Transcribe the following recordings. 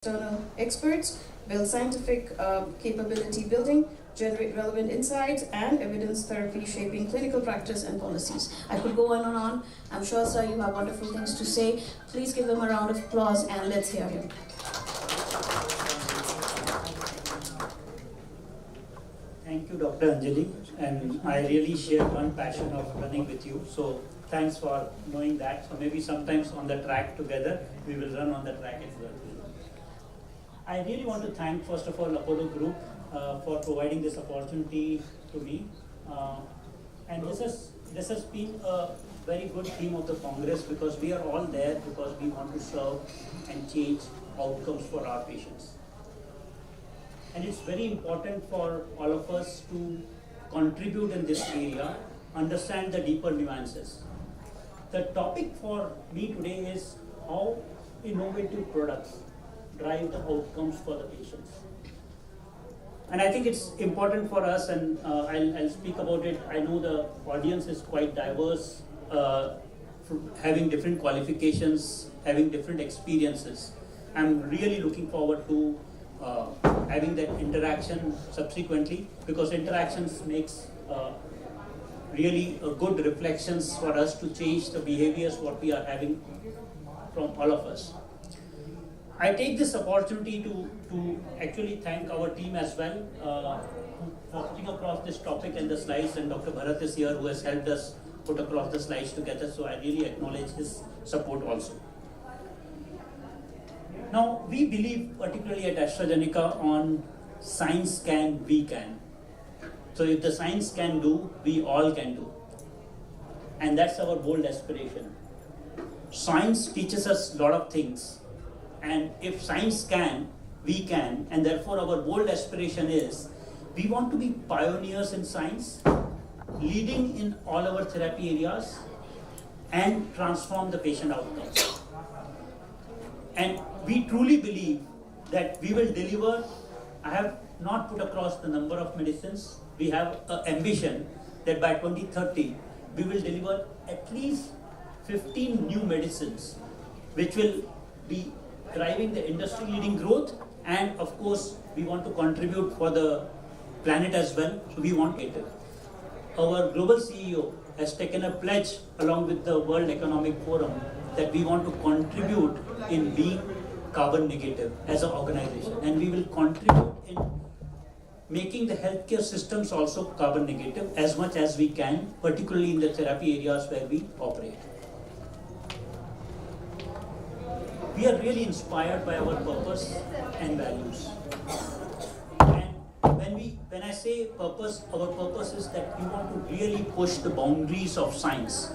external experts, build scientific capability building, generate relevant insights, and evidence therapy shaping clinical practice and policies. I could go on and on. I'm sure, sir, you have wonderful things to say. Please give him a round of applause and let's hear him. Thank you, Dr. Anjali, and I really share one passion of running with you. So thanks for knowing that. So maybe sometimes on the track together, we will run on the track as well. I really want to thank, first of all, Apollo Group for providing this opportunity to me. And this has been a very good theme of the Congress because we are all there because we want to serve and change outcomes for our patients. And it's very important for all of us to contribute in this area, understand the deeper nuances. The topic for me today is how innovative products drive the outcomes for the patients. And I think it's important for us, and I'll speak about it. I know the audience is quite diverse, having different qualifications, having different experiences. I'm really looking forward to having that interaction subsequently, because interactions makes really good reflections for us to change the behaviors what we are having from all of us. I take this opportunity to actually thank our team as well for putting across this topic and the slides, and Dr. Bharat is here who has helped us put across the slides together, so I really acknowledge his support also. Now, we believe particularly at AstraZeneca on science can, we can. So if the science can do, we all can do. And that's our bold aspiration. Science teaches us a lot of things. And if science can, we can. And therefore our bold aspiration is, we want to be pioneers in science, leading in all our therapy areas, and transform the patient outcomes. And we truly believe that we will deliver. I have not put across the number of medicines. We have an ambition that by 2030, we will deliver at least 15 new medicines, which will be driving the industry leading growth. And of course, we want to contribute for the planet as well. So we want it. Our global CEO has taken a pledge along with the World Economic Forum that we want to contribute in being carbon negative as an organization, and we will contribute in making the healthcare systems also carbon negative as much as we can, particularly in the therapy areas where we operate. We are really inspired by our purpose and values. And when I say purpose, our purpose is that we want to really push the boundaries of science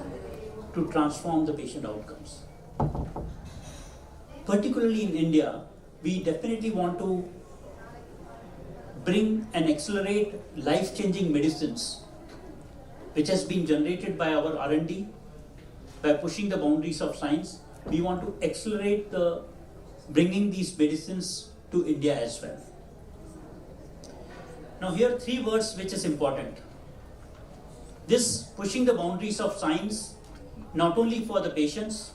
to transform the patient outcomes. Particularly in India, we definitely want to bring and accelerate life-changing medicines, which has been generated by our R&D. By pushing the boundaries of science, we want to accelerate the bringing these medicines to India as well. Now here are three words which is important. This pushing the boundaries of science, not only for the patients,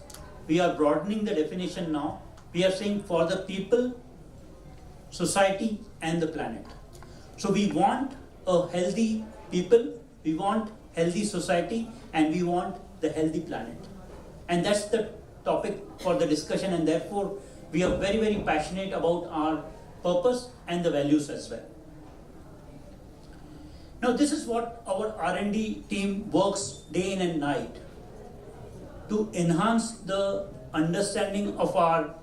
we are broadening the definition now. We are saying for the people, society, and the planet. So we want a healthy people, we want healthy society, and we want the healthy planet. And that's the topic for the discussion, and therefore we are very, very passionate about our purpose and the values as well. Now this is what our R&D team works day in and night to enhance the understanding of our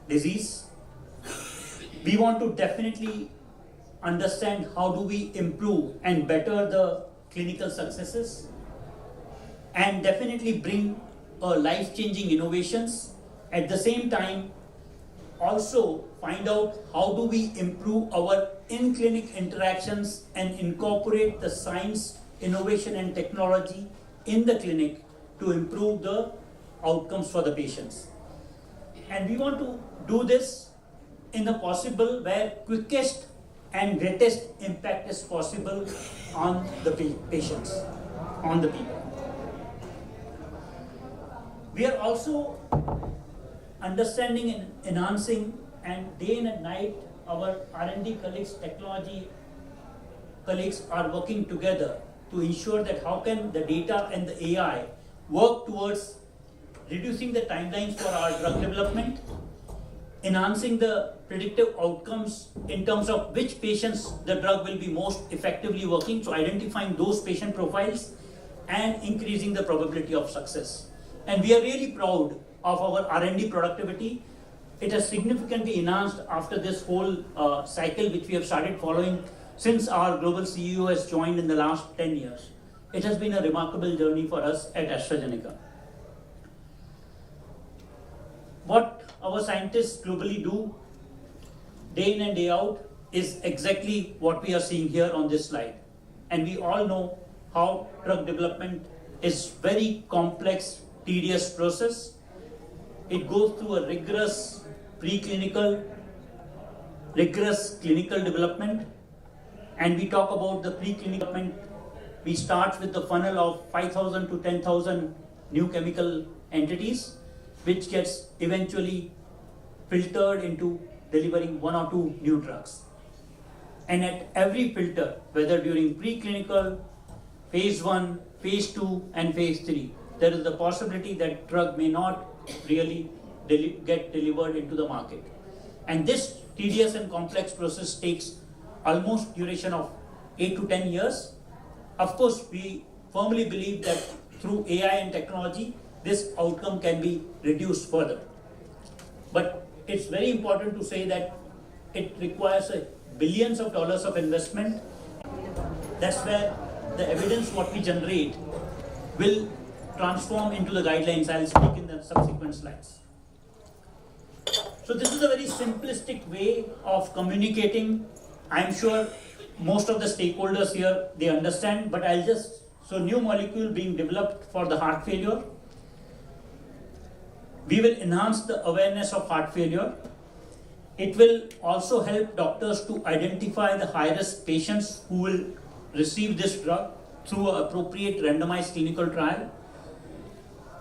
disease. We want to definitely understand how do we improve and better the clinical successes, and definitely bring life-changing innovations. At the same time, also find out how do we improve our in-clinic interactions and incorporate the science, innovation, and technology in the clinic to improve the outcomes for the patients. And we want to do this in the possible where quickest and greatest impact is possible on the patients, on the people. We are also understanding and enhancing and day and night our R&D colleagues, technology colleagues are working together to ensure that how can the data and the AI work towards reducing the timelines for our drug development, enhancing the predictive outcomes in terms of which patients the drug will be most effectively working, so identifying those patient profiles and increasing the probability of success. And we are really proud of our R&D productivity. It has significantly enhanced after this whole cycle which we have started following since our global CEO has joined in the last 10 years. It has been a remarkable journey for us at AstraZeneca. What our scientists globally do day in and day out is exactly what we are seeing here on this slide. And we all know how drug development is very complex, tedious process. It goes through a rigorous preclinical, rigorous clinical development. And we talk about the preclinical development. We start with the funnel of 5,000 to 10,000 new chemical entities, which gets eventually filtered into delivering 1 or 2 new drugs. And at every filter, whether during preclinical, phase 1, phase 2 and phase 3, there is the possibility that drug may not really get delivered into the market. And this tedious and complex process takes almost duration of 8 to 10 years. Of course, we firmly believe that through AI and technology, this outcome can be reduced further. But it's very important to say that it requires billions of dollars of investment. That's where the evidence what we generate will transform into the guidelines. I'll speak in the subsequent slides. So this is a very simplistic way of communicating. I'm sure most of the stakeholders here, they understand, but so new molecule being developed for the heart failure. We will enhance the awareness of heart failure. It will also help doctors to identify the high-risk patients who will receive this drug through an appropriate randomized clinical trial.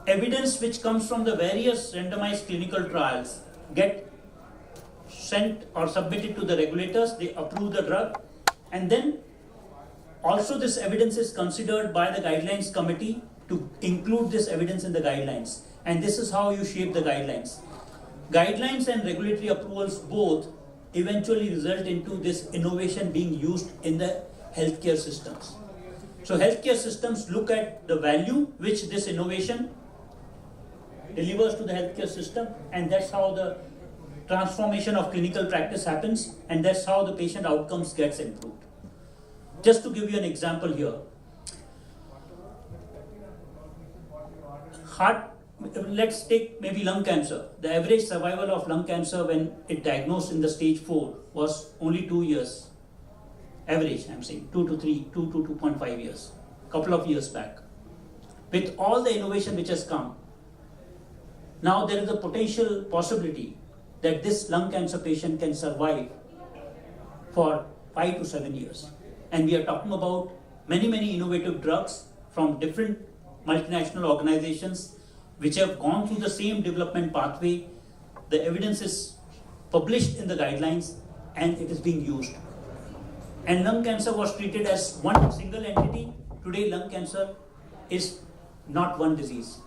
Evidence which comes from the various randomized clinical trials get sent or submitted to the regulators, they approve the drug, and then also this evidence is considered by the guidelines committee to include this evidence in the guidelines. And this is how you shape the guidelines. Guidelines and regulatory approvals both eventually result into this innovation being used in the healthcare systems. So healthcare systems look at the value which this innovation delivers to the healthcare system, and that's how the transformation of clinical practice happens, and that's how the patient outcomes gets improved. Just to give you an example here, let's take maybe lung cancer. The average survival of lung cancer when it diagnosed in the stage 4 was only 2 years. Average, I'm saying 2 to 2.5 years, couple of years back. With all the innovation which has come, now there is a potential possibility that this lung cancer patient can survive for 5 to 7 years. And we are talking about many innovative drugs from different multinational organizations which have gone through the same development pathway. The evidence is published in the guidelines and it is being used. And lung cancer was treated as one single entity. Today lung cancer is not one disease.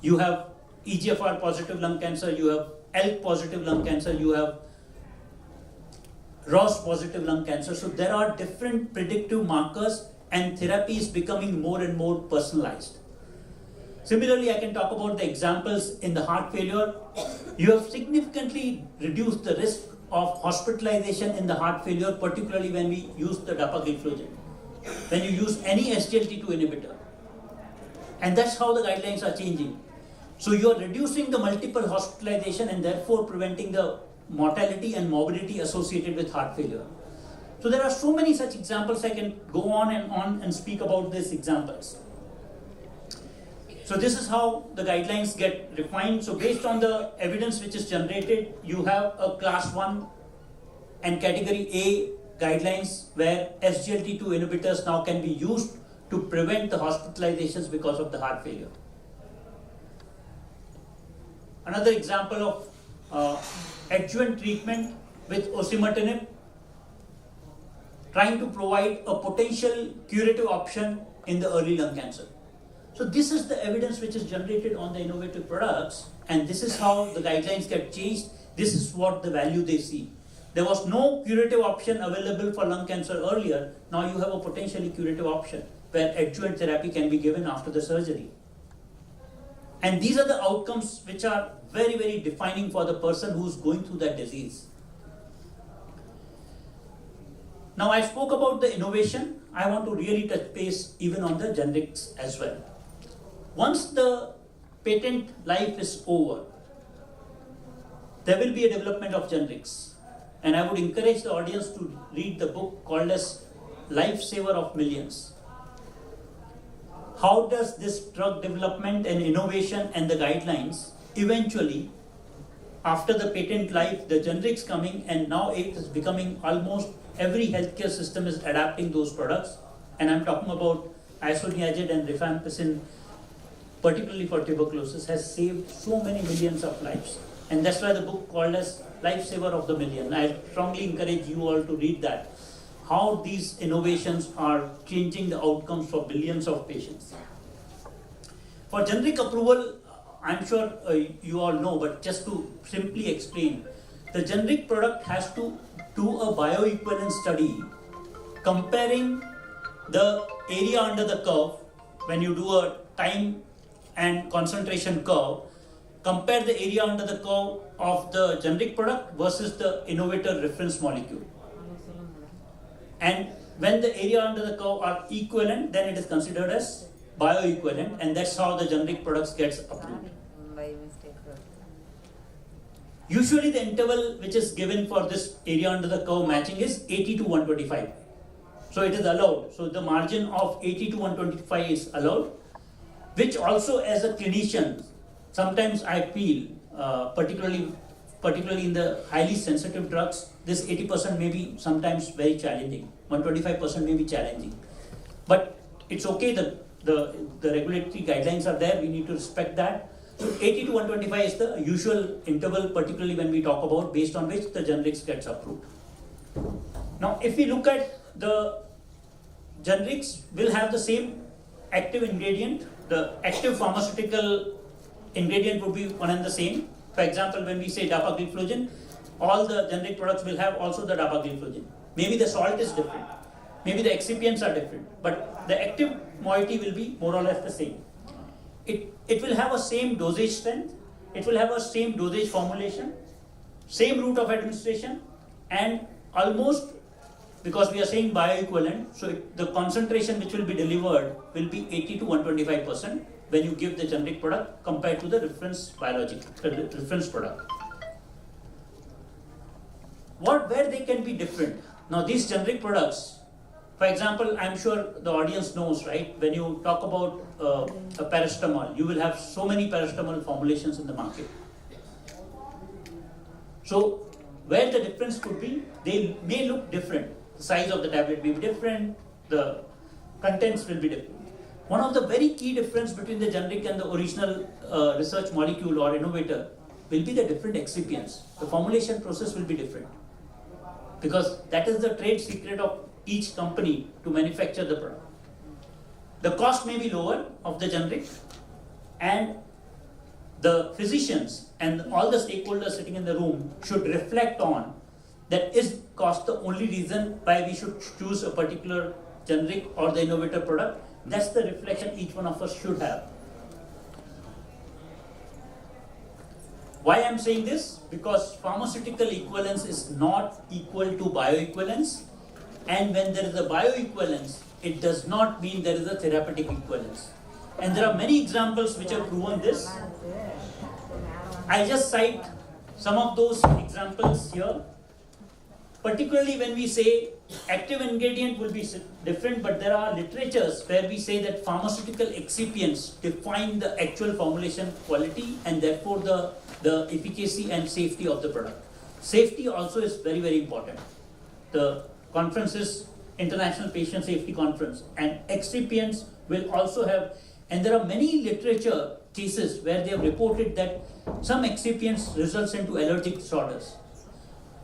You have EGFR positive lung cancer, you have ALK positive lung cancer, you have ROS positive lung cancer. So there are different predictive markers and therapy is becoming more and more personalized. Similarly, I can talk about the examples in the heart failure. You have significantly reduced the risk of hospitalization in the heart failure, particularly when we use the dapagliflozin, when you use any SGLT2 inhibitor. And that's how the guidelines are changing. So you are reducing the multiple hospitalization and therefore preventing the mortality and morbidity associated with heart failure. So there are so many such examples. I can go on and speak about these examples. So this is how the guidelines get refined. So based on the evidence which is generated, you have a class 1 and category A guidelines where SGLT2 inhibitors now can be used to prevent the hospitalizations because of the heart failure. Another example of adjuvant treatment with osimertinib, trying to provide a potential curative option in the early lung cancer. So this is the evidence which is generated on the innovative products, and this is how the guidelines get changed. This is what the value they see. There was no curative option available for lung cancer earlier. Now you have a potentially curative option where adjuvant therapy can be given after the surgery. And these are the outcomes which are very, very defining for the person who's going through that disease. Now I spoke about the innovation. I want to really touch base even on the generics as well. Once the patent life is over, there will be a development of generics. And I would encourage the audience to read the book called as Lifesaver of Millions. How does this drug development and innovation and the guidelines eventually, after the patent life, the generics coming, and now it is becoming almost every healthcare system is adapting those products. And I'm talking about isoniazid and rifampicin, particularly for tuberculosis, has saved so many millions of lives. And that's why the book called as Lifesaver of the Million. I strongly encourage you all to read that. How these innovations are changing the outcomes for billions of patients. For generic approval, I'm sure you all know, but just to simply explain, the generic product has to do a bioequivalence study comparing the area under the curve. When you do a time and concentration curve, compare the area under the curve of the generic product versus the innovator reference molecule. And when the area under the curve are equivalent, then it is considered as bioequivalent, and that's how the generic products gets approved. Usually the interval which is given for this area under the curve matching is 80 to 125. So it is allowed. So the margin of 80 to 125 is allowed, which also as a clinician, sometimes I feel, particularly in the highly sensitive drugs, this 80% may be sometimes very challenging. 125% may be challenging. But it's okay, the regulatory guidelines are there, we need to respect that. So 80 to 125 is the usual interval, particularly when we talk about based on which the generics gets approved. Now, if we look at the generics, will have the same active ingredient. The active pharmaceutical ingredient would be one and the same. For example, when we say dapagliflozin, all the generic products will have also the dapagliflozin. Maybe the salt is different, maybe the excipients are different, but the active moiety will be more or less the same. It will have a same dosage strength, it will have a same dosage formulation, same route of administration, and almost, because we are saying bioequivalent, so the concentration which will be delivered will be 80 to 125% when you give the generic product compared to the reference reference product. Where they can be different? Now these generic products, for example, I'm sure the audience knows, right? When you talk about a paracetamol, you will have so many paracetamol formulations in the market. So where the difference could be, they may look different. The size of the tablet may be different, the contents will be different. One of the very key difference between the generic and the original research molecule or innovator will be the different excipients. The formulation process will be different, because that is the trade secret of each company to manufacture the product. The cost may be lower of the generic, and the physicians and all the stakeholders sitting in the room should reflect on that is cost the only reason why we should choose a particular generic or the innovator product. That's the reflection each one of us should have. Why I'm saying this? Because pharmaceutical equivalence is not equal to bioequivalence, and when there is a bioequivalence, it does not mean there is a therapeutic equivalence. And there are many examples which have proven this. I just cite some of those examples here. Particularly when we say active ingredient will be different, but there are literatures where we say that pharmaceutical excipients define the actual formulation quality and therefore the efficacy and safety of the product. Safety also is very, very important. The conference is International Patient Safety Conference, and excipients will also have, and there are many literature cases where they have reported that some excipients results into allergic disorders.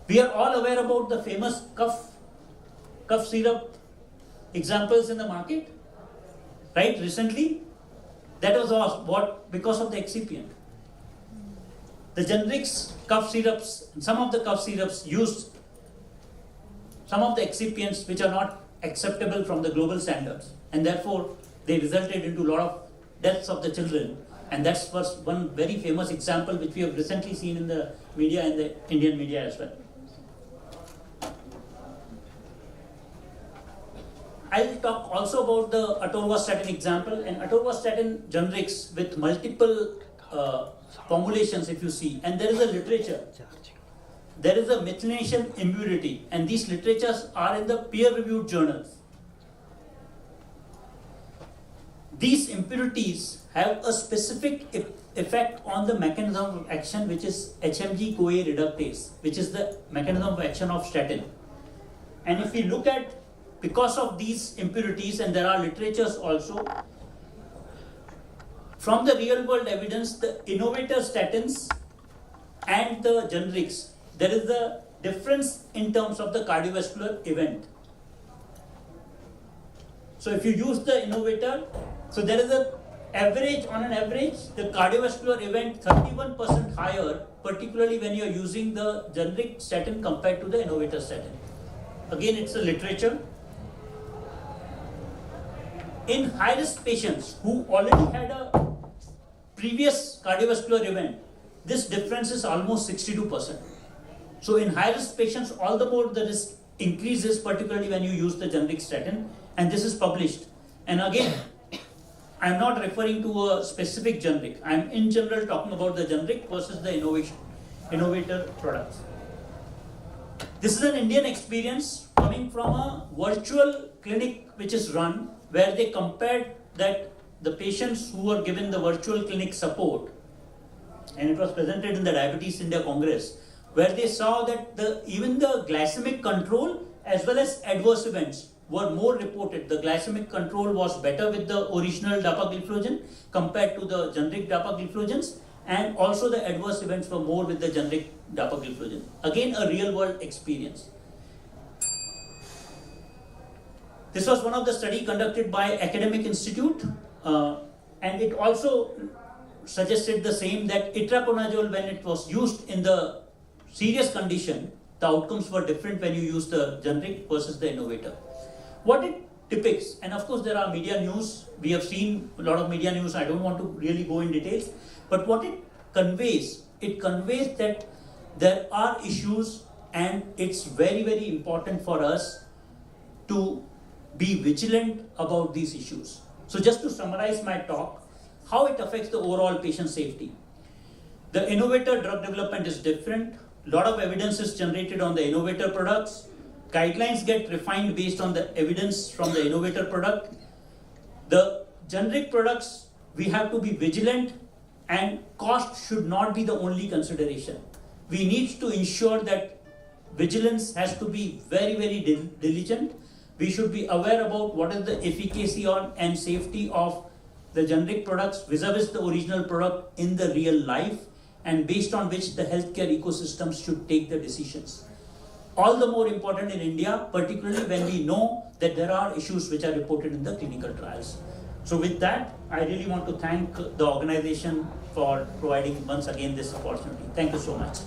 We are all aware about the famous cough syrup examples in the market, right? Recently, that was what because of the excipient. The generics cough syrups, some of the cough syrups used some of the excipients which are not acceptable from the global standards, and therefore they resulted into a lot of deaths of the children. And that was one very famous example which we have recently seen in the media and the Indian media as well. I'll talk also about the atorvastatin example, and atorvastatin generics with multiple formulations if you see, and there is a literature. There is a methylation impurity, and these literatures are in the peer-reviewed journals. These impurities have a specific effect on the mechanism of action, which is HMG-CoA reductase, which is the mechanism of action of statin. And if we look at, because of these impurities, and there are literatures also, from the real world evidence, the innovator statins and the generics, there is a difference in terms of the cardiovascular event. So if you use the innovator, so there is a average, on an average, the cardiovascular event 31% higher, particularly when you are using the generic statin compared to the innovator statin. Again, it's a literature. In high-risk patients who already had a previous cardiovascular event, this difference is almost 62%. So in high-risk patients, all the more the risk increases, particularly when you use the generic statin, and this is published. And again, I'm not referring to a specific generic. I'm in general talking about the generic versus the innovator products. This is an Indian experience coming from a virtual clinic which is run, where they compared that the patients who were given the virtual clinic support, and it was presented in the Diabetes India Congress, where they saw that even the glycemic control as well as adverse events were more reported. The glycemic control was better with the original dapagliflozin compared to the generic dapagliflozins, and also the adverse events were more with the generic dapagliflozin. Again, a real world experience. This was one of the study conducted by academic institute, and it also suggested the same, that itraconazole, when it was used in the serious condition, the outcomes were different when you use the generic versus the innovator. What it depicts, and of course there are media news, we have seen a lot of media news, I don't want to really go in details, but what it conveys that there are issues, and it's very, very important for us to be vigilant about these issues. So just to summarize my talk, how it affects the overall patient safety. The innovator drug development is different. A lot of evidence is generated on the innovator products. Guidelines get refined based on the evidence from the innovator product. The generic products, we have to be vigilant, and cost should not be the only consideration. We need to ensure that vigilance has to be very, very diligent. We should be aware about what is the efficacy on and safety of the generic products vis-a-vis the original product in the real life, and based on which the healthcare ecosystems should take the decisions. All the more important in India, particularly when we know that there are issues which are reported in the clinical trials. So with that, I really want to thank the organization for providing once again this opportunity. Thank you so much.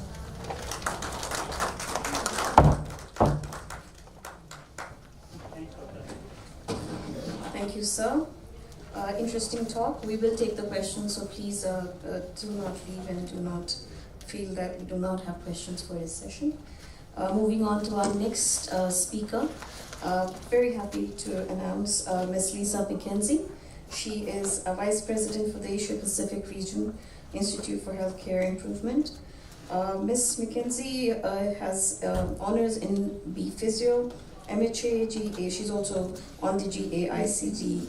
Thank you, sir. Interesting talk. We will take the questions, so please do not leave and do not feel that we do not have questions for this session. Moving on to our next speaker. Very happy to announce Ms. Lisa McKenzie. She is a Vice President for the Asia Pacific Region Institute for Healthcare Improvement. Ms. McKenzie has honors in B Physio, MHA, GA. She's also on the GAICD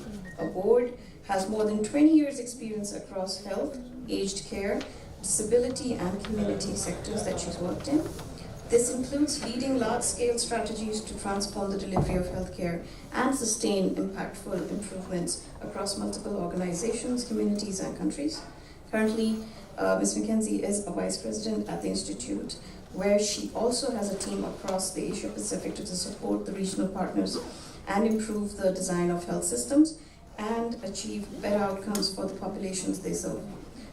board, has more than 20 years experience across health, aged care, disability and community sectors that she's worked in. This includes leading large-scale strategies to transform the delivery of healthcare and sustain impactful improvements across multiple organizations, communities and countries. Currently, Ms. McKenzie is a vice president at the Institute, where she also has a team across the Asia Pacific to support the regional partners and improve the design of health systems and achieve better outcomes for the populations they serve.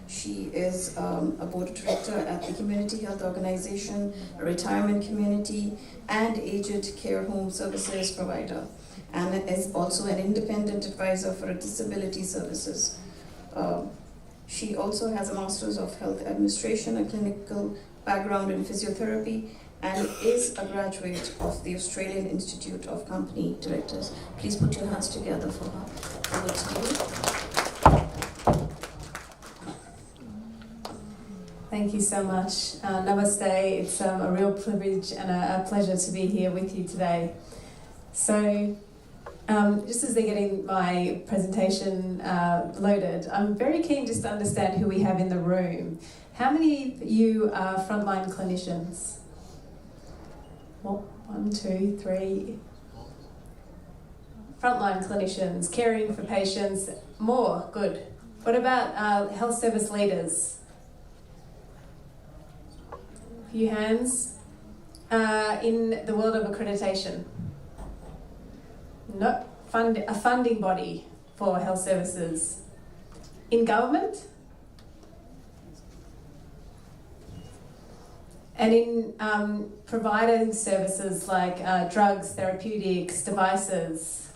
She is a board director at the Community Health Organization, a retirement community, and aged care home services provider, and is also an independent advisor for disability services. She also has a Master's of Health Administration, a clinical background in physiotherapy, and is a graduate of the Australian Institute of Company Directors. Please put your hands together for her. Over to you. Thank you so much. Namaste. It's a real privilege and a pleasure to be here with you today. So, just as they're getting my presentation loaded, I'm very keen just to understand who we have in the room. How many of you are frontline clinicians? Well, 1, 2, 3. Frontline clinicians, caring for patients. More, good. What about health service leaders? A few hands. In the world of accreditation? No, a funding body for health services. In government? And in providing services like drugs, therapeutics, devices,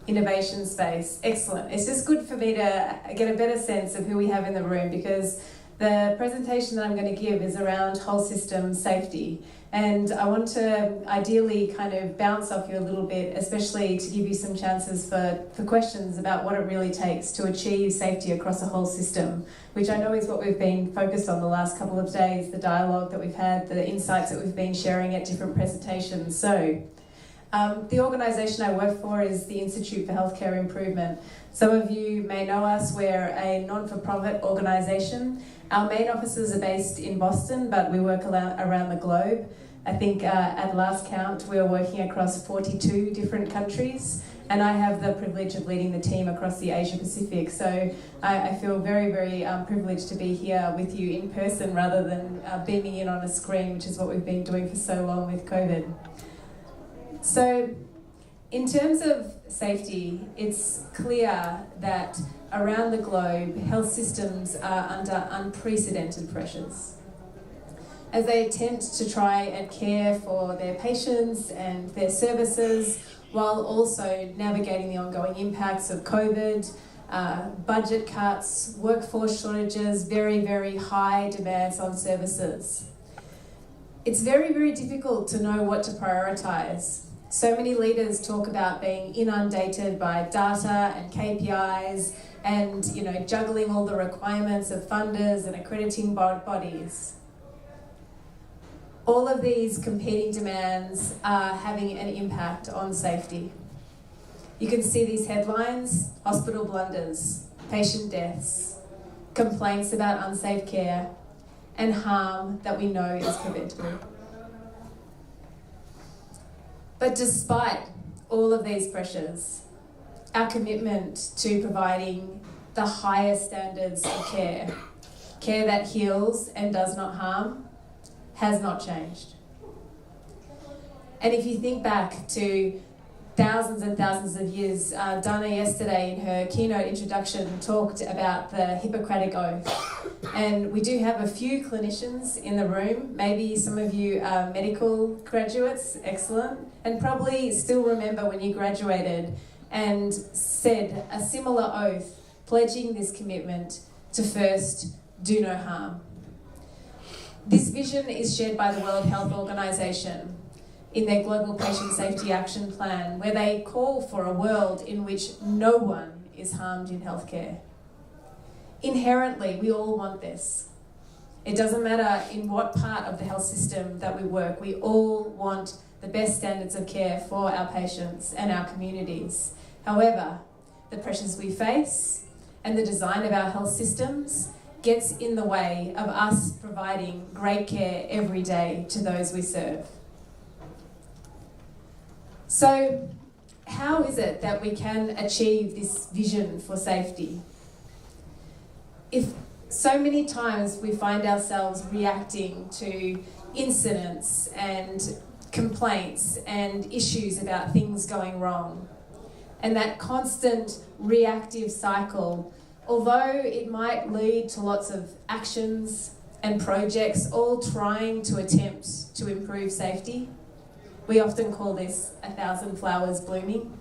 innovation space. Excellent. It's just good for me to get a better sense of who we have in the room, because the presentation that I'm going to give is around whole system safety. And I want to ideally kind of bounce off you a little bit, especially to give you some chances for questions about what it really takes to achieve safety across a whole system, which I know is what we've been focused on the last couple of days, the dialogue that we've had, the insights that we've been sharing at different presentations. So, the organisation I work for is the Institute for Healthcare Improvement. Some of you may know us. We're a non-for-profit organisation. Our main offices are based in Boston, but we work around the globe. I think at last count, we are working across 42 different countries, and I have the privilege of leading the team across the Asia Pacific. So I feel very, very privileged to be here with you in person rather than beaming in on a screen, which is what we've been doing for so long with COVID. So in terms of safety, it's clear that around the globe, health systems are under unprecedented pressures as they attempt to try and care for their patients and their services, while also navigating the ongoing impacts of COVID, budget cuts, workforce shortages, very, very high demands on services. It's very, very difficult to know what to prioritise. So many leaders talk about being inundated by data and KPIs and, juggling all the requirements of funders and accrediting bodies. All of these competing demands are having an impact on safety. You can see these headlines: hospital blunders, patient deaths, complaints about unsafe care, and harm that we know is preventable. But despite all of these pressures, our commitment to providing the highest standards of care that heals and does not harm, has not changed. And if you think back to thousands and thousands of years, Dana yesterday in her keynote introduction talked about the Hippocratic Oath. And we do have a few clinicians in the room. Maybe some of you are medical graduates, excellent, and probably still remember when you graduated and said a similar oath, pledging this commitment to first do no harm. This vision is shared by the World Health Organization in their Global Patient Safety Action Plan, where they call for a world in which no one is harmed in healthcare. Inherently, we all want this. It doesn't matter in what part of the health system that we work, we all want the best standards of care for our patients and our communities. However, the pressures we face and the design of our health systems gets in the way of us providing great care every day to those we serve. So, how is it that we can achieve this vision for safety? If so many times we find ourselves reacting to incidents and complaints and issues about things going wrong. And that constant reactive cycle, although it might lead to lots of actions and projects all trying to attempt to improve safety, we often call this 1,000 flowers blooming.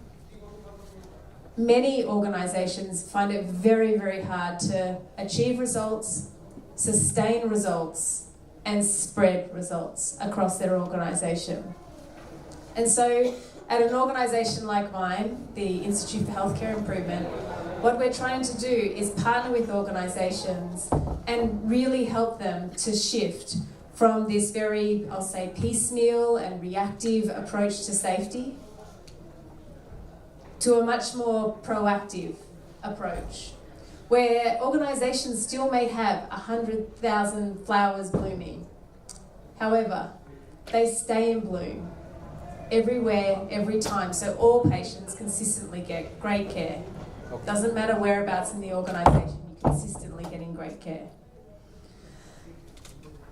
Many organisations find it very, very hard to achieve results, sustain results, and spread results across their organisation. And so at an organisation like mine, the Institute for Healthcare Improvement, what we're trying to do is partner with organisations and really help them to shift from this very, I'll say, piecemeal and reactive approach to safety to a much more proactive approach, where organisations still may have 100,000 flowers blooming. However, they stay in bloom everywhere, every time, so all patients consistently get great care. Doesn't matter whereabouts in the organisation, you're consistently getting great care.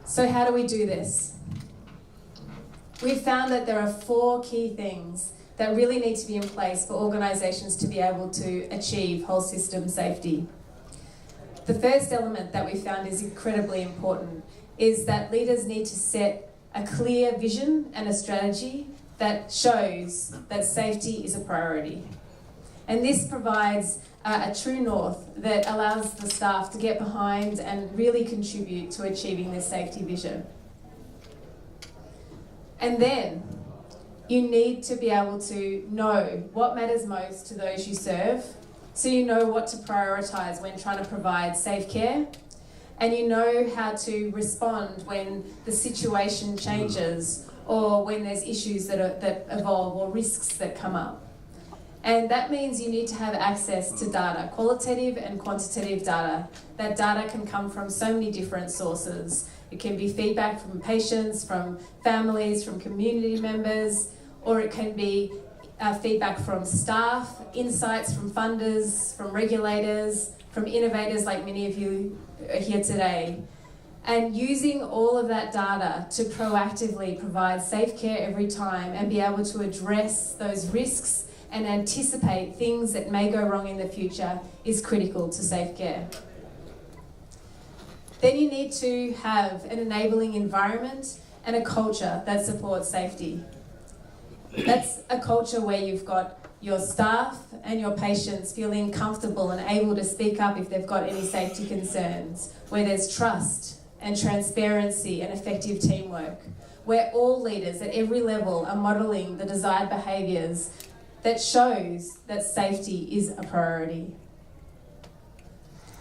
So how do we do this? We've found that there are 4 key things that really need to be in place for organisations to be able to achieve whole system safety. The first element that we found is incredibly important is that leaders need to set a clear vision and a strategy that shows that safety is a priority. And this provides a true north that allows the staff to get behind and really contribute to achieving this safety vision. And then you need to be able to know what matters most to those you serve, so you know what to prioritise when trying to provide safe care, and you know how to respond when the situation changes or when there's issues that evolve or risks that come up. And that means you need to have access to data, qualitative and quantitative data. That data can come from so many different sources. It can be feedback from patients, from families, from community members, or it can be feedback from staff, insights from funders, from regulators, from innovators like many of you are here today. And using all of that data to proactively provide safe care every time and be able to address those risks and anticipate things that may go wrong in the future is critical to safe care. Then you need to have an enabling environment and a culture that supports safety. That's a culture where you've got your staff and your patients feeling comfortable and able to speak up if they've got any safety concerns, where there's trust and transparency and effective teamwork, where all leaders at every level are modelling the desired behaviours that shows that safety is a priority.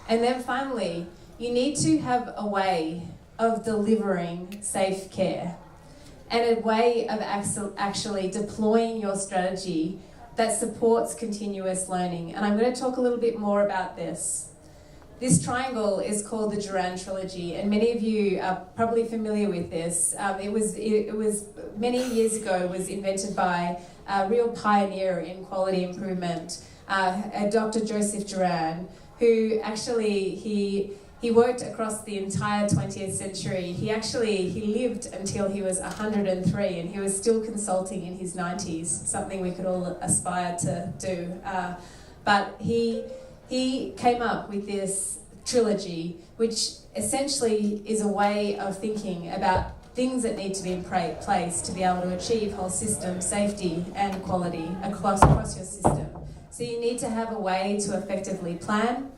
And then finally, you need to have a way of delivering safe care and a way of actually deploying your strategy that supports continuous learning. And I'm going to talk a little bit more about this. This triangle is called the Duran Trilogy, and many of you are probably familiar with this. It was many years ago, was invented by a real pioneer in quality improvement, Dr. Joseph Duran, who actually, he worked across the entire 20th century. He lived until he was 103, and he was still consulting in his 90s, something we could all aspire to do. But he came up with this trilogy, which essentially is a way of thinking about things that need to be in place to be able to achieve whole system safety and quality across your system. So you need to have a way to effectively plan,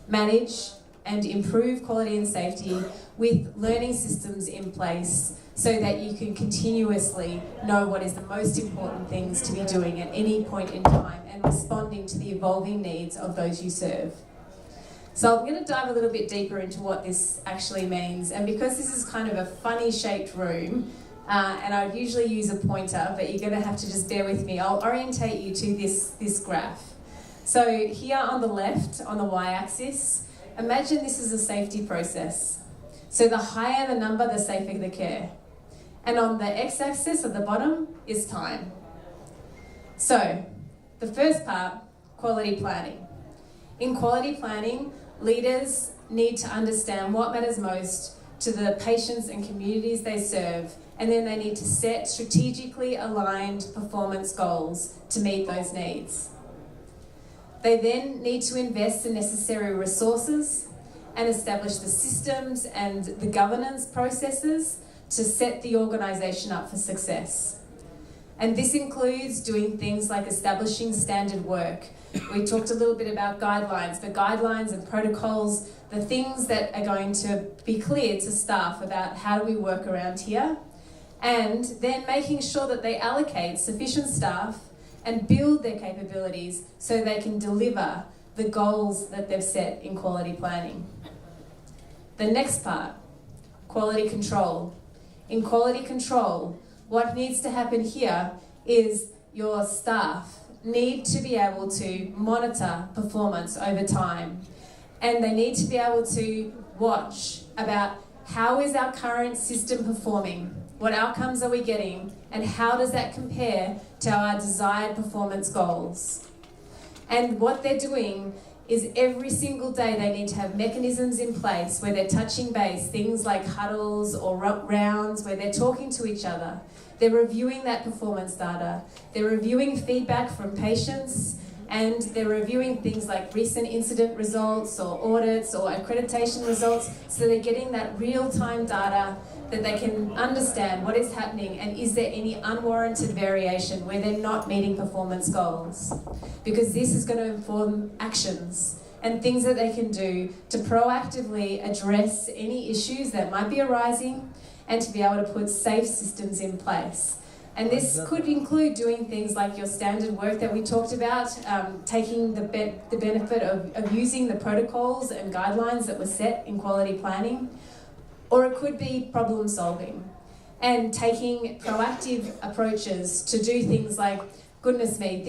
manage, and improve quality and safety with learning systems in place so that you can continuously know what is the most important things to be doing at any point in time and responding to the evolving needs of those you serve. So I'm going to dive a little bit deeper into what this actually means. And because this is kind of a funny shaped room, and I'd usually use a pointer, but you're going to have to just bear with me, I'll orientate you to this graph. So here on the left, on the y-axis, imagine this is a safety process. So the higher the number, the safer the care. And on the x-axis at the bottom is time. So the first part, quality planning. In quality planning, leaders need to understand what matters most to the patients and communities they serve, and then they need to set strategically aligned performance goals to meet those needs. They then need to invest the necessary resources and establish the systems and the governance processes to set the organisation up for success. And this includes doing things like establishing standard work. We talked a little bit about guidelines, but guidelines and protocols, the things that are going to be clear to staff about how do we work around here, and then making sure that they allocate sufficient staff and build their capabilities so they can deliver the goals that they've set in quality planning. The next part, quality control. In quality control, what needs to happen here is your staff need to be able to monitor performance over time, and they need to be able to watch about how is our current system performing, what outcomes are we getting, and how does that compare to our desired performance goals. And what they're doing is every single day they need to have mechanisms in place where they're touching base, things like huddles or rounds where they're talking to each other. They're reviewing that performance data. They're reviewing feedback from patients, and they're reviewing things like recent incident results or audits or accreditation results, so they're getting that real-time data that they can understand what is happening and is there any unwarranted variation where they're not meeting performance goals. Because this is going to inform actions and things that they can do to proactively address any issues that might be arising and to be able to put safe systems in place. And this could include doing things like your standard work that we talked about, taking the benefit of using the protocols and guidelines that were set in quality planning, or it could be problem solving and taking proactive approaches to do things like, goodness me,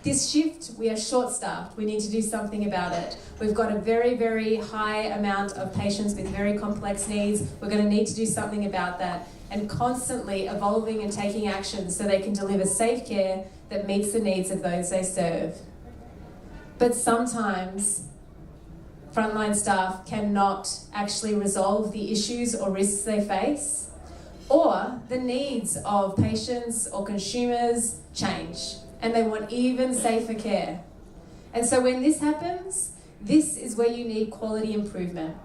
this shift, we are short-staffed, we need to do something about it. We've got a very, very high amount of patients with very complex needs, we're going to need to do something about that, and constantly evolving and taking action so they can deliver safe care that meets the needs of those they serve. But sometimes frontline staff cannot actually resolve the issues or risks they face, or the needs of patients or consumers change and they want even safer care. And so when this happens, this is where you need quality improvement.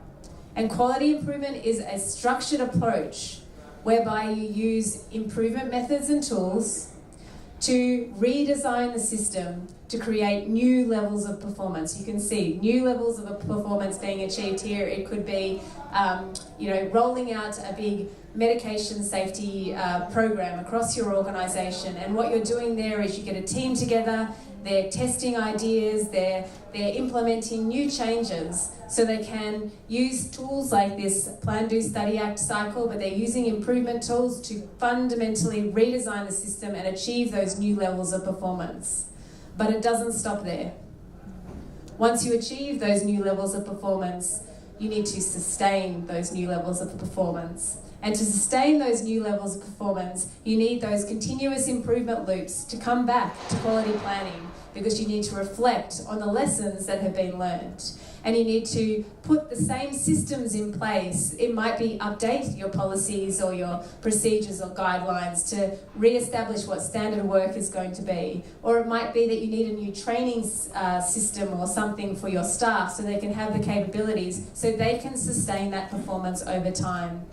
And quality improvement is a structured approach whereby you use improvement methods and tools to redesign the system to create new levels of performance. You can see new levels of performance being achieved here. It could be, rolling out a big medication safety program across your organisation. And what you're doing there is you get a team together, they're testing ideas, they're implementing new changes so they can use tools like this Plan, Do, Study, Act cycle, but they're using improvement tools to fundamentally redesign the system and achieve those new levels of performance. But it doesn't stop there. Once you achieve those new levels of performance, you need to sustain those new levels of performance. And to sustain those new levels of performance, you need those continuous improvement loops to come back to quality planning, because you need to reflect on the lessons that have been learned. And you need to put the same systems in place. It might be update your policies or your procedures or guidelines to re-establish what standard work is going to be. Or it might be that you need a new training system or something for your staff so they can have the capabilities so they can sustain that performance over time.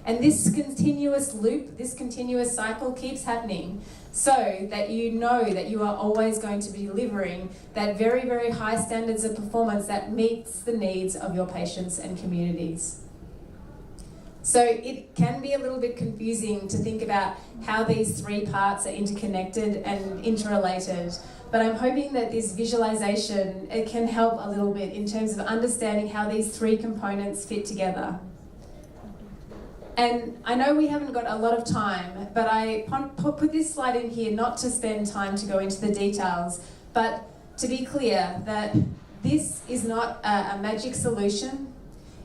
And this continuous loop, this continuous cycle keeps happening so that you know that you are always going to be delivering that very, very high standards of performance that meets the needs of your patients and communities. So it can be a little bit confusing to think about how these three parts are interconnected and interrelated. But I'm hoping that this visualization, it can help a little bit in terms of understanding how these three components fit together. And I know we haven't got a lot of time, but I put this slide in here not to spend time to go into the details, but to be clear that this is not a magic solution.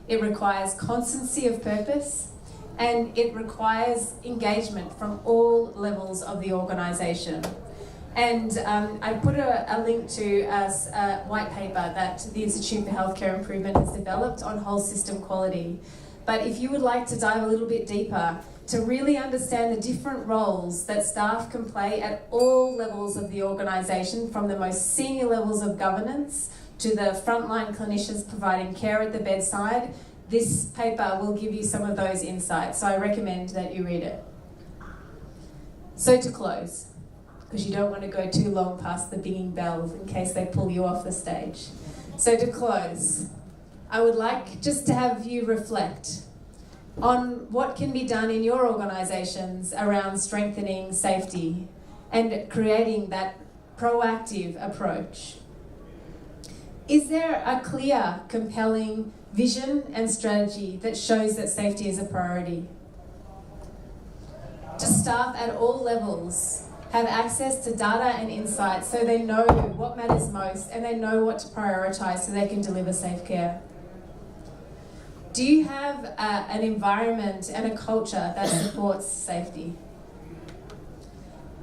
It requires constancy of purpose, and it requires engagement from all levels of the organisation. And I put a link to a white paper that the Institute for Healthcare Improvement has developed on whole system quality. But if you would like to dive a little bit deeper to really understand the different roles that staff can play at all levels of the organisation, from the most senior levels of governance to the frontline clinicians providing care at the bedside, this paper will give you some of those insights. So I recommend that you read it. So to close, because you don't want to go too long past the dinging bells in case they pull you off the stage. So to close, I would like just to have you reflect on what can be done in your organisations around strengthening safety and creating that proactive approach. Is there a clear, compelling vision and strategy that shows that safety is a priority? Do staff at all levels have access to data and insights so they know what matters most and they know what to prioritise so they can deliver safe care? Do you have an environment and a culture that supports safety?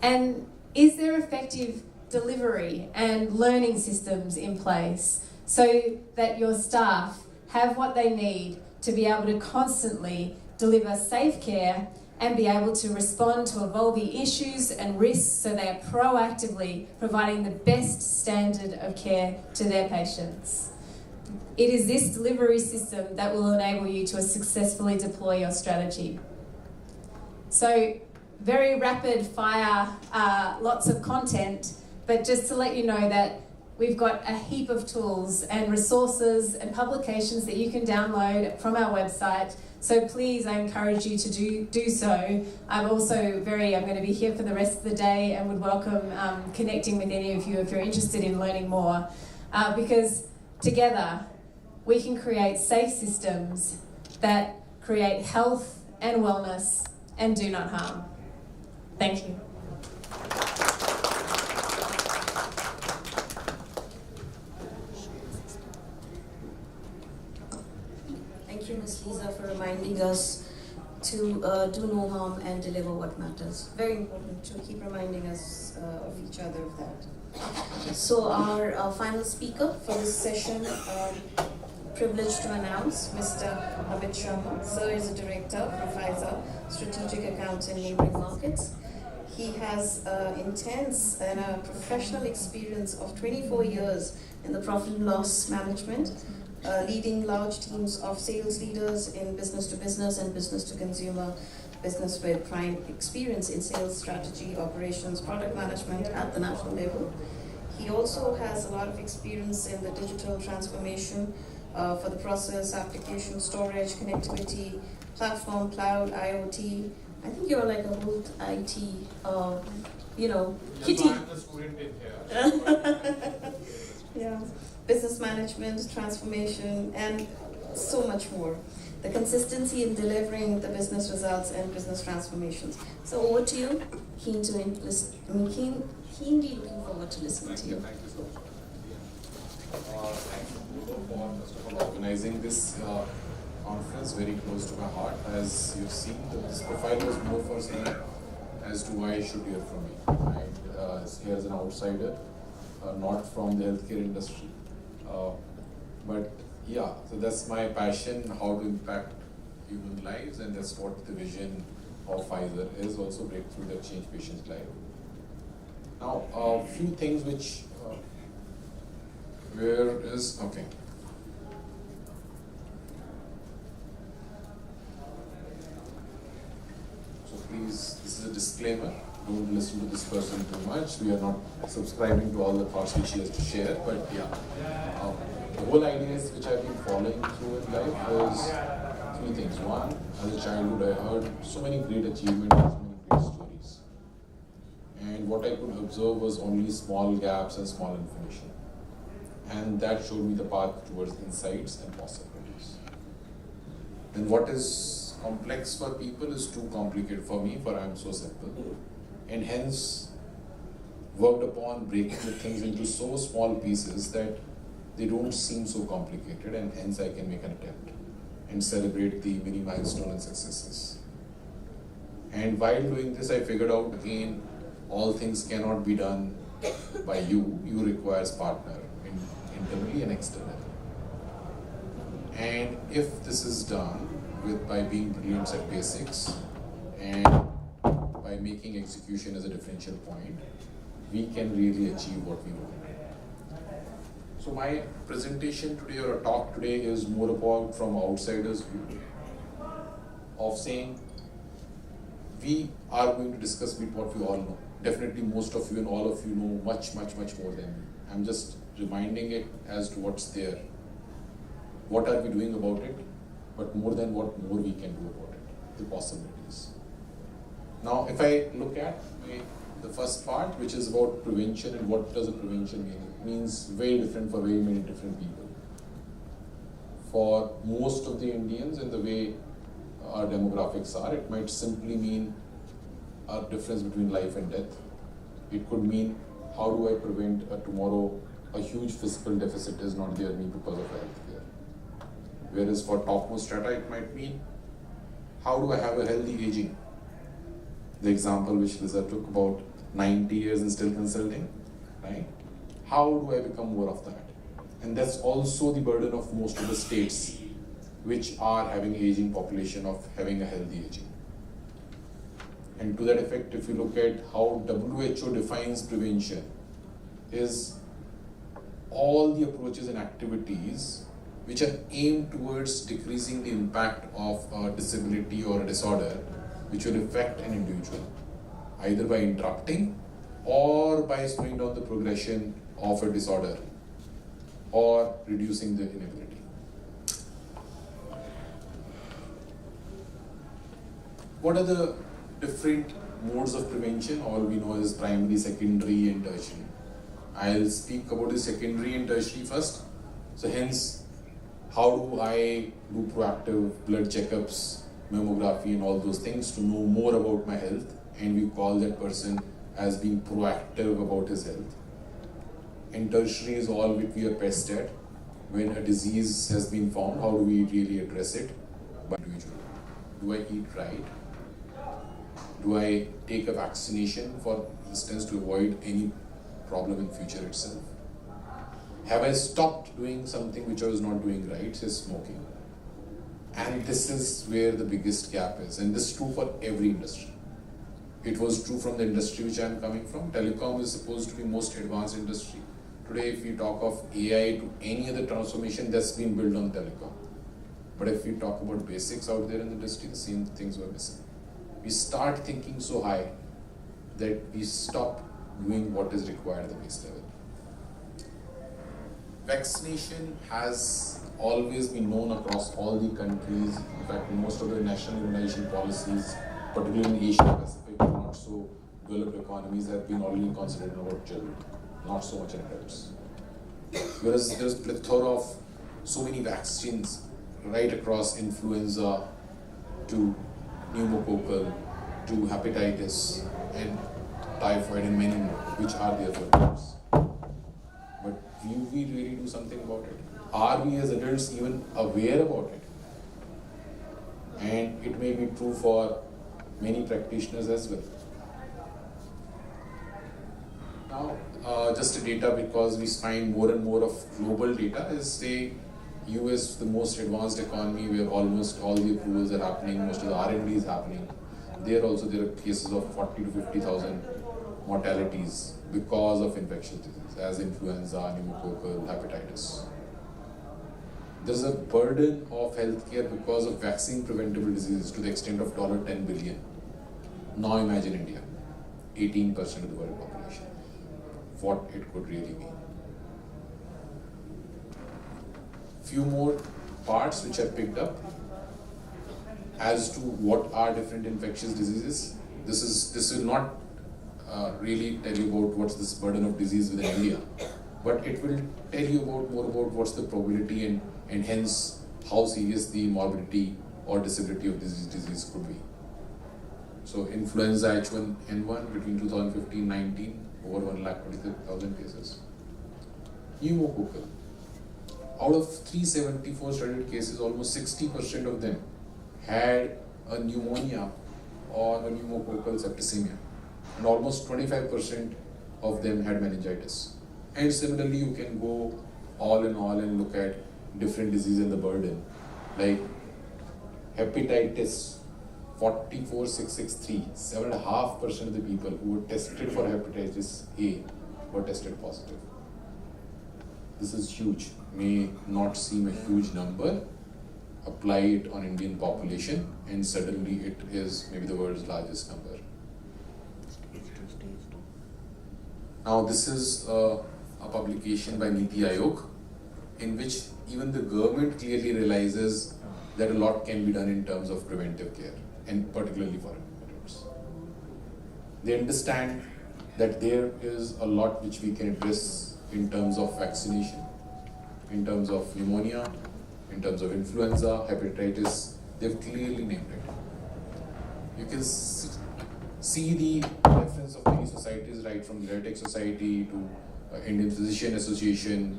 And is there effective delivery and learning systems in place so that your staff have what they need to be able to constantly deliver safe care and be able to respond to evolving issues and risks so they are proactively providing the best standard of care to their patients? It is this delivery system that will enable you to successfully deploy your strategy. So, very rapid fire, lots of content, but just to let you know that we've got a heap of tools and resources and publications that you can download from our website. So please, I encourage you to do so. I'm going to be here for the rest of the day and would welcome connecting with any of you if you're interested in learning more. Because together, we can create safe systems that create health and wellness and do not harm. Thank you. Thank you, Ms. Lisa, for reminding us to do no harm and deliver what matters. Very important to keep reminding us of each other of that. So our final speaker for this session, privileged to announce Mr. Amit Sharma. Sir is a director, provider, strategic accounts in neighboring markets. He has intense and a professional experience of 24 years in the profit and loss management, leading large teams of sales leaders in business to business and business to consumer business with prime experience in sales strategy, operations, product management at the national level. He also has a lot of experience in the digital transformation for the process, application, storage, connectivity, platform, cloud, IoT. I think you're like a whole IT, kitty. So I'm the student in here. Yeah, business management, transformation, and so much more. The consistency in delivering the business results and business transformations. So over to you. Keenly looking forward to listening to you. Thank you so much. Thank you for first of all organizing this conference very close to my heart. As you've seen, this profile was more for saying as to why you should hear from me. Right? Here as an outsider, not from the healthcare industry. But yeah, so that's my passion, how to impact human lives, and that's what the vision of Pfizer is, also breakthrough that change patients' life. Now, a few things which, okay. So please, this is a disclaimer, don't listen to this person too much. We are not subscribing to all the thoughts which he has to share, but yeah. The whole ideas which I've been following through in life was three things. One, as a childhood, I heard so many great achievements, so many great stories. And what I could observe was only small gaps and small information. And that showed me the path towards insights and possibilities. And what is complex for people is too complicated for me, for I am so simple. And hence, worked upon breaking the things into so small pieces that they don't seem so complicated, and hence I can make an attempt and celebrate the mini milestone and successes. And while doing this, I figured out again all things cannot be done by you. You requires partner internally and externally. And if this is done by being brilliant at basics and by making execution as a differential point, we can really achieve what we want. So my presentation today or a talk today is more about from outsider's view of saying we are going to discuss with what we all know. Definitely most of you and all of you know much more than me. I'm just reminding it as to what's there. What are we doing about it? But more than what more we can do about it, the possibilities. Now, if I look at the first part, which is about prevention and what does a prevention mean? It means very different for very many different people. For most of the Indians and the way our demographics are, it might simply mean a difference between life and death. It could mean how do I prevent tomorrow a huge fiscal deficit is not there me because of healthcare. Whereas for topmost strata, it might mean how do I have a healthy aging? The example which Lisa took about 90 years and still consulting, right? How do I become more of that? And that's also the burden of most of the states which are having aging population of having a healthy aging. And to that effect, if you look at how WHO defines prevention, is all the approaches and activities which are aimed towards decreasing the impact of a disability or a disorder which will affect an individual, either by interrupting or by slowing down the progression of a disorder or reducing the inability. What are the different modes of prevention? All we know is primary, secondary and tertiary. I'll speak about the secondary and tertiary first. So hence, how do I do proactive blood checkups, mammography and all those things to know more about my health, and we call that person as being proactive about his health. And tertiary is all which we are best at. When a disease has been found, how do we really address it? By individual. Do I eat right? Do I take a vaccination, for instance, to avoid any problem in future itself? Have I stopped doing something which I was not doing right, say smoking? And this is where the biggest gap is, and this is true for every industry. It was true from the industry which I am coming from. Telecom is supposed to be most advanced industry. Today, if we talk of AI to any other transformation, that's been built on telecom. But if we talk about basics out there in the industry, the same things were missing. We start thinking so high that we stop doing what is required at the base level. Vaccination has always been known across all the countries. In fact, most of the national immunization policies, particularly in Asia Pacific, not so developed economies, have been already considered about children, not so much in adults. Whereas there's a plethora of so many vaccines right across influenza to pneumococcal to hepatitis and typhoid and many more, which are there for adults. But do we really do something about it? Are we as adults even aware about it? And it may be true for many practitioners as well. Now, just a data, because we find more and more of global data, is say US, the most advanced economy where almost all the approvals are happening, most of the R&D is happening. There also there are cases of 40 to 50,000 mortalities because of infectious disease, as influenza, pneumococcal, hepatitis. There's a burden of healthcare because of vaccine preventable diseases to the extent of $10 billion. Now imagine India, 18% of the world population. What it could really be. Few more parts which I picked up as to what are different infectious diseases. This will not really tell you about what's this burden of disease within India, but it will tell you more about what's the probability and hence how serious the morbidity or disability of this disease could be. So influenza H1N1 between 2015-19, over 1,20,000 cases. Pneumococcal. Out of 374 studied cases, almost 60% of them had a pneumonia or a pneumococcal septicemia. and almost 25% of them had meningitis. And similarly, you can go all in all and look at different diseases and the burden, like hepatitis. 44,663, 7.5% of the people who were tested for hepatitis A were tested positive. This is huge. May not seem a huge number. Apply it on Indian population, and suddenly it is maybe the world's largest number. Now, this is a publication by Niti Aayog, in which even the government clearly realizes that a lot can be done in terms of preventive care, and particularly for immigrants. They understand that there is a lot which we can address in terms of vaccination, in terms of pneumonia, in terms of influenza, hepatitis. They've clearly named it. You can see the reference of many societies, right from the Rhetoric Society to Indian Physician Association,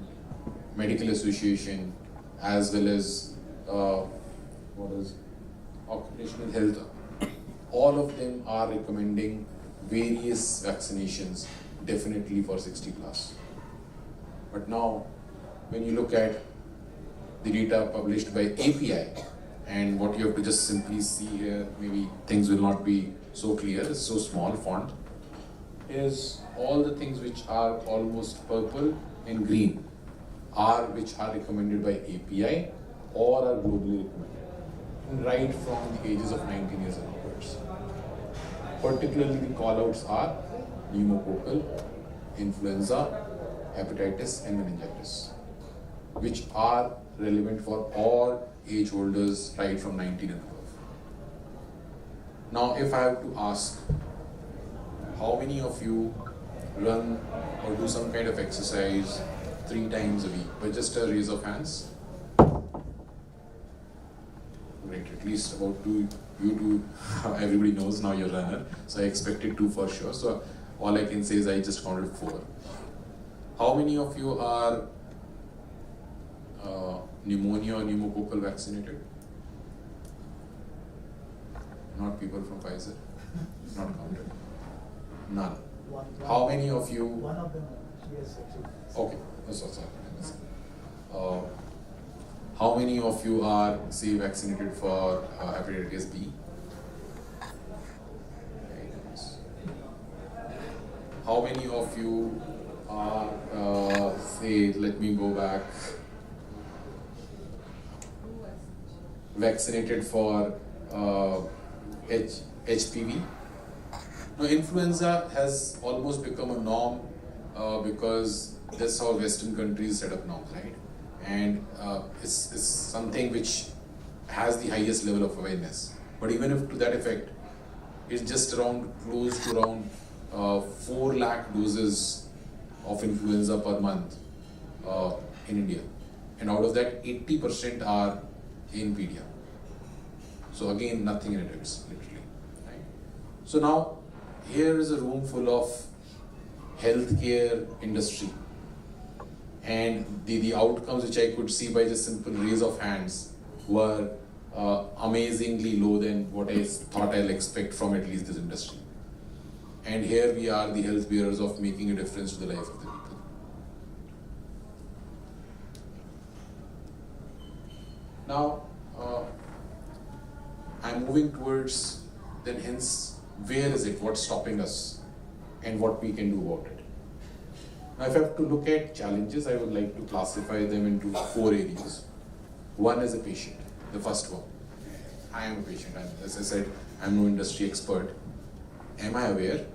Medical Association, as well as occupational health. All of them are recommending various vaccinations, definitely for 60 plus. But now, when you look at the data published by API, and what you have to just simply see here, maybe things will not be so clear, it's so small font, is all the things which are almost purple and green are which are recommended by API or are globally recommended, right from the ages of 19 years and onwards. Particularly the call-outs are pneumococcal, influenza, hepatitis and meningitis, which are relevant for all age holders right from 19 and above. Now, if I have to ask, how many of you run or do some kind of exercise 3 times a week? By just a raise of hands. Great, at least about 2, you two, everybody knows now you're a runner, so I expected 2 for sure. So all I can say is I just counted 4. How many of you are pneumonia or pneumococcal vaccinated? Not people from Pfizer? Not counted. None. How many of you? One of them, yes, actually. Okay, that's what's how many of you are, say, vaccinated for hepatitis B? How many of you are, say, let me go back, vaccinated for HPV? Now, influenza has almost become a norm because that's how Western countries set up norms, right? And it's something which has the highest level of awareness. But even if to that effect, it's just close to around 4 lakh doses of influenza per month in India. And out of that, 80% are in pedia. So again, nothing in adults, literally. Right? So now, here is a room full of healthcare industry. And the outcomes which I could see by just simple raise of hands were amazingly low than what I thought I'll expect from at least this industry. And here we are, the health bearers of making a difference to the life of the people. Now, I'm moving towards then hence, where is it, what's stopping us, and what we can do about it. Now, if I have to look at challenges, I would like to classify them into 4 areas. One is a patient, the first one. I am a patient, as I said, I'm no industry expert. Am I aware?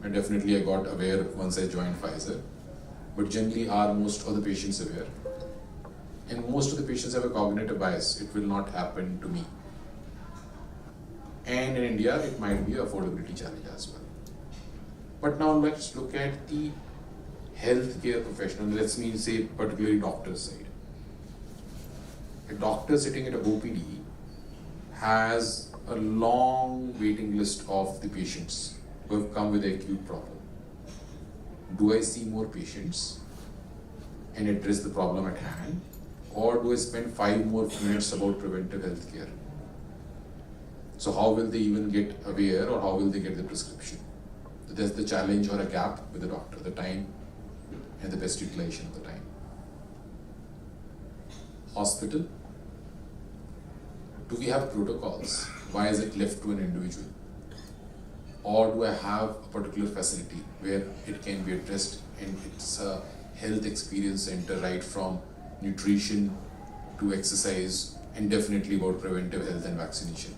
And definitely I got aware once I joined Pfizer. But generally, are most of the patients aware? And most of the patients have a cognitive bias. It will not happen to me. And in India, it might be an affordability challenge as well. But now let's look at the healthcare professional, let's mean say particularly doctor's side. A doctor sitting at a OPD has a long waiting list of the patients who have come with an acute problem. Do I see more patients and address the problem at hand, or do I spend 5 more minutes about preventive healthcare? So how will they even get aware, or how will they get the prescription? there's the challenge or a gap with the doctor, the time and the best utilization of the time. Hospital, do we have protocols? Why is it left to an individual? Or do I have a particular facility where it can be addressed and it's a health experience center right from nutrition to exercise and definitely about preventive health and vaccination.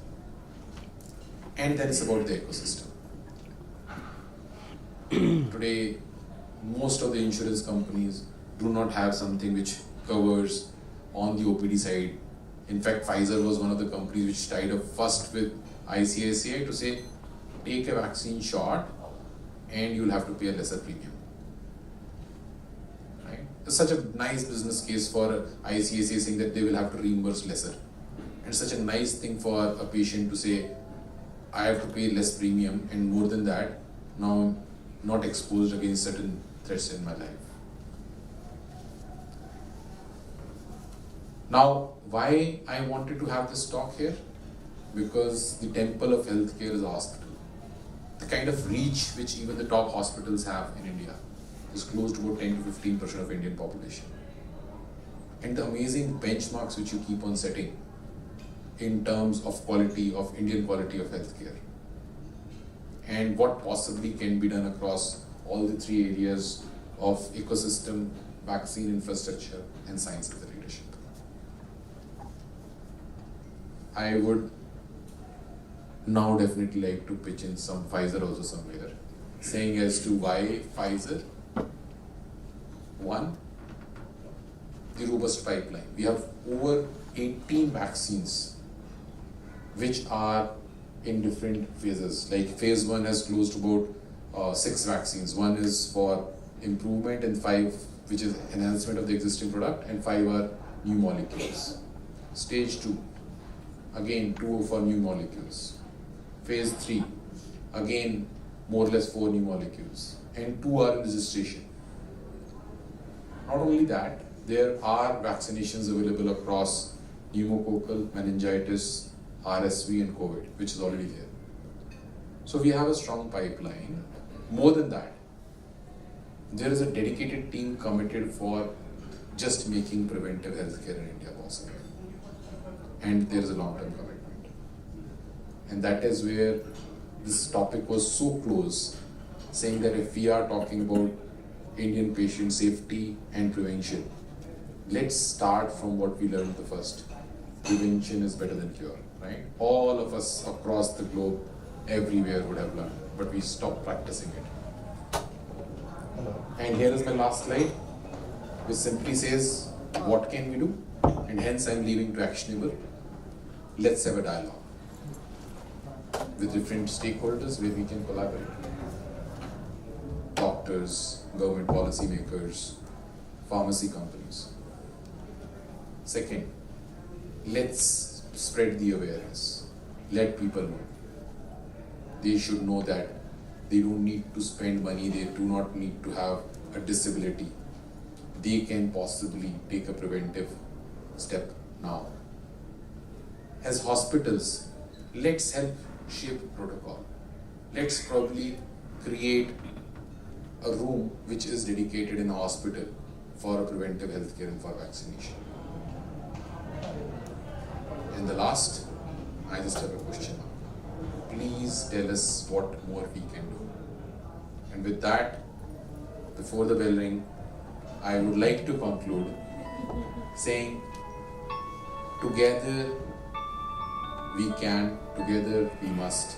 And that is about the ecosystem. Today, most of the insurance companies do not have something which covers on the OPD side. In fact, Pfizer was one of the companies which tied up first with ICICI to say, take a vaccine shot and you'll have to pay a lesser premium. Right? It's such a nice business case for ICICI saying that they will have to reimburse lesser. And such a nice thing for a patient to say, I have to pay less premium and more than that, now I'm not exposed against certain threats in my life. Now, why I wanted to have this talk here? Because the temple of healthcare is a hospital. The kind of reach which even the top hospitals have in India is close to about 10 to 15% of Indian population. And the amazing benchmarks which you keep on setting in terms of quality, of Indian quality of healthcare. And what possibly can be done across all the three areas of ecosystem, vaccine infrastructure, and science as a leadership. I would now definitely like to pitch in some Pfizer also somewhere, saying as to why Pfizer. One, the robust pipeline. We have over 18 vaccines which are in different phases. Like phase 1 has close to about 6 vaccines. 1 is for improvement and 5 which is enhancement of the existing product and 5 are new molecules. Stage 2, again 2 for new molecules. Phase 3, again more or less 4 new molecules and 2 are in registration. Not only that, there are vaccinations available across pneumococcal, meningitis, RSV and COVID, which is already there. So we have a strong pipeline. More than that, there is a dedicated team committed for just making preventive healthcare in India possible. And there is a long-term commitment. And that is where this topic was so close, saying that if we are talking about Indian patient safety and prevention, let's start from what we learned the first. Prevention is better than cure, right? All of us across the globe, everywhere would have learned, but we stopped practicing it. And here is my last slide, which simply says, what can we do? And hence I'm leaving to actionable. Let's have a dialogue with different stakeholders where we can collaborate. Doctors, government policy makers, pharmacy companies. Second, let's spread the awareness. Let people know. They should know that they don't need to spend money, they do not need to have a disability. They can possibly take a preventive step now. As hospitals, let's help shape protocol. Let's probably create a room which is dedicated in a hospital for a preventive healthcare and for vaccination. And the last, I just have a question. Please tell us what more we can do. And with that, before the bell ring, I would like to conclude saying, together we can, together we must,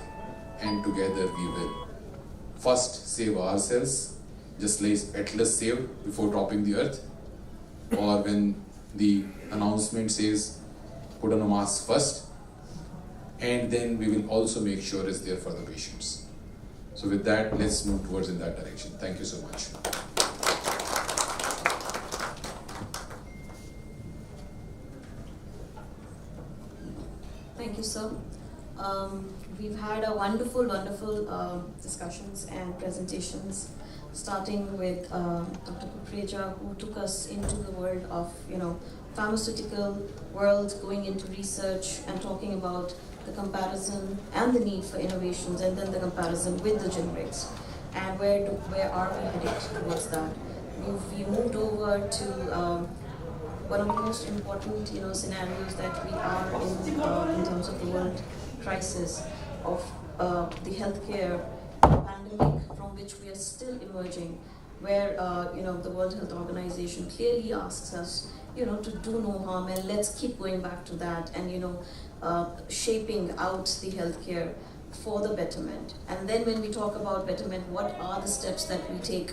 and together we will. First, save ourselves, just like Atlas saved before dropping the earth, or when the announcement says, put on a mask first, and then we will also make sure it's there for the patients. So with that, let's move towards in that direction. Thank you so much. Thank you, sir. We've had a wonderful discussions and presentations, starting with Dr. Kupreja, who took us into the world of, pharmaceutical world, going into research and talking about the comparison and the need for innovations, and then the comparison with the generics. and where are we headed towards that? We moved over to one of the most important scenarios that we are in terms of the world crisis of the healthcare pandemic from which we are still emerging, where the World Health Organization clearly asks us to do no harm, and let's keep going back to that, and shaping out the healthcare for the betterment. And then when we talk about betterment, what are the steps that we take?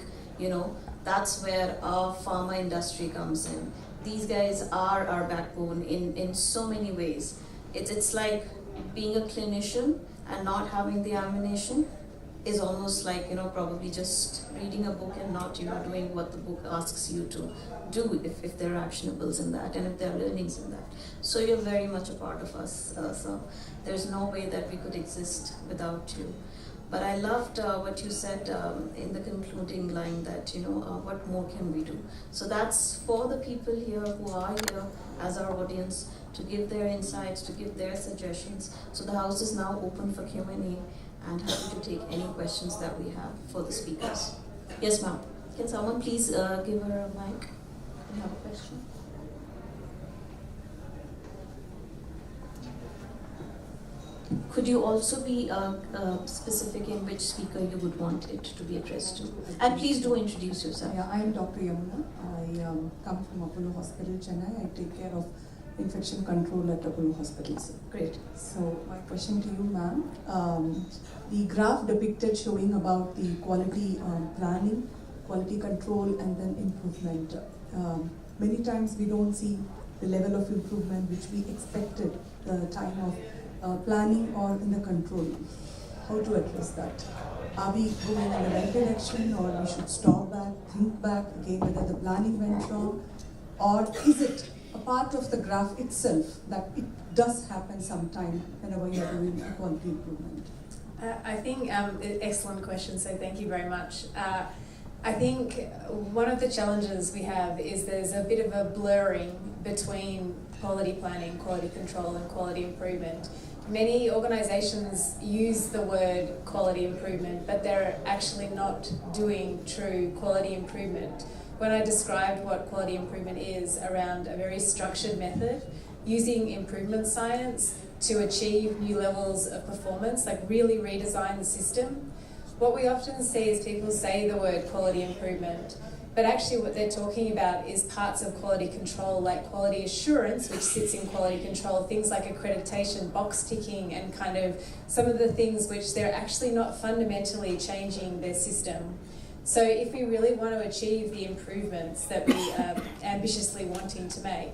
That's where our pharma industry comes in. These guys are our backbone in so many ways. It's like being a clinician and not having the ammunition is almost like probably just reading a book and not doing what the book asks you to do, if there are actionables in that and if there are learnings in that. So you're very much a part of us, so there's no way that we could exist without you. But I loved what you said in the concluding line that what more can we do? So that's for the people here who are here as our audience to give their insights, to give their suggestions. So the house is now open for Q&A, and happy to take any questions that we have for the speakers. Yes, ma'am. Can someone please give her a mic? You have a question? Could you also be specific in which speaker you would want it to be addressed to? And please do introduce yourself. Yeah, I am Dr. Yamuna. I come from Apollo Hospital, Chennai. I take care of infection control at Apollo Hospitals. Great. So my question to you, ma'am, the graph depicted showing about the quality planning, quality control, and then improvement. Many times we don't see the level of improvement which we expected the time of planning or in the control. How to address that? Are we going in the right direction, or we should stop back, think back again whether the planning went wrong, or is it a part of the graph itself that it does happen sometime whenever you are doing a quality improvement? I think excellent question, so thank you very much. I think one of the challenges we have is there's a bit of a blurring between quality planning, quality control, and quality improvement. Many organisations use the word quality improvement, but they're actually not doing true quality improvement. When I described what quality improvement is around a very structured method, using improvement science to achieve new levels of performance, like really redesign the system, what we often see is people say the word quality improvement, but actually what they're talking about is parts of quality control, like quality assurance, which sits in quality control, things like accreditation, box ticking, and kind of some of the things which they're actually not fundamentally changing their system. So if we really want to achieve the improvements that we are ambitiously wanting to make,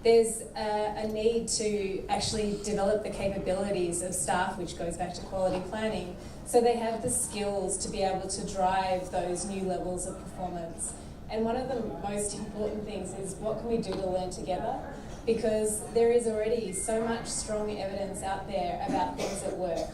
there's a need to actually develop the capabilities of staff, which goes back to quality planning, so they have the skills to be able to drive those new levels of performance. And one of the most important things is what can we do to learn together? Because there is already so much strong evidence out there about things that work.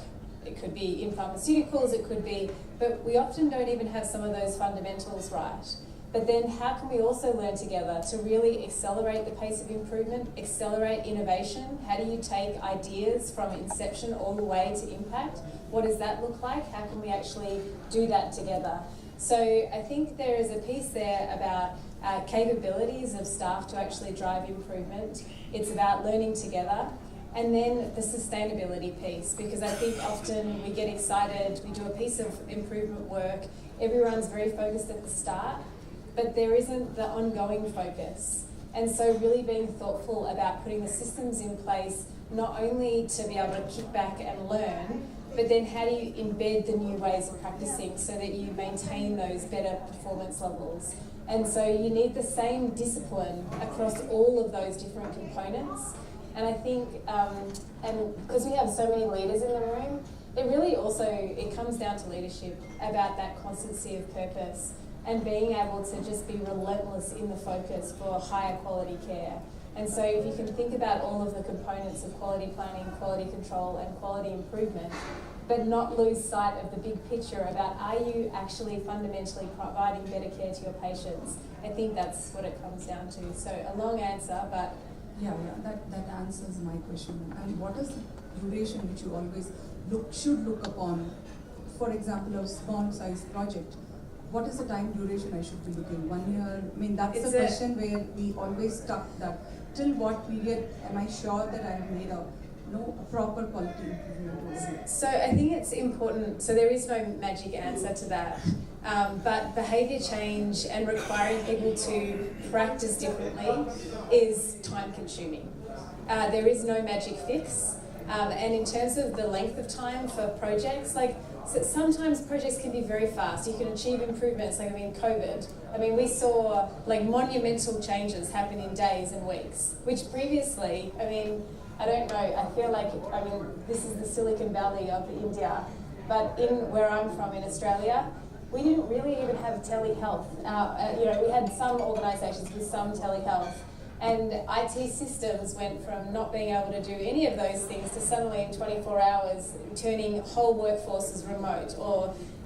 It could be in pharmaceuticals, it could be, but we often don't even have some of those fundamentals right. But then how can we also learn together to really accelerate the pace of improvement, accelerate innovation? How do you take ideas from inception all the way to impact? What does that look like? How can we actually do that together? So I think there is a piece there about capabilities of staff to actually drive improvement. It's about learning together. And then the sustainability piece, because I think often we get excited, we do a piece of improvement work, everyone's very focused at the start, but there isn't the ongoing focus. And so really being thoughtful about putting the systems in place, not only to be able to kick back and learn, but then how do you embed the new ways of practicing so that you maintain those better performance levels? And so you need the same discipline across all of those different components. And I think, and because we have so many leaders in the room, it really also, it comes down to leadership, about that constancy of purpose and being able to just be relentless in the focus for higher quality care. And so if you can think about all of the components of quality planning, quality control, and quality improvement, but not lose sight of the big picture about, are you actually fundamentally providing better care to your patients? I think that's what it comes down to. So a long answer, but Yeah, that answers my question. And what is the duration which you always should look upon for example, a small size project, what is the time duration I should be looking? 1 year? I mean, that's It's a question where we always stuck that. Till what period am I sure that I have made a proper quality improvement? So I think it's important, so there is no magic answer to that, but behaviour change and requiring people to practice differently is time consuming. There is no magic fix, and in terms of the length of time for projects, so sometimes projects can be very fast. You can achieve improvements, COVID. We saw monumental changes happen in days and weeks, which previously, I don't know, I feel like, this is the Silicon Valley of India, but in where I'm from in Australia, we didn't really even have telehealth. We had some organisations with some telehealth, and IT systems went from not being able to do any of those things to suddenly in 24 hours turning whole workforces remote.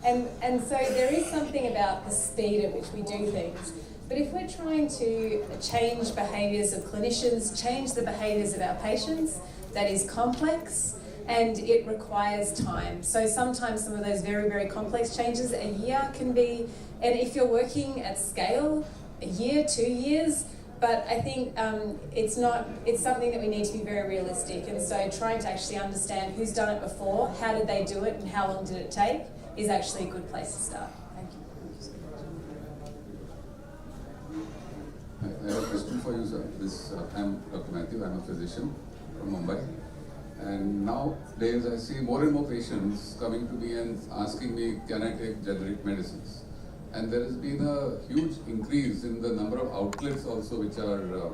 And so there is something about the speed at which we do things. But if we're trying to change behaviours of clinicians, change the behaviours of our patients, that is complex and it requires time. So sometimes some of those very, very complex changes, a year can be, and if you're working at scale, a year, 2 years, but I think it's something that we need to be very realistic. And so trying to actually understand who's done it before, how did they do it, and how long did it take is actually a good place to start. Thank you. I have a question for you, sir. I'm Dr. Matthew, I'm a physician from Mumbai. And nowadays I see more and more patients coming to me and asking me, can I take generic medicines? And there has been a huge increase in the number of outlets also which are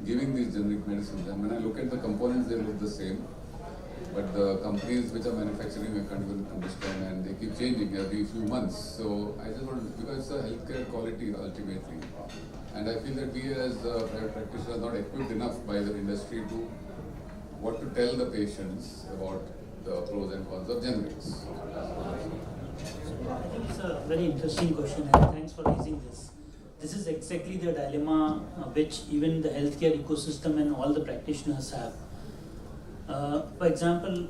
giving these generic medicines. And when I look at the components, they look the same. But the companies which are manufacturing, I can't even understand, and they keep changing every few months. So I just want, because it's a healthcare quality ultimately. And I feel that we as private practitioners are not equipped enough by the industry to what to tell the patients about the pros and cons of generics. I think it's a very interesting question, and thanks for raising this. This is exactly the dilemma which even the healthcare ecosystem and all the practitioners have. For example,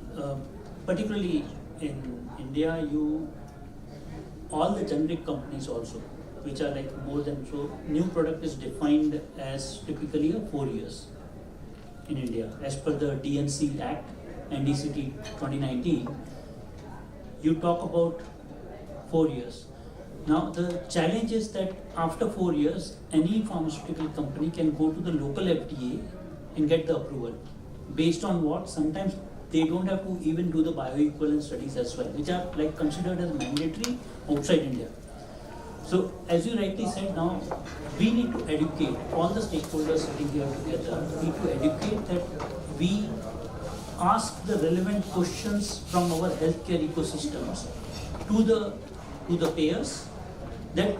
particularly in India, all the generic companies also, which are more than, so new product is defined as typically 4 years in India. As per the DNC Act, NDCT 2019, you talk about 4 years. Now the challenge is that after 4 years, any pharmaceutical company can go to the local FDA and get the approval. Based on what? Sometimes they don't have to even do the bioequivalent studies as well, which are considered as mandatory outside India. So as you rightly said, now we need to educate all the stakeholders sitting here together. We need to educate that we ask the relevant questions from our healthcare ecosystems to the payers, that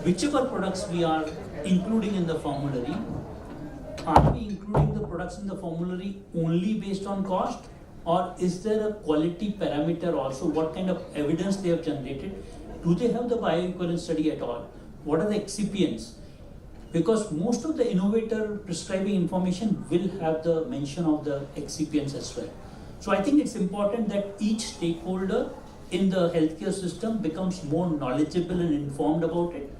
whichever products we are including in the formulary, are we including the products in the formulary only based on cost, or is there a quality parameter also? What kind of evidence they have generated? Do they have the bioequivalent study at all? What are the excipients? Because most of the innovator prescribing information will have the mention of the excipients as well. So I think it's important that each stakeholder in the healthcare system becomes more knowledgeable and informed about it,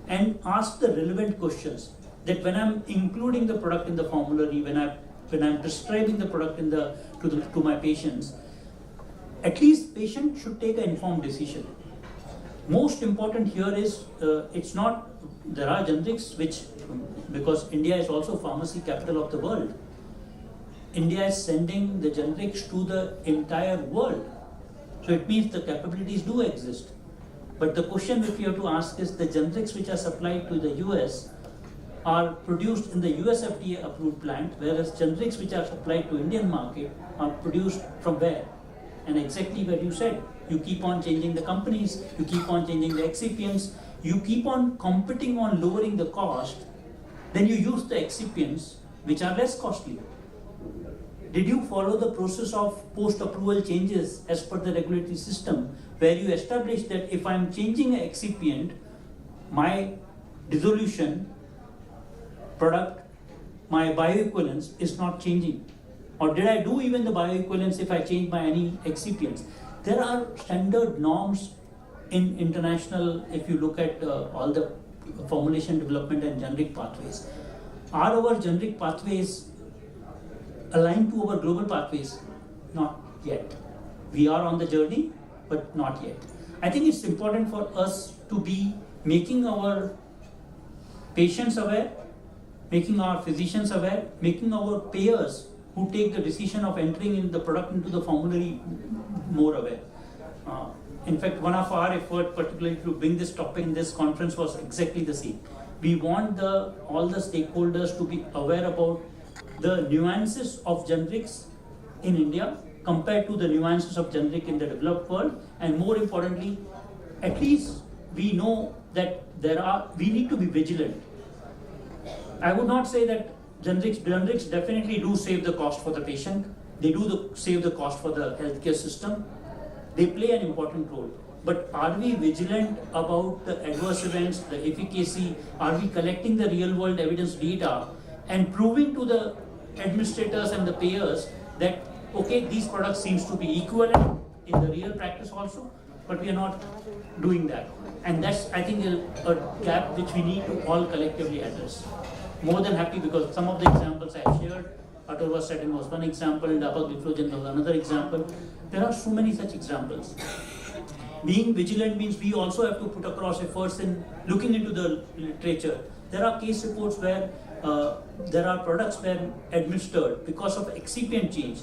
and ask the relevant questions. That when I'm including the product in the formulary, when I'm prescribing the product to my patients, at least patient should take an informed decision. Most important here is there are generics which, because India is also pharmacy capital of the world, India is sending the generics to the entire world. So it means the capabilities do exist. But the question which we have to ask is, the generics which are supplied to the US are produced in the US FDA approved plant, whereas generics which are supplied to Indian market are produced from where? And exactly what you said, you keep on changing the companies, you keep on changing the excipients, you keep on competing on lowering the cost, then you use the excipients which are less costly. Did you follow the process of post-approval changes as per the regulatory system, where you establish that if I'm changing an excipient, my dissolution product, my bioequivalence is not changing? Or did I do even the bioequivalence if I change my any excipients? there are standard norms in international, if you look at all the formulation development and generic pathways. Are our generic pathways aligned to our global pathways? Not yet. We are on the journey, but not yet. I think it's important for us to be making our patients aware, making our physicians aware, making our payers who take the decision of entering in the product into the formulary more aware. In fact, one of our efforts, particularly to bring this topic in this conference, was exactly the same. We want all the stakeholders to be aware about the nuances of generics in India compared to the nuances of generic in the developed world, and more importantly, at least we know that we need to be vigilant. I would not say that generics definitely do save the cost for the patient. They do save the cost for the healthcare system. They play an important role. But are we vigilant about the adverse events, the efficacy? Are we collecting the real world evidence data and proving to the administrators and the payers that, okay, these products seems to be equivalent in the real practice also, but we are not doing that. And that's, I think, a gap which we need to all collectively address. More than happy, because some of the examples I have shared, atorvastatin was one example, dapagliflozin was another example. There are so many such examples. Being vigilant means we also have to put across efforts in looking into the literature. There are case reports where there are products were administered because of excipient change,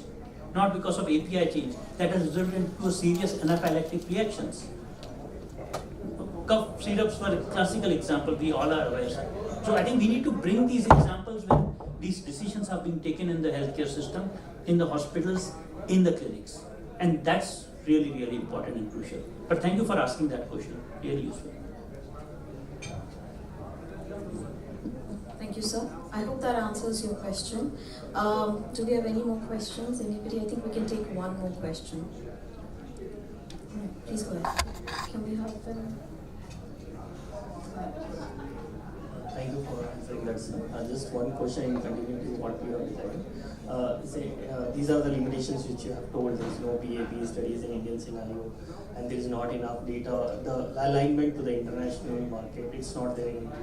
not because of API change, that has resulted into serious anaphylactic reactions. Cough syrups were a classical example, we all are aware. So I think we need to bring these examples when these decisions are being taken in the healthcare system, in the hospitals, in the clinics. And that's really, really important and crucial. But thank you for asking that question, really useful. Thank you, sir. I hope that answers your question. Do we have any more questions? Anybody? I think we can take one more question. Please go ahead. Can we have them? Thank you for answering that, sir. Just one question in continuing to what you have decided. These are the limitations which you have told. There is no PAP studies in Indian scenario, and there is not enough data. The alignment to the international market, it's not there in India.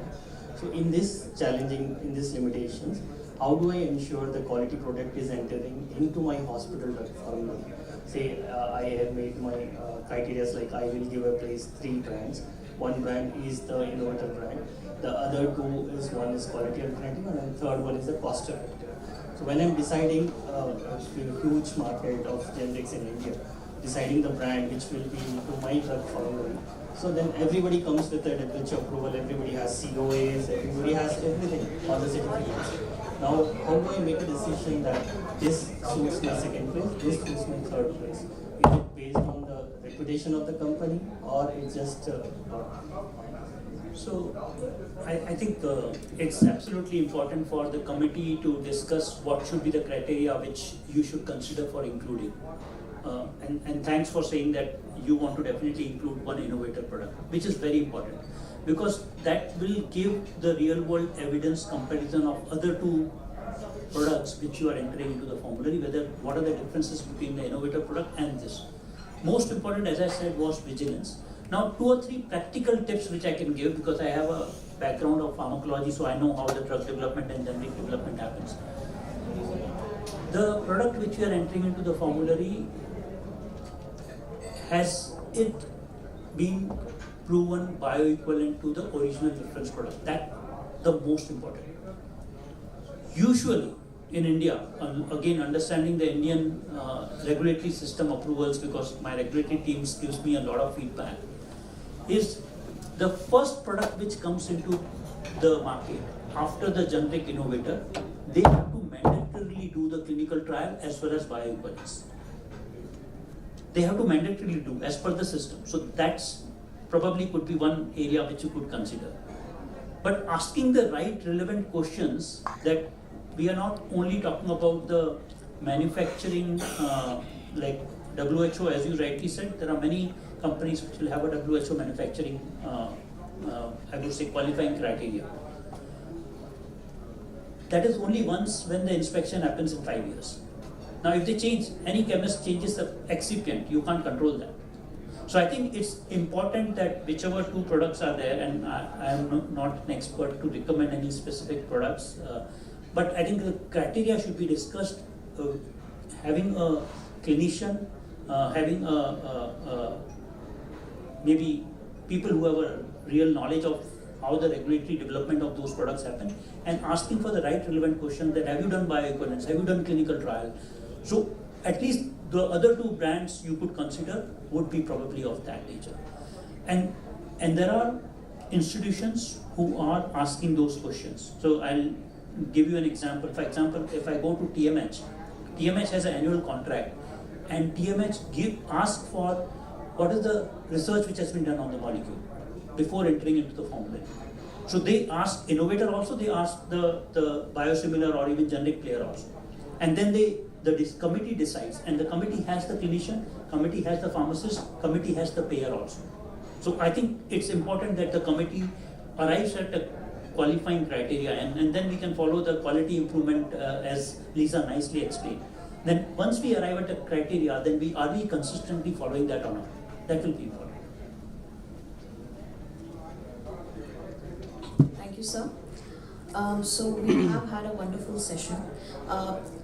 So in this limitations, how do I ensure the quality product is entering into my hospital drug formulary? Say I have made my criteria like I will give a place 3 brands. One brand is the innovator brand. The other 2 is one is quality alternative, and the third one is the cost effective. So when I'm deciding a huge market of generics in India, deciding the brand which will be into my drug formulary. So then everybody comes with a WHO approval, everybody has COAs, everybody has everything, all the certificates. Now, how do I make a decision that this suits my second place, this suits my third place? Is it based on the reputation of the company, or it's just So, I think it's absolutely important for the committee to discuss what should be the criteria which you should consider for including. And thanks for saying that you want to definitely include one innovator product, which is very important, because that will give the real world evidence comparison of other 2 products which you are entering into the formulary, what are the differences between the innovator product and this. Most important, as I said, was vigilance. Now 2 or 3 practical tips which I can give, because I have a background of pharmacology, so I know how the drug development and generic development happens. The product which you are entering into the formulary, has it been proven bioequivalent to the original reference product? That's the most important. Usually in India, again understanding the Indian regulatory system approvals, because my regulatory teams gives me a lot of feedback, is the first product which comes into the market after the generic innovator, they have to mandatorily do the clinical trial as well as bioequivalence. They have to mandatorily do as per the system. So that's probably could be one area which you could consider. But asking the right relevant questions, that we are not only talking about the manufacturing, like WHO, as you rightly said, there are many companies which will have a WHO manufacturing, I would say, qualifying criteria. That is only once when the inspection happens in 5 years. Now, if they change, any chemist changes the excipient, you can't control that. So I think it's important that whichever two products are there, and I am not an expert to recommend any specific products, but I think the criteria should be discussed, having a clinician, having maybe people who have a real knowledge of how the regulatory development of those products happen, and asking for the right relevant question that have you done bioequivalence, have you done clinical trial. So at least the other two brands you could consider would be probably of that nature. And there are institutions who are asking those questions. So I'll give you an example. For example, if I go to TMH has an annual contract, and TMH ask for what is the research which has been done on the molecule before entering into the formulary. So they ask innovator also, they ask the biosimilar or even generic player also. And then the committee decides, and the committee has the clinician, committee has the pharmacist, committee has the payer also. So I think it's important that the committee arrives at a qualifying criteria, and then we can follow the quality improvement as Lisa nicely explained. Then once we arrive at a criteria, then are we consistently following that or not? That will be important. Thank you, sir. So we have had a wonderful session.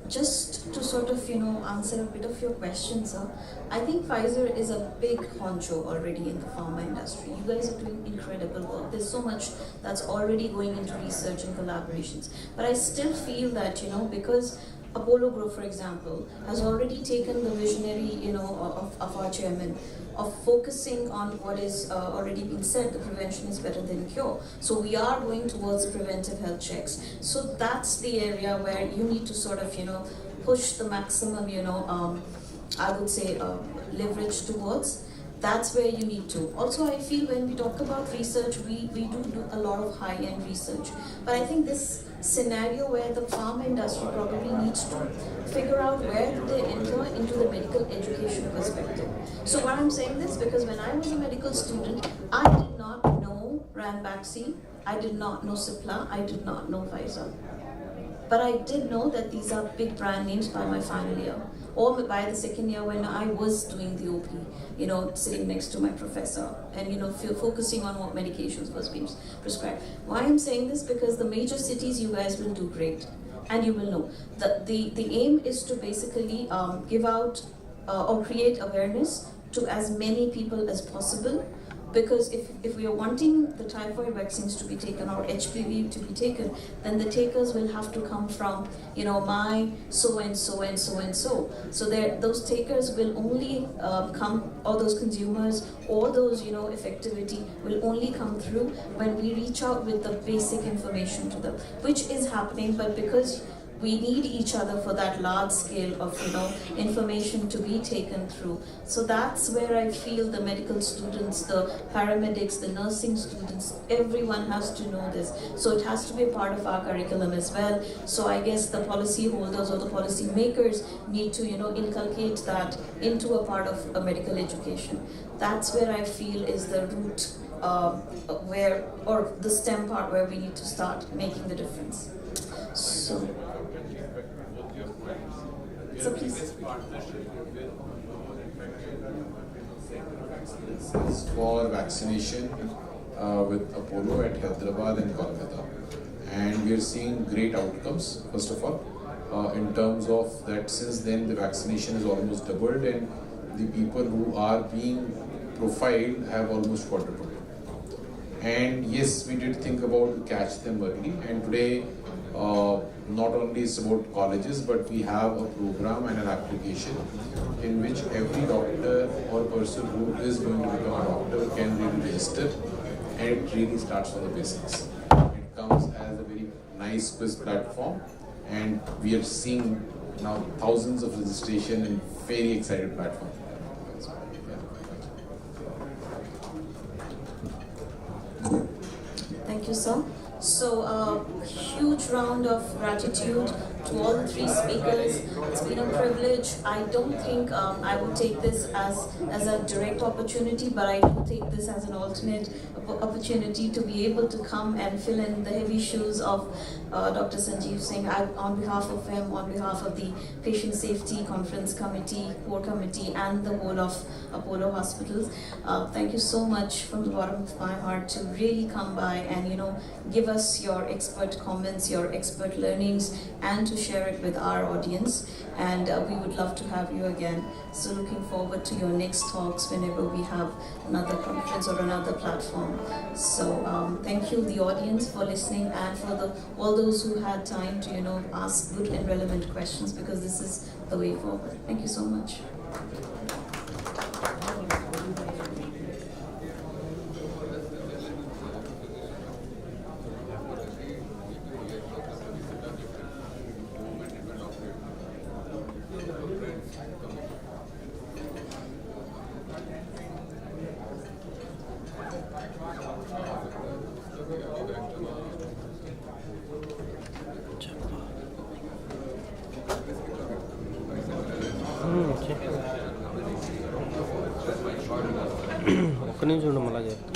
Just to sort of, answer a bit of your question, sir, I think Pfizer is a big honcho already in the pharma industry. You guys are doing incredible work. There's so much that's already going into research and collaborations. But I still feel that, because Apollo Group, for example, has already taken the visionary, of our chairman, of focusing on what is already been said, the prevention is better than cure. So we are going towards preventive health checks. So that's the area where you need to sort of, push the maximum, I would say, leverage towards. That's where you need to. Also, I feel when we talk about research, we do a lot of high-end research. But I think this scenario where the pharma industry probably needs to figure out where do they enter into the medical education perspective. So why I'm saying this, because when I was a medical student, I did not know Ranbaxy, I did not know Cipla, I did not know Pfizer. But I did know that these are big brand names by my final year, or by the second year when I was doing the OP, sitting next to my professor and, focusing on what medications was being prescribed. Why I'm saying this? Because the major cities, you guys will do great, and you will know. The aim is to basically give out or create awareness to as many people as possible. Because if we are wanting the typhoid vaccines to be taken or HPV to be taken, then the takers will have to come from, my so and so and so and so. So those takers will only come, or those consumers, or those, effectivity will only come through when we reach out with the basic information to them, which is happening, but because we need each other for that large scale of, information to be taken through. So that's where I feel the medical students, the paramedics, the nursing students, everyone has to know this. So it has to be a part of our curriculum as well. So I guess the policy holders or the policy makers need to, inculcate that into a part of a medical education. That's where I feel is the root or the stem part where we need to start making the difference. So please. For vaccination with Apollo at Hyderabad and Kolkata, and we are seeing great outcomes. First of all, in terms of that, since then the vaccination is almost doubled, and the people who are being profiled have almost quadrupled. And yes, we did think about to catch them early, and today not only it's about colleges, but we have a program and an application in which every doctor or person who is going to become a doctor can really register, and it really starts from the basics. It comes as a very nice quiz platform, and we are seeing now thousands of registration and very excited platform. Thank you, sir. So, huge round of gratitude to all the three speakers. It's been a privilege. I don't think I would take this as a direct opportunity, but I do take this as an alternate opportunity to be able to come and fill in the heavy shoes of Dr. Sanjeev Singh. On behalf of him, on behalf of the Patient Safety Conference Committee, Core Committee, and the whole of Apollo Hospitals, thank you so much from the bottom of my heart to really come by and give us your expert comments, your expert learnings, and to share it with our audience. And we would love to have you again. So looking forward to your next talks whenever we have another conference or another platform. So thank you, the audience, for listening, and for all those who had time to ask good and relevant questions, because this is the way forward. Thank you so much. ఒక్క నిమిషం ఉండు మళ్ళా చెప్తా.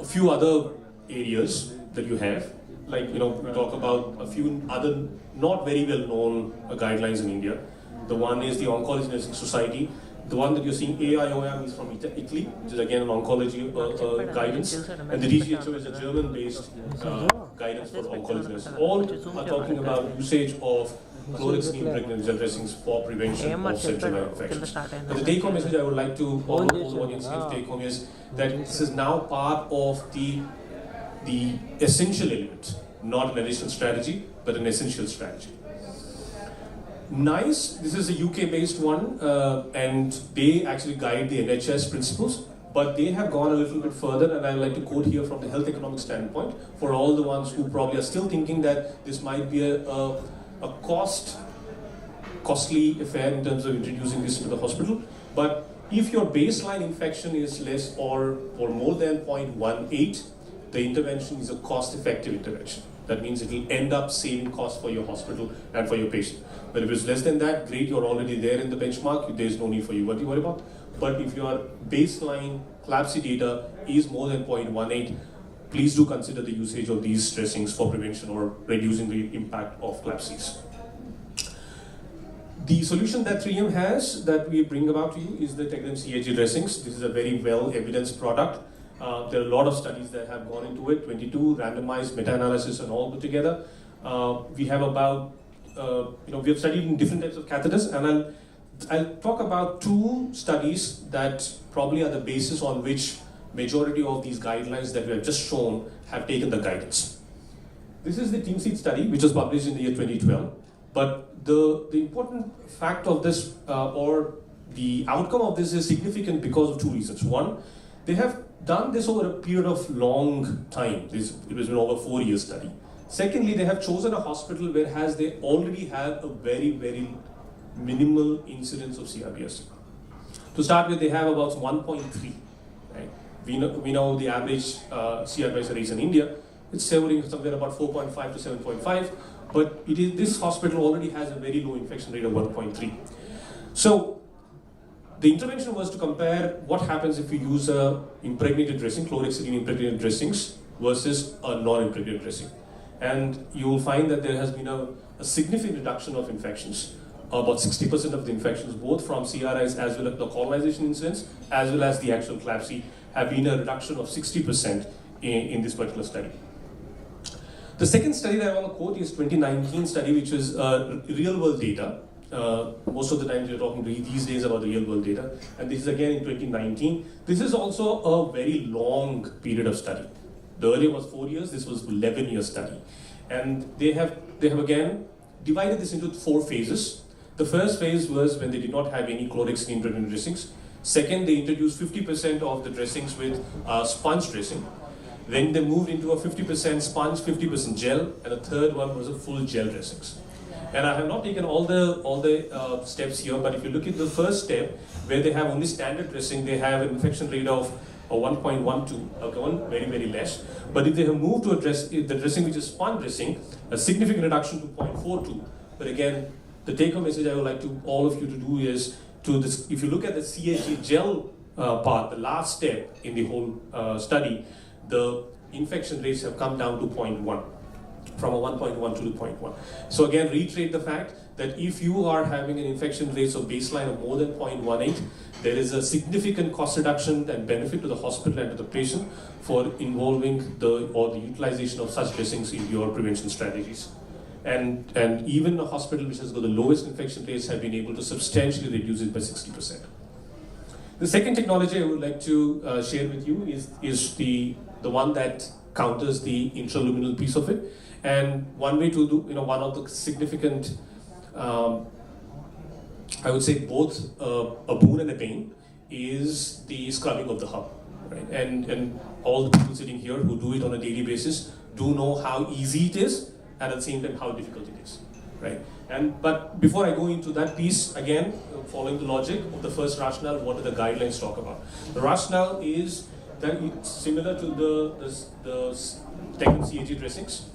few other areas that you have, like we talk about a few other not very well known guidelines in India. The one is the Oncology Nursing Society. The one that you're seeing, AIOM, is from Italy, which is again an oncology guidance, and the DGHO is a German-based guidance for oncology nurses. All are talking about usage of chlorhexidine impregnated gel dressings for prevention of central line infections. And the take-home message I would like to all the audience to take home is that this is now part of the essential element, not an additional strategy, but an essential strategy. NICE, this is a UK-based one, and they actually guide the NHS principles, but they have gone a little bit further, and I'd like to quote here from the health economic standpoint, for all the ones who probably are still thinking that this might be a costly affair in terms of introducing this into the hospital. But if your baseline infection is less or more than 0.18, the intervention is a cost-effective intervention. That means it will end up saving costs for your hospital and for your patient. But if it's less than that, great, you're already there in the benchmark, there's no need for you to worry about. But if your baseline CLABSI data is more than 0.18, please do consider the usage of these dressings for prevention or reducing the impact of CLABSIs. The solution that 3M has that we bring about to you is the Tegrim CAG dressings. This is a very well evidenced product. There are a lot of studies that have gone into it, 22 randomized meta-analysis and all put together. We have about, we have studied in different types of catheters, and I'll talk about two studies that probably are the basis on which majority of these guidelines that we have just shown have taken the guidance. This is the Team Seed study, which was published in the year 2012. But the important fact of this, or the outcome of this, is significant because of two reasons. One, they have done this over a period of long time. It was an over 4 year study. Secondly, they have chosen a hospital where they already have a very, very minimal incidence of CRBS. To start with, they have about 1.3. Right? We know the average CRBS rates in India. It's hovering somewhere about 4.5 to 7.5. But this hospital already has a very low infection rate of 1.3. So the intervention was to compare what happens if you use a impregnated dressing, chlorhexidine impregnated dressings, versus a non-impregnated dressing. And you will find that there has been a significant reduction of infections. About 60% of the infections, both from CRIs as well as the colonization incidence, as well as the actual CLABSI, have been a reduction of 60% in this particular study. The second study that I want to quote is 2019 study, which is real-world data. Most of the time we're talking these days about the real-world data, and this is again in 2019. This is also a very long period of study. The earlier was 4 years, this was 11-year study. And they have again divided this into 4 phases. The first phase was when they did not have any chlorhexidine impregnated dressings. Second, they introduced 50% of the dressings with sponge dressing. Then they moved into a 50% sponge, 50% gel, and the third one was a full gel dressings. And I have not taken all the steps here, but if you look at the first step, where they have only standard dressing, they have an infection rate of 1.12, okay, very, very less. But if they have moved to the dressing which is sponge dressing, a significant reduction to 0.42. But again, the take-home message I would like to all of you to do is, if you look at the CAG gel part, the last step in the whole study, the infection rates have come down to 0.1, from a 1.1 to 0.1. So again, reiterate the fact that if you are having an infection rate of baseline of more than 0.18, there is a significant cost reduction and benefit to the hospital and to the patient for involving the utilization of such dressings in your prevention strategies. And even a hospital which has got the lowest infection rates have been able to substantially reduce it by 60%. The second technology I would like to share with you is the one that counters the intraluminal piece of it. And one way to do, one of the significant, I would say both a boon and a bane, is the scrubbing of the hub. Right? And all the people sitting here who do it on a daily basis do know how easy it is, and at the same time how difficult it is. Right? But before I go into that piece, again, following the logic of the first rationale, what do the guidelines talk about? The rationale is that it's similar to the Tegrim CAG dressings.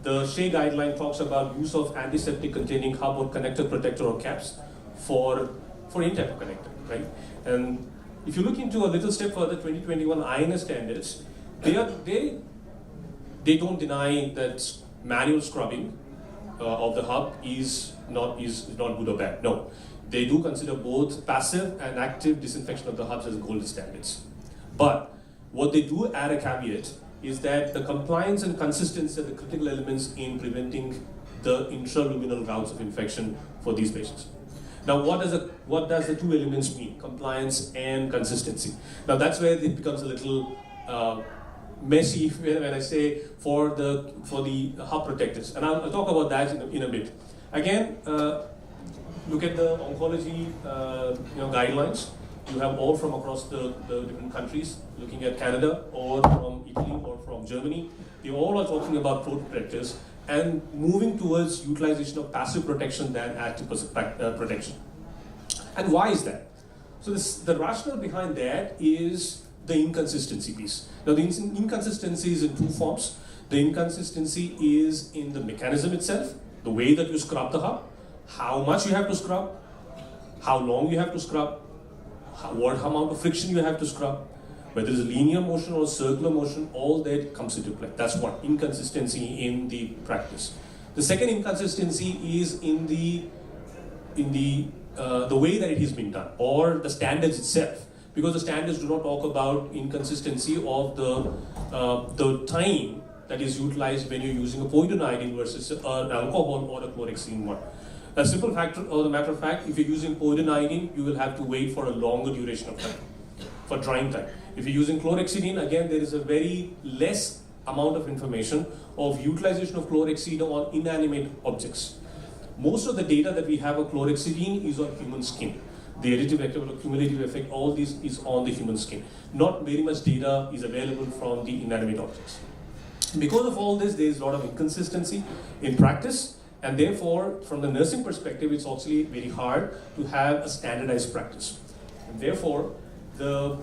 The Shea guideline talks about use of antiseptic containing hub or connector, protector, or caps for any type of connector, right? And if you look into a little step further, 2021 INS standards, they don't deny that manual scrubbing of the hub is not good or bad. No, they do consider both passive and active disinfection of the hubs as gold standards. But what they do add a caveat is that the compliance and consistency are the critical elements in preventing the intraluminal routes of infection for these patients. Now, what does the two elements mean? Compliance and consistency. Now, that's where it becomes a little messy when I say for the hub protectors, and I'll talk about that in a bit. Again, look at the oncology guidelines. You have all from across the different countries, looking at Canada or from Italy or from Germany. They all are talking about protectors and moving towards utilization of passive protection than active protection. And why is that? So the rationale behind that is the inconsistency piece. Now the inconsistency is in two forms. The inconsistency is in the mechanism itself, the way that you scrub the hub, how much you have to scrub, how long you have to scrub, what amount of friction you have to scrub, whether it's a linear motion or circular motion, all that comes into play. That's one inconsistency in the practice. The second inconsistency is in the way that it is being done, or the standards itself, because the standards do not talk about inconsistency of the time that is utilized when you're using a povidone versus an alcohol or a chlorhexidine one. A simple factor, or the matter of fact, if you're using povidone, you will have to wait for a longer duration of time, for drying time. If you're using chlorhexidine, again, there is a very less amount of information of utilization of chlorhexidine on inanimate objects. Most of the data that we have of chlorhexidine is on human skin. The additive effect or cumulative effect, all this is on the human skin. Not very much data is available from the inanimate objects. Because of all this, there is a lot of inconsistency in practice, and therefore, from the nursing perspective, it's actually very hard to have a standardized practice. And therefore, the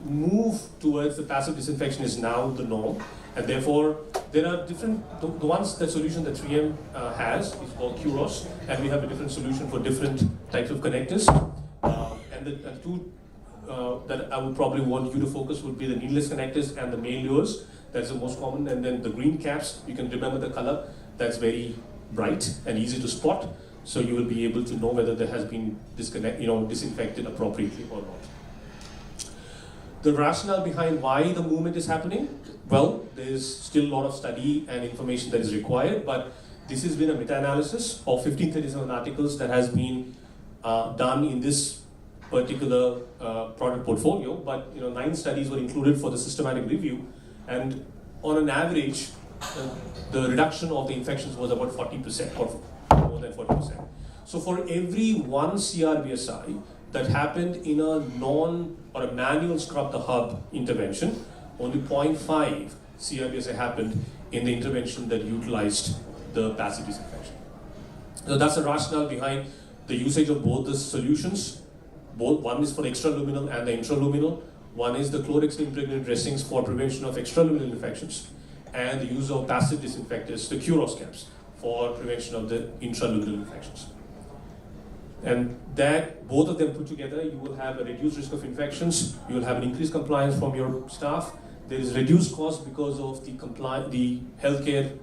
move towards the passive disinfection is now the norm, and therefore there are different, the solution that 3M has is called Curos, and we have a different solution for different types of connectors. And the two that I would probably want you to focus would be the needleless connectors and the male lures. That's the most common, and then the green caps, you can remember the color, that's very bright and easy to spot, so you will be able to know whether there has been disinfected appropriately or not. The rationale behind why the movement is happening, well, there is still a lot of study and information that is required, but this has been a meta-analysis of 1537 articles that has been done in this particular product portfolio, but 9 studies were included for the systematic review, and on an average, the reduction of the infections was about 40% or more than 40%. So for every 1 CRBSI that happened in a or a manual scrub the hub intervention, only 0.5 CRBSI happened in the intervention that utilized the passive disinfection. So that's the rationale behind the usage of both the solutions. One is for extraluminal and the intraluminal. One is the chlorhexidine impregnated dressings for prevention of extraluminal infections, and the use of passive disinfectants, the Curos caps, for prevention of the intraluminal infections. And that, both of them put together, you will have a reduced risk of infections, you will have an increased compliance from your staff, there is reduced cost because of the healthcare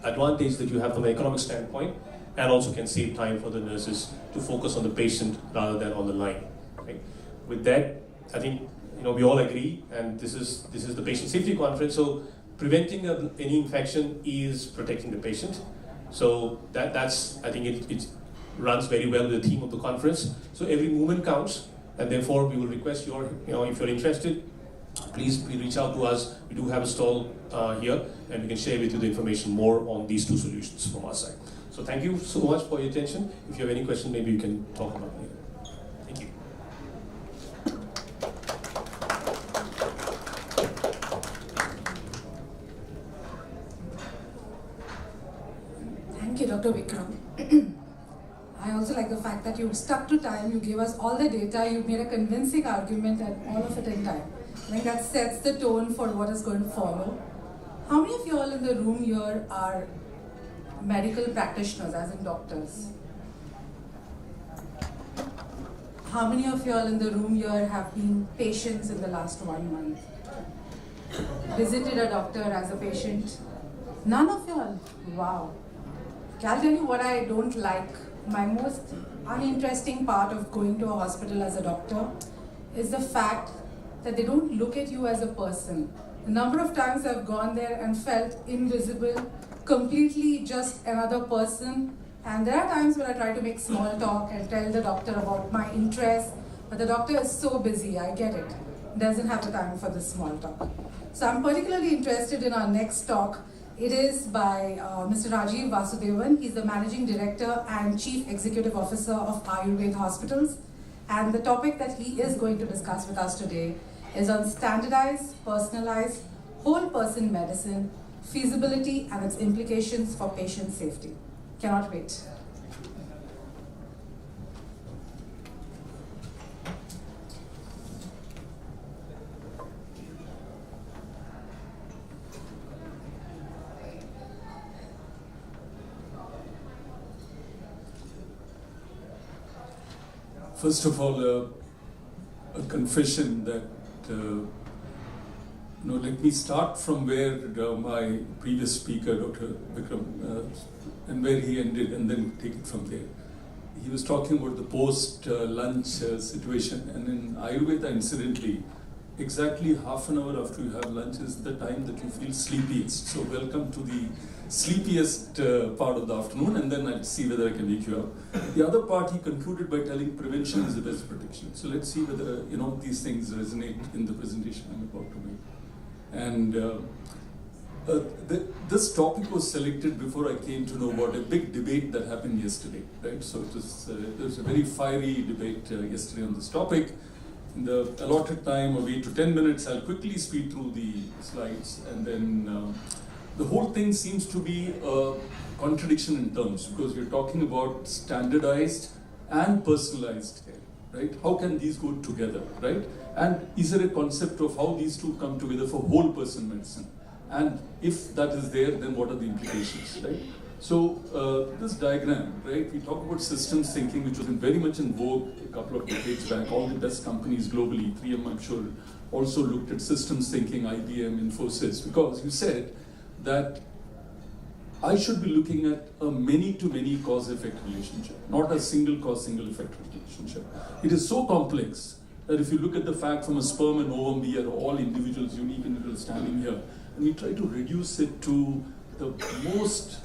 advantage that you have from an economic standpoint, and also can save time for the nurses to focus on the patient rather than on the line. Okay? With that, I think we all agree, and this is the patient safety conference. So preventing any infection is protecting the patient. So that's I think it runs very well with the theme of the conference. So every movement counts, and therefore we will request if you're interested, please reach out to us. We do have a stall here, and we can share with you the information more on these two solutions from our side. So thank you so much for your attention. If you have any questions, maybe you can talk about it. Thank you. Thank you, Dr. Vikram. I also like the fact that you stuck to time, you gave us all the data, you made a convincing argument, and all of it in time. I think that sets the tone for what is going to follow. How many of you all in the room here are medical practitioners, as in doctors? How many of you all in the room here have been patients in the last 1 month? visited a doctor as a patient? None of y'all? Wow. I'll tell you what I don't like. My most uninteresting part of going to a hospital as a doctor is the fact that they don't look at you as a person. A number of times I've gone there and felt invisible, completely just another person. And there are times when I try to make small talk and tell the doctor about my interests, but the doctor is so busy, I get it. Doesn't have the time for this small talk. So I'm particularly interested in our next talk. It is by Mr. Rajiv Vasudevan. He's the Managing Director and Chief Executive Officer of Ayurveda Hospitals. And the topic that he is going to discuss with us today is on standardized, personalized, whole person medicine, feasibility and its implications for patient safety. Cannot wait. First of all, a confession that, let me start from where my previous speaker, Dr. Vikram, and where he ended, and then take it from there. He was talking about the post-lunch situation, and in Ayurveda, incidentally, exactly half an hour after you have lunch is the time that you feel sleepiest. So welcome to the sleepiest part of the afternoon, and then I'll see whether I can wake you up. The other part he concluded by telling prevention is the best protection. So let's see whether these things resonate in the presentation I'm about to make. And this topic was selected before I came to know about a big debate that happened yesterday, right? So there was a very fiery debate yesterday on this topic. In the allotted time of 8 to 10 minutes, I'll quickly speed through the slides, and then the whole thing seems to be a contradiction in terms, because we're talking about standardized and personalized care, right? How can these go together, right? And is there a concept of how these two come together for whole person medicine? And if that is there, then what are the implications, right? So this diagram, right, we talk about systems thinking, which was very much in vogue a couple of decades back. All the best companies globally, 3M I'm sure, also looked at systems thinking, IBM, Infosys, because you said that I should be looking at a many-to-many cause-effect relationship, not a single cause, single effect relationship. It is so complex that if you look at the fact from a sperm and ovum, we are all individuals, unique individuals standing here, and we try to reduce it to the most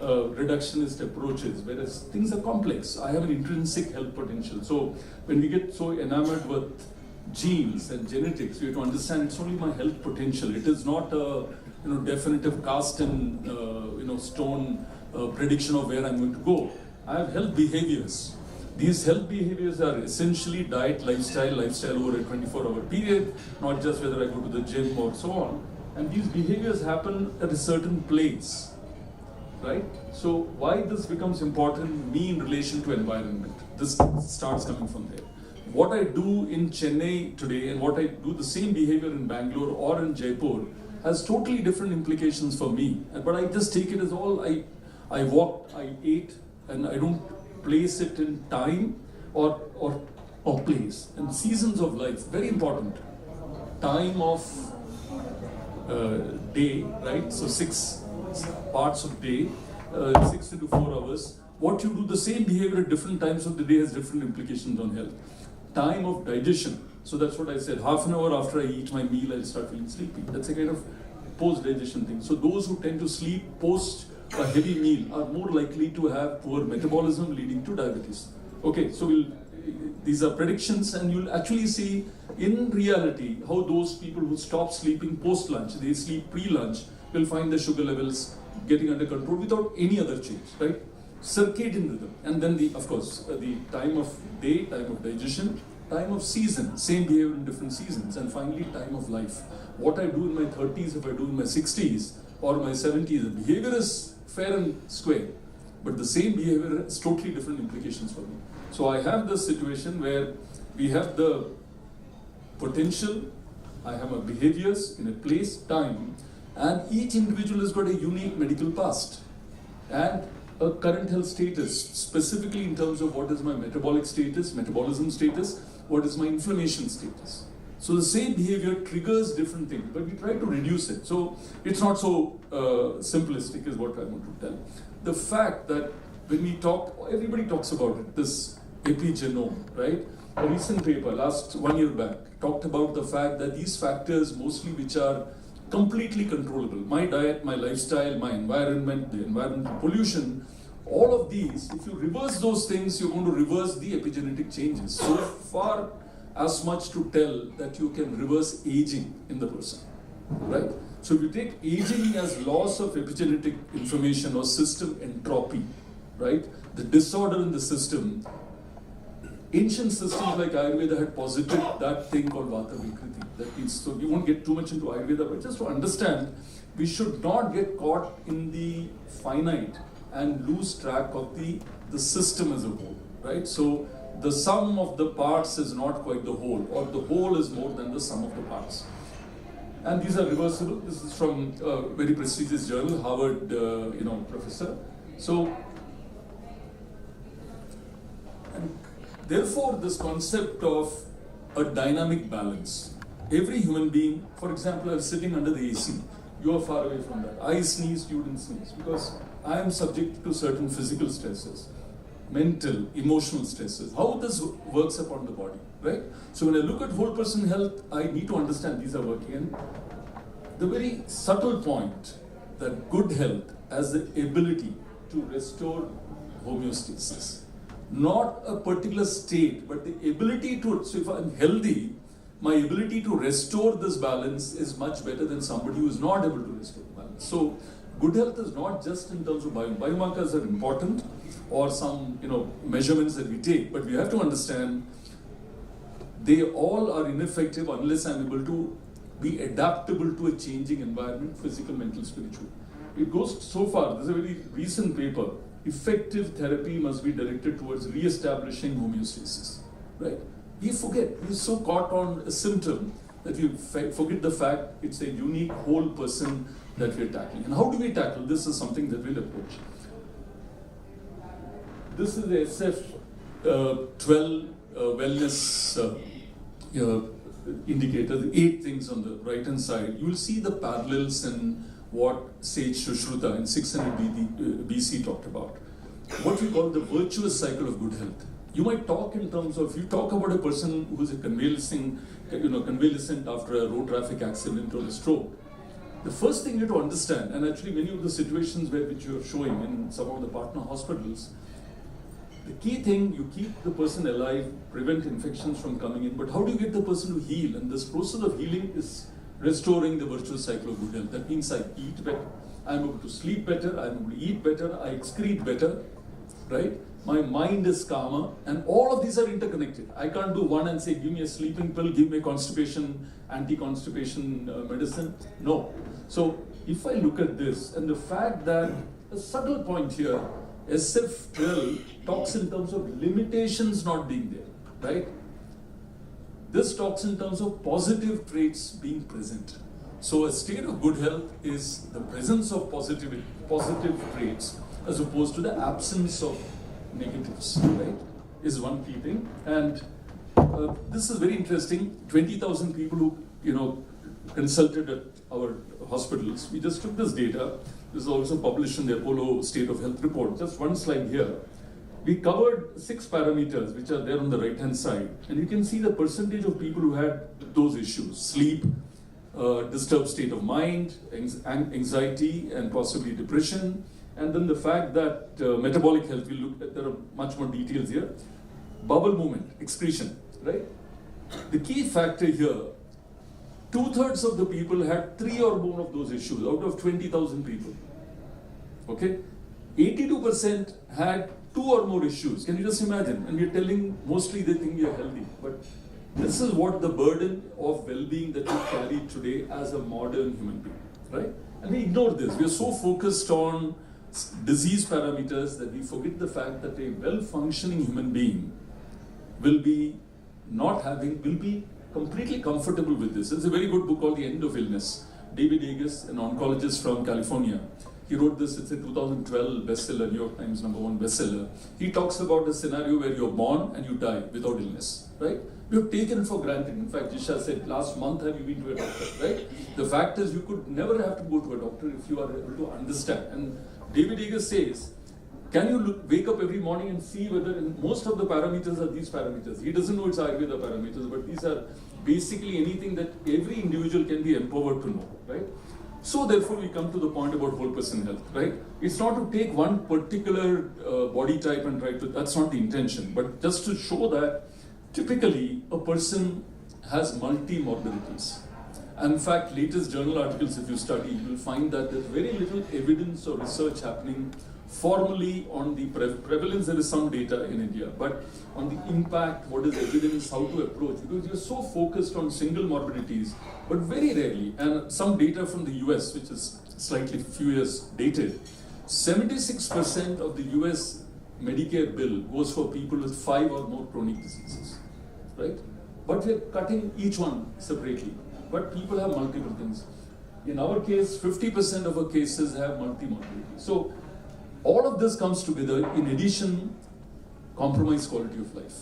reductionist approaches, whereas things are complex. I have an intrinsic health potential. So when we get so enamored with genes and genetics, we have to understand it's only my health potential. It is not a definitive cast in stone prediction of where I'm going to go. I have health behaviors. These health behaviors are essentially diet, lifestyle over a 24-hour period, not just whether I go to the gym or so on. And these behaviors happen at a certain place, right? So why this becomes important, me in relation to environment, this starts coming from there. What I do in Chennai today and what I do the same behavior in Bangalore or in Jaipur has totally different implications for me. But I just take it as all, I walked, I ate, and I don't place it in time or place. And seasons of life, very important. Time of day, right? So 6 parts of day, 6 into 4 hours. What you do, the same behavior at different times of the day has different implications on health. Time of digestion. So that's what I said. Half an hour after I eat my meal, I'll start feeling sleepy. That's a kind of post-digestion thing. So those who tend to sleep post a heavy meal are more likely to have poor metabolism leading to diabetes. Okay, so these are predictions, and you'll actually see in reality how those people who stop sleeping post-lunch, they sleep pre-lunch, will find the sugar levels getting under control without any other change, right? Circadian rhythm, and then the time of day, time of digestion, time of season, same behavior in different seasons, and finally time of life. What I do in my 30s, if I do in my 60s or my 70s, the behavior is fair and square, but the same behavior has totally different implications for me. So I have this situation where we have the potential, I have my behaviors in a place, time, and each individual has got a unique medical past and a current health status, specifically in terms of what is my metabolic status, metabolism status, what is my inflammation status. So the same behavior triggers different things, but we try to reduce it. So it's not so simplistic is what I want to tell. The fact that when we talk, everybody talks about it, this epigenome, right? A recent paper, last 1 year back, talked about the fact that these factors, mostly which are completely controllable, my diet, my lifestyle, my environment, the environmental pollution, all of these, if you reverse those things, you're going to reverse the epigenetic changes. So far, as much to tell that you can reverse aging in the person, right? So if you take aging as loss of epigenetic information or system entropy, right? The disorder in the system, ancient systems like Ayurveda had posited that thing called Vata Vikriti. That means, so we won't get too much into Ayurveda, but just to understand, we should not get caught in the finite and lose track of the system as a whole, right? So the sum of the parts is not quite the whole, or the whole is more than the sum of the parts. And these are reversible. This is from a very prestigious journal, Harvard, professor. So, and therefore, this concept of a dynamic balance. Every human being, for example, I'm sitting under the AC. You are far away from that. I sneeze, you didn't sneeze, because I am subject to certain physical stresses, mental, emotional stresses. How this works upon the body, right? So when I look at whole person health, I need to understand these are working. And the very subtle point that good health has the ability to restore homeostasis. Not a particular state, but the ability to, so if I'm healthy, my ability to restore this balance is much better than somebody who is not able to restore the balance. So good health is not just in terms of biomarkers are important, or some measurements that we take, but we have to understand they all are ineffective unless I'm able to be adaptable to a changing environment, physical, mental, spiritual. It goes so far. There's a very recent paper. Effective therapy must be directed towards re-establishing homeostasis, right? We forget. We're so caught on a symptom that we forget the fact it's a unique whole person that we're tackling. And how do we tackle this? Is something that we'll approach. This is the SF12 wellness indicator, the 8 things on the right hand side. You will see the parallels in what sage Sushruta in 600 BC talked about. What we call the virtuous cycle of good health. You might talk in terms of, you talk about a person who's a convalescent after a road traffic accident or a stroke. The first thing you have to understand, and actually many of the situations which you are showing in some of the partner hospitals, the key thing, you keep the person alive, prevent infections from coming in, but how do you get the person to heal? And this process of healing is restoring the virtuous cycle of good health. That means I eat better, I'm able to sleep better, I'm able to eat better, I excrete better, right? My mind is calmer, and all of these are interconnected. I can't do one and say, give me a sleeping pill, give me a constipation, anti-constipation medicine. No. So if I look at this, and the fact that a subtle point here, SF12 talks in terms of limitations not being there, right? This talks in terms of positive traits being present. So a state of good health is the presence of positive traits as opposed to the absence of negatives, right? Is one key thing. And this is very interesting. 20,000 people who consulted at our hospitals. We just took this data. This is also published in the Apollo State of Health report. Just one slide here. We covered 6 parameters which are there on the right hand side, and you can see the percentage of people who had those issues: sleep, disturbed state of mind, anxiety, and possibly depression. And then the fact that metabolic health, we looked at, there are much more details here. Bowel movement, excretion, right? The key factor here, 2/3 of the people had 3 or more of those issues out of 20,000 people. Okay? 82% had 2 or more issues. Can you just imagine? And we're telling, mostly they think you're healthy. But this is what the burden of well-being that we carry today as a modern human being, right? And we ignore this. We are so focused on disease parameters that we forget the fact that a well-functioning human being will be completely comfortable with this. There's a very good book called The End of Illness. David Agus, an oncologist from California, he wrote this. It's a 2012 bestseller, New York Times #1 bestseller. He talks about a scenario where you're born and you die without illness, right? We have taken it for granted. In fact, Jisha said, last month have you been to a doctor, right? The fact is you could never have to go to a doctor if you are able to understand. And David Eger says, can you wake up every morning and see whether most of the parameters are these parameters? He doesn't know it's Ayurveda parameters, but these are basically anything that every individual can be empowered to know, right? So therefore we come to the point about whole person health, right? It's not to take one particular body type and try to, that's not the intention, but just to show that typically a person has multi-morbidities. And in fact, latest journal articles, if you study, you will find that there's very little evidence or research happening formally on the prevalence. There is some data in India, but on the impact, what is evidence, how to approach, because you're so focused on single morbidities, but very rarely, and some data from the US, which is slightly few years dated, 76% of the US Medicare bill goes for people with 5 or more chronic diseases, right? But we're cutting each one separately, but people have multiple things. In our case, 50% of our cases have multi-morbidity. So all of this comes together. In addition, compromised quality of life.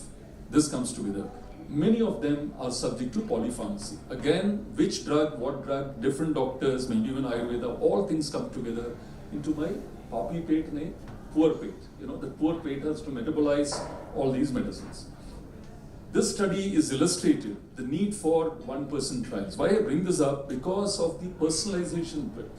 This comes together. Many of them are subject to polypharmacy. Again, which drug, what drug, different doctors, maybe even Ayurveda, all things come together into my papi pet ne poor pet. You know, the poor pet has to metabolize all these medicines. This study is illustrated, the need for one-person trials. Why I bring this up? Because of the personalization bit.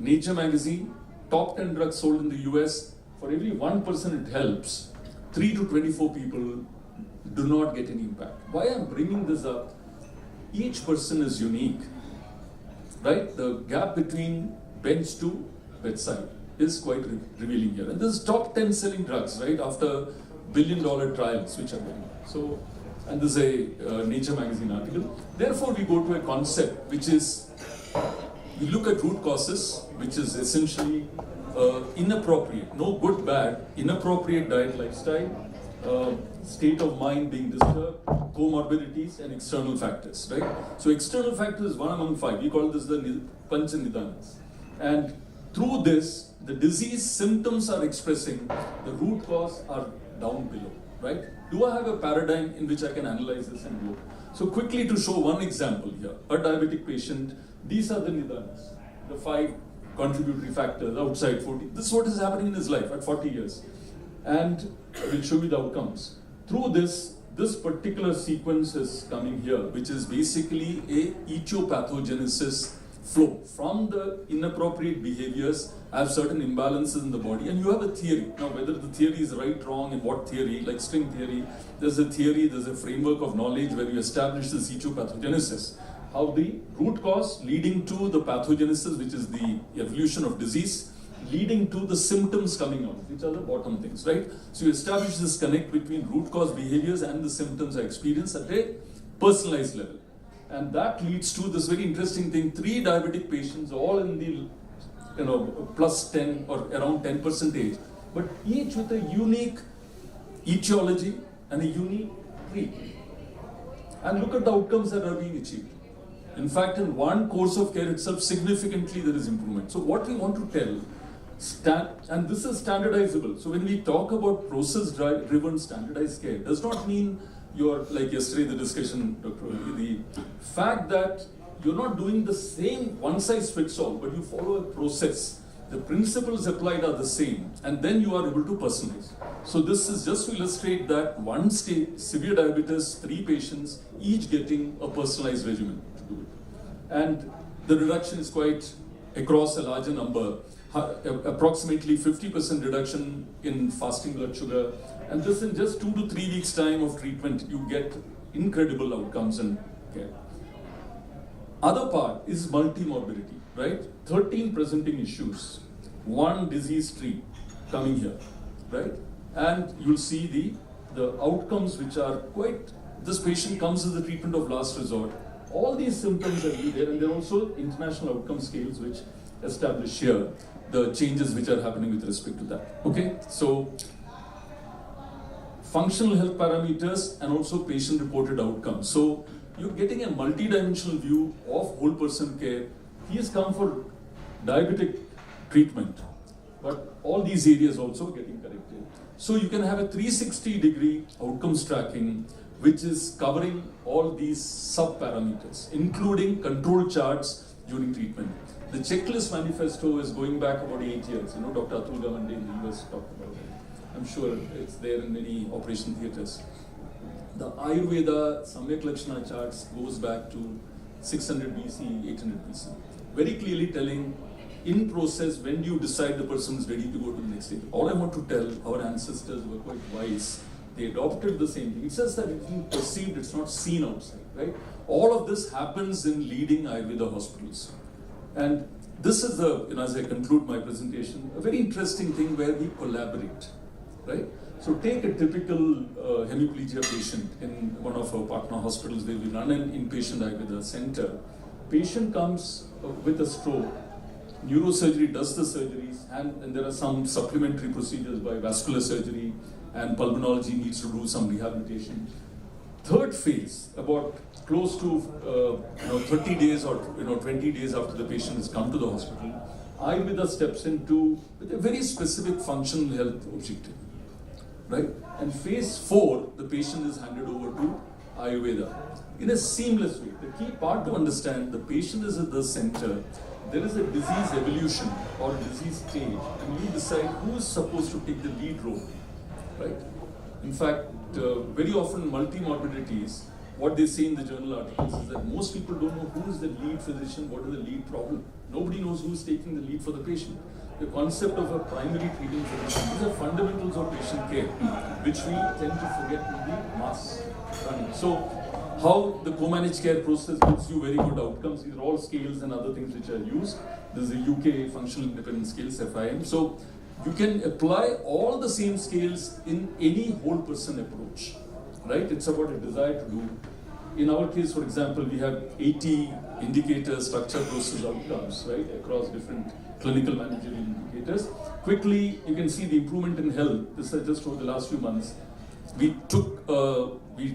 Nature magazine, top 10 drugs sold in the US, for every 1% it helps, 3 to 24 people do not get any impact. Why I'm bringing this up? Each person is unique, right? The gap between bench to bedside is quite revealing here. And this is top 10 selling drugs, right? After billion-dollar trials which are going on. So, and this is a Nature magazine article. Therefore, we go to a concept which is, we look at root causes, which is essentially inappropriate, no good, bad, inappropriate diet, lifestyle, state of mind being disturbed, comorbidities, and external factors, right? So external factors is one among 5. We call this the Pancha Nidanas. And through this, the disease symptoms are expressing, the root cause are down below, right? Do I have a paradigm in which I can analyze this and go? So quickly to show one example here, a diabetic patient, these are the Nidanas, the 5 contributory factors outside 40. This is what is happening in his life at 40 years. And we'll show you the outcomes. Through this particular sequence is coming here, which is basically a etiopathogenesis flow. From the inappropriate behaviors, have certain imbalances in the body, and you have a theory. Now, whether the theory is right, wrong, and what theory, like string theory, there's a theory, there's a framework of knowledge where you establish this etiopathogenesis. How the root cause leading to the pathogenesis, which is the evolution of disease, leading to the symptoms coming out, which are the bottom things, right? So you establish this connect between root cause behaviors and the symptoms I experience at a personalized level. And that leads to this very interesting thing, 3 diabetic patients, all in the plus 10 or around 10% age, but each with a unique etiology and a unique tree. And look at the outcomes that are being achieved. In fact, in one course of care itself, significantly there is improvement. So what we want to tell, and this is standardizable. So when we talk about process-driven standardized care, does not mean you're, like yesterday the discussion, Dr. Ali, the fact that you're not doing the same one-size-fits-all, but you follow a process. The principles applied are the same, and then you are able to personalize. So this is just to illustrate that one state, severe diabetes, 3 patients, each getting a personalized regimen to do it. And the reduction is quite across a larger number, approximately 50% reduction in fasting blood sugar. And this in just 2 to 3 weeks time of treatment, you get incredible outcomes and care. Other part is multi-morbidity, right? 13 presenting issues, 1 disease tree coming here, right? And you'll see the outcomes which are quite, this patient comes as the treatment of last resort. All these symptoms are there, and there are also international outcome scales which establish here the changes which are happening with respect to that, okay? So, functional health parameters and also patient-reported outcomes. So, you're getting a multi-dimensional view of whole person care. He has come for diabetic treatment, but all these areas also getting corrected. So you can have a 360-degree outcomes tracking, which is covering all these sub-parameters, including control charts during treatment. The checklist manifesto is going back about 8 years. You know, Dr. Atul Gawande in the US talked about it. I'm sure it's there in many operation theatres. The Ayurveda Samyak Lakshana charts goes back to 600 BC, 800 BC. Very clearly telling, in process, when do you decide the person is ready to go to the next stage? All I want to tell, our ancestors were quite wise. They adopted the same thing. It's just that it's being perceived, it's not seen outside, right? All of this happens in leading Ayurveda hospitals. And this is the, as I conclude my presentation, a very interesting thing where we collaborate, right? So take a typical hemiplegia patient in one of our partner hospitals where we run an inpatient Ayurveda center. Patient comes with a stroke, neurosurgery does the surgeries, and there are some supplementary procedures by vascular surgery, and pulmonology needs to do some rehabilitation. Third phase, about close to 30 days or 20 days after the patient has come to the hospital, Ayurveda steps into with a very specific functional health objective, right? And phase 4, the patient is handed over to Ayurveda in a seamless way. The key part to understand, the patient is at the center. There is a disease evolution or a disease stage, and you decide who is supposed to take the lead role, right? In fact, very often multi-morbidities, what they say in the journal articles is that most people don't know who is the lead physician, what is the lead problem. Nobody knows who is taking the lead for the patient. The concept of a primary treating physician, these are fundamentals of patient care, which we tend to forget in the mass running. So, how the co-managed care process gives you very good outcomes. These are all scales and other things which are used. This is a UK functional independent scales, FIM. So, you can apply all the same scales in any whole person approach, right? It's about a desire to do. In our case, for example, we have 80 indicators, structure, process, outcomes, right, across different clinical managerial indicators. Quickly, you can see the improvement in health. This is just over the last few months. We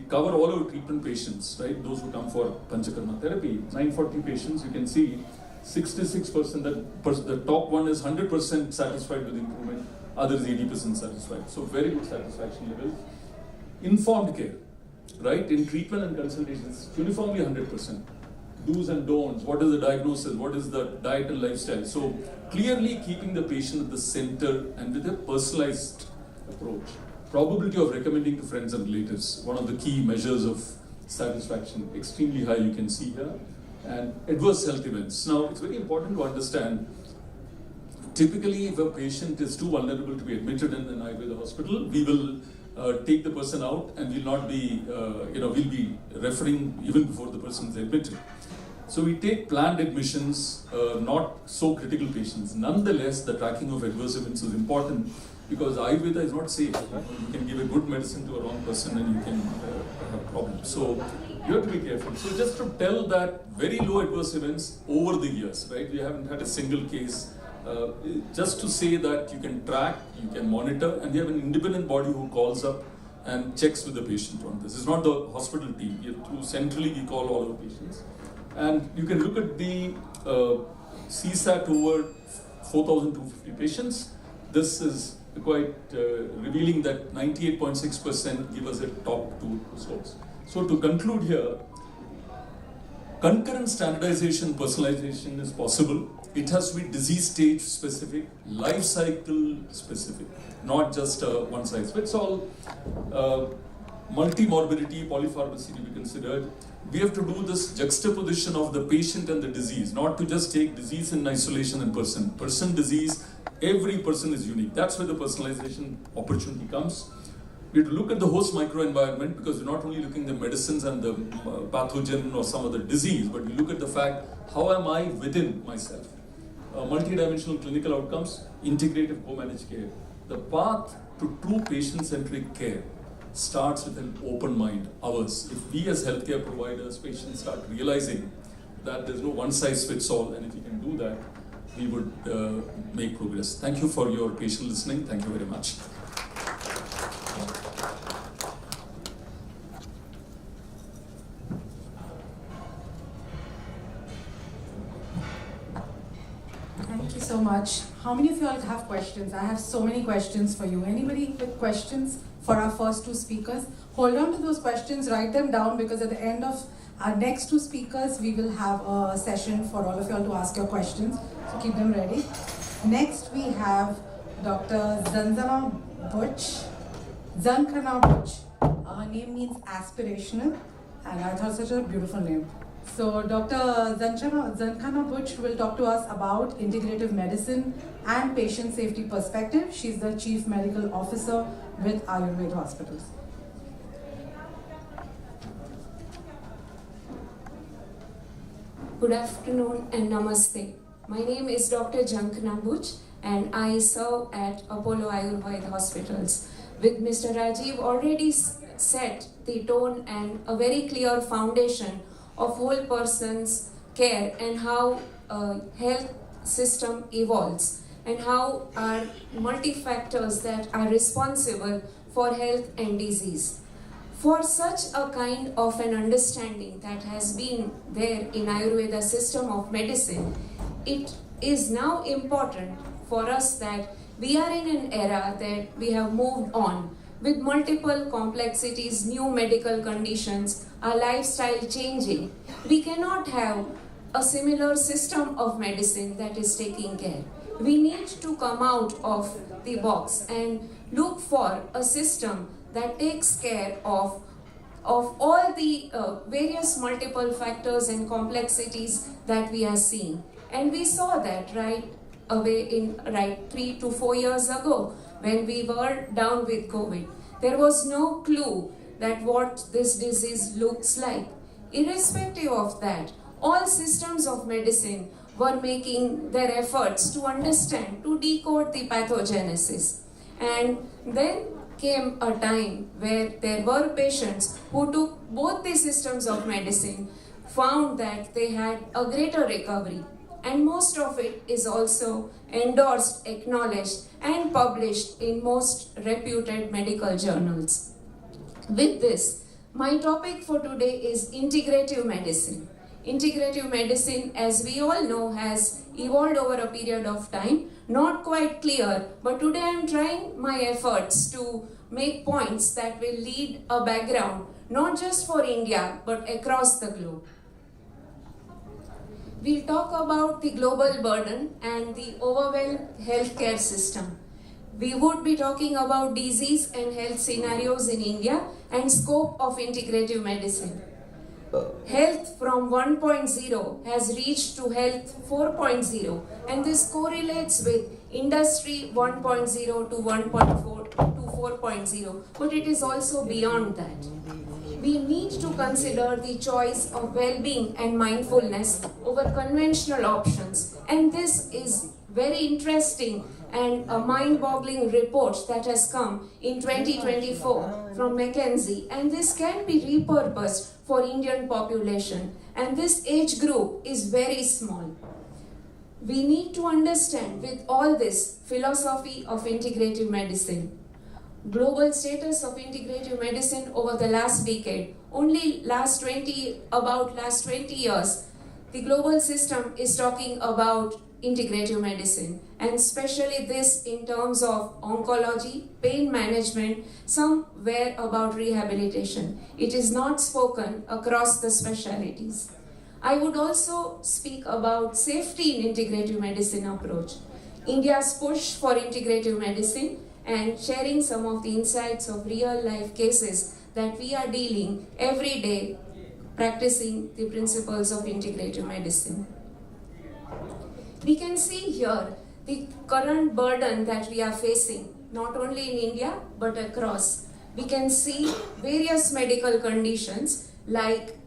cover all our treatment patients, right? Those who come for Panchakarma therapy. 940 patients, you can see 66%, the top one is 100% satisfied with improvement, others 80% satisfied. So very good satisfaction level. Informed care, right? In treatment and consultations, uniformly 100%. Do's and don'ts, what is the diagnosis, what is the diet and lifestyle. So clearly keeping the patient at the center and with a personalized approach. Probability of recommending to friends and relatives, one of the key measures of satisfaction, extremely high, you can see here. And adverse health events. Now, it's very important to understand, typically if a patient is too vulnerable to be admitted in an Ayurveda hospital, we will take the person out and will not be, we'll be referring even before the person is admitted. So we take planned admissions, not so critical patients. Nonetheless, the tracking of adverse events is important because Ayurveda is not safe. You can give a good medicine to a wrong person and you can have problems. So you have to be careful. So just to tell that very low adverse events over the years, right? We haven't had a single case. Just to say that you can track, you can monitor, and we have an independent body who calls up and checks with the patient on this. It's not the hospital team. Centrally, we call all our patients. And you can look at the CSAT over 4,250 patients. This is quite revealing that 98.6% give us a top 2 scores. So to conclude here, concurrent standardization, personalization is possible. It has to be disease stage specific, life cycle specific, not just one size fits all. Multi-morbidity, polypharmacy to be considered. We have to do this juxtaposition of the patient and the disease, not to just take disease in isolation and person disease. Every person is unique. That's where the personalization opportunity comes. We have to look at the host microenvironment because we're not only looking at the medicines and the pathogen or some other disease, but we look at the fact, how am I within myself? Multidimensional clinical outcomes, integrative co-managed care. The path to true patient-centric care starts with an open mind, ours. If we as healthcare providers, patients start realizing that there's no one size fits all, and if we can do that, we would make progress. Thank you for your patient listening. Thank you very much. Thank you so much. How many of you all have questions? I have so many questions for you. Anybody with questions? for our first two speakers. Hold on to those questions, write them down, because at the end of our next two speakers, we will have a session for all of you all to ask your questions. So keep them ready. Next, we have Dr. Zankhana Butch. Her name means aspirational, and I thought such a beautiful name. So Dr. Zankhana Butch will talk to us about integrative medicine and patient safety perspective. She's the Chief Medical Officer with Ayurveda Hospitals. Good afternoon and namaste. My name is Dr. Zankhana Butch and I serve at Apollo Ayurveda Hospitals. With Mr. Rajiv already set the tone and a very clear foundation of whole person's care and how health system evolves and how are multi-factors that are responsible for health and disease. For such a kind of an understanding that has been there in Ayurveda system of medicine, it is now important for us that we are in an era that we have moved on with multiple complexities, new medical conditions, our lifestyle changing. We cannot have a similar system of medicine that is taking care. We need to come out of the box and look for a system that takes care of all the various multiple factors and complexities that we are seeing. And we saw that right 3 to 4 years ago when we were down with COVID. There was no clue that what this disease looks like. Irrespective of that, all systems of medicine were making their efforts to understand, to decode the pathogenesis. And then came a time where there were patients who took both the systems of medicine, found that they had a greater recovery. And most of it is also endorsed, acknowledged, and published in most reputed medical journals. With this, my topic for today is integrative medicine. Integrative medicine, as we all know, has evolved over a period of time. Not quite clear, but today I am trying my efforts to make points that will lead a background, not just for India, but across the globe. We'll talk about the global burden and the overwhelmed healthcare system. We would be talking about disease and health scenarios in India and scope of integrative medicine. Health from 1.0 has reached to health 4.0, and this correlates with industry 1.0 to 1.4 to 4.0, but it is also beyond that. We need to consider the choice of well-being and mindfulness over conventional options, and this is very interesting and a mind-boggling report that has come in 2024 from McKinsey, and this can be repurposed for Indian population, and this age group is very small. We need to understand with all this philosophy of integrative medicine. Global status of integrative medicine over the last decade, only last 20 years, the global system is talking about integrative medicine, and especially this in terms of oncology, pain management, somewhere about rehabilitation. It is not spoken across the specialties. I would also speak about safety in integrative medicine approach, India's push for integrative medicine, and sharing some of the insights of real life cases that we are dealing every day practicing the principles of integrative medicine. We can see here the current burden that we are facing, not only in India but across. We can see various medical conditions like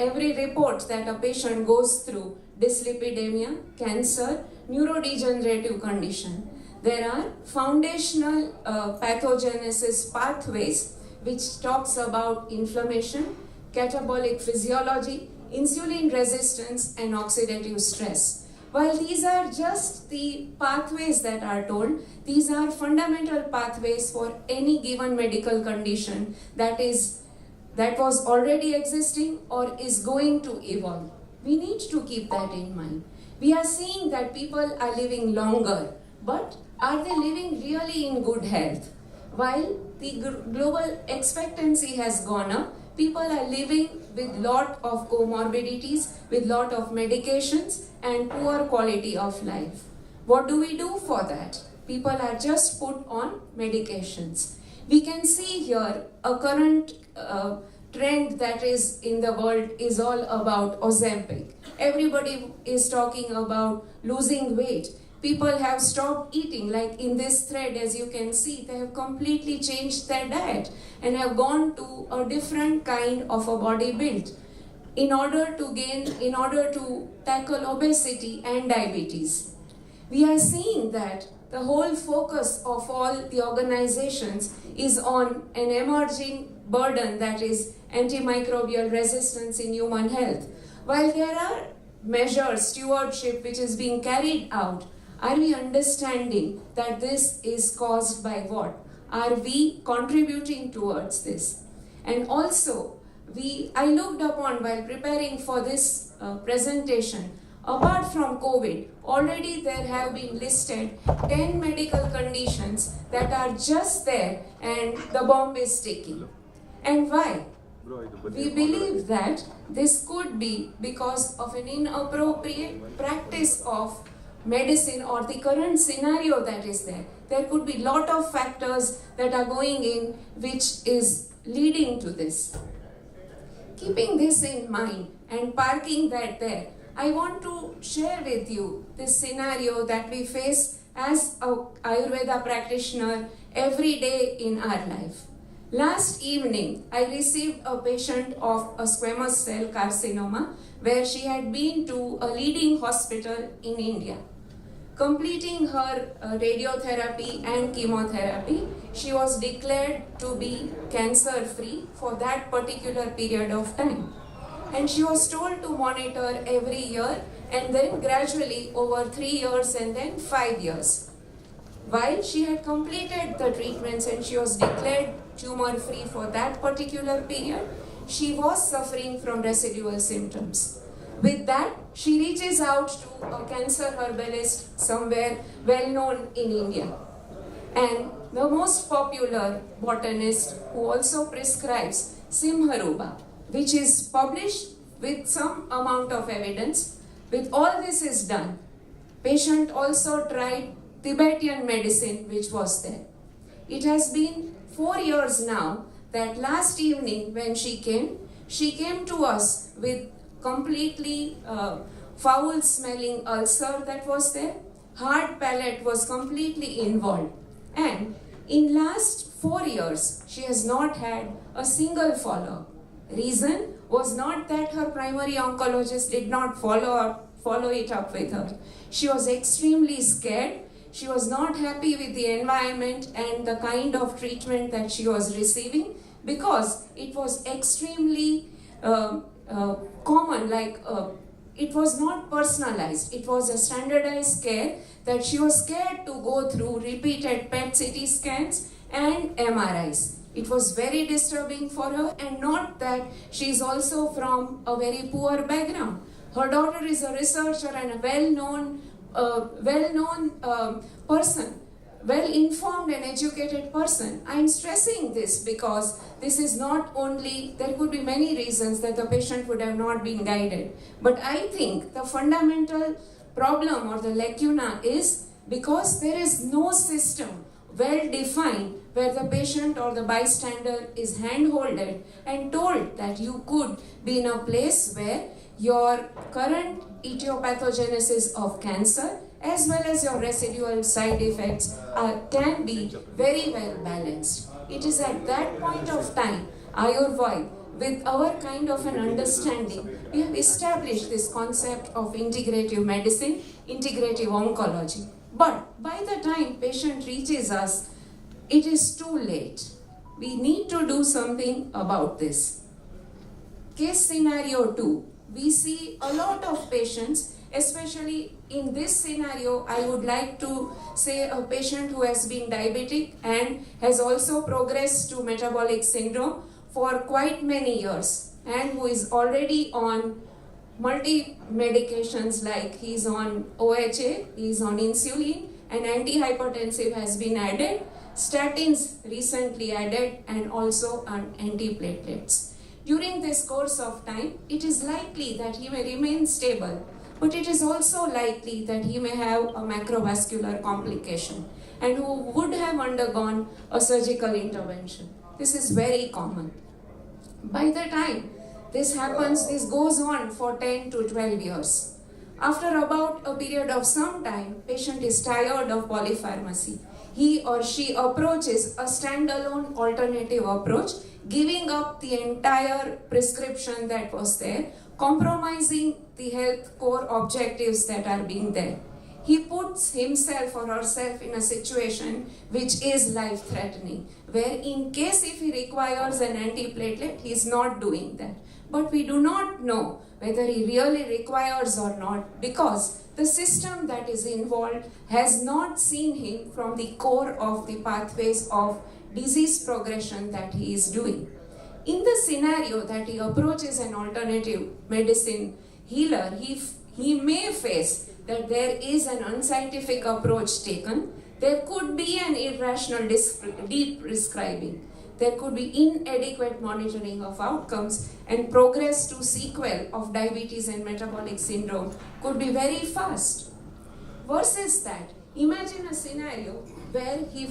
every report that a patient goes through, dyslipidemia, cancer, neurodegenerative condition. There are foundational pathogenesis pathways which talks about inflammation, catabolic physiology, insulin resistance, and oxidative stress. While these are just the pathways that are told, these are fundamental pathways for any given medical condition that was already existing or is going to evolve. We need to keep that in mind. We are seeing that people are living longer, but are they living really in good health? While the global expectancy has gone up, people are living with lot of comorbidities, with lot of medications and poor quality of life. What do we do for that? People are just put on medications. We can see here a current trend that is in the world is all about Ozempic. Everybody is talking about losing weight. People have stopped eating, like in this thread, as you can see, they have completely changed their diet and have gone to a different kind of a body build in order to tackle obesity and diabetes. We are seeing that the whole focus of all the organizations is on an emerging burden, that is antimicrobial resistance in human health. While there are measures, stewardship, which is being carried out, are we understanding that this is caused by what? Are we contributing towards this? And also, I looked upon while preparing for this presentation, apart from COVID, already there have been listed 10 medical conditions that are just there and the bomb is ticking. And why? We believe that this could be because of an inappropriate practice of medicine or the current scenario that is there. There could be lot of factors that are going in which is leading to this. Keeping this in mind and parking that there, I want to share with you this scenario that we face as an Ayurveda practitioner every day in our life. Last evening, I received a patient of a squamous cell carcinoma where she had been to a leading hospital in India. Completing her radiotherapy and chemotherapy, she was declared to be cancer-free for that particular period of time. And she was told to monitor every year and then gradually over 3 years and then 5 years. While she had completed the treatments and she was declared tumor-free for that particular period, she was suffering from residual symptoms. With that, she reaches out to a cancer herbalist somewhere well known in India. And the most popular botanist who also prescribes Simharuba, which is published with some amount of evidence. With all this is done, patient also tried Tibetan medicine which was there. It has been 4 years now that last evening when she came to us with completely foul smelling ulcer that was there. Hard palate was completely involved. And in last 4 years, she has not had a single follow-up. Reason was not that her primary oncologist did not follow it up with her. She was extremely scared. She was not happy with the environment and the kind of treatment that she was receiving because it was extremely common, it was not personalized. It was a standardized care that she was scared to go through repeated PET CT scans and MRIs. It was very disturbing for her, and not that she is also from a very poor background. Her daughter is a researcher and a well-known person, well-informed and educated person. I am stressing this because this is not only, there could be many reasons that the patient would have not been guided. But I think the fundamental problem or the lacuna is because there is no system well-defined where the patient or the bystander is hand-holded and told that you could be in a place where your current etiopathogenesis of cancer as well as your residual side effects can be very well balanced. It is at that point of time, Ayurveda, with our kind of an understanding, we have established this concept of integrative medicine, integrative oncology. But by the time patient reaches us, it is too late. We need to do something about this. Case scenario 2, we see a lot of patients, especially in this scenario, I would like to say a patient who has been diabetic and has also progressed to metabolic syndrome for quite many years and who is already on multi-medications, like he's on OHA, he's on insulin, and antihypertensive has been added. statins recently added, and also antiplatelets. During this course of time, it is likely that he may remain stable, but it is also likely that he may have a macrovascular complication and who would have undergone a surgical intervention. This is very common. By the time this happens, this goes on for 10 to 12 years. After about a period of some time, patient is tired of polypharmacy. He or she approaches a standalone alternative approach, giving up the entire prescription that was there, compromising the health core objectives that are being there. He puts himself or herself in a situation which is life-threatening, where in case if he requires an antiplatelet, he is not doing that. But we do not know whether he really requires or not, because the system that is involved has not seen him from the core of the pathways of disease progression that he is doing. In the scenario that he approaches an alternative medicine healer, he may face that there is an unscientific approach taken, there could be an irrational deep prescribing, there could be inadequate monitoring of outcomes, and progress to sequel of diabetes and metabolic syndrome could be very fast. Versus that, imagine a scenario where he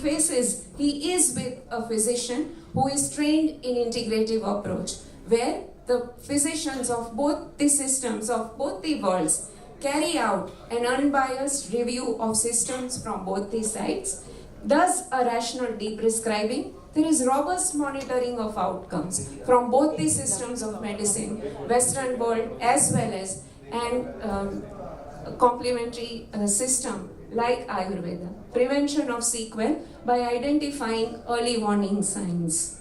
is with a physician who is trained in integrative approach, where the physicians of both the systems, of both the worlds, carry out an unbiased review of systems from both the sides, does a rational deprescribing. There is robust monitoring of outcomes from both the systems of medicine, Western world as well as an complementary system like Ayurveda. Prevention of sequel by identifying early warning signs.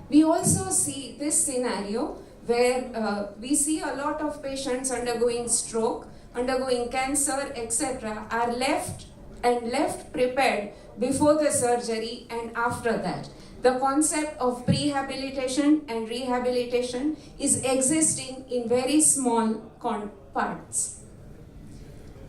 We also see this scenario where we see a lot of patients undergoing stroke, undergoing cancer, etc. are left prepared before the surgery and after that. The concept of prehabilitation and rehabilitation is existing in very small parts.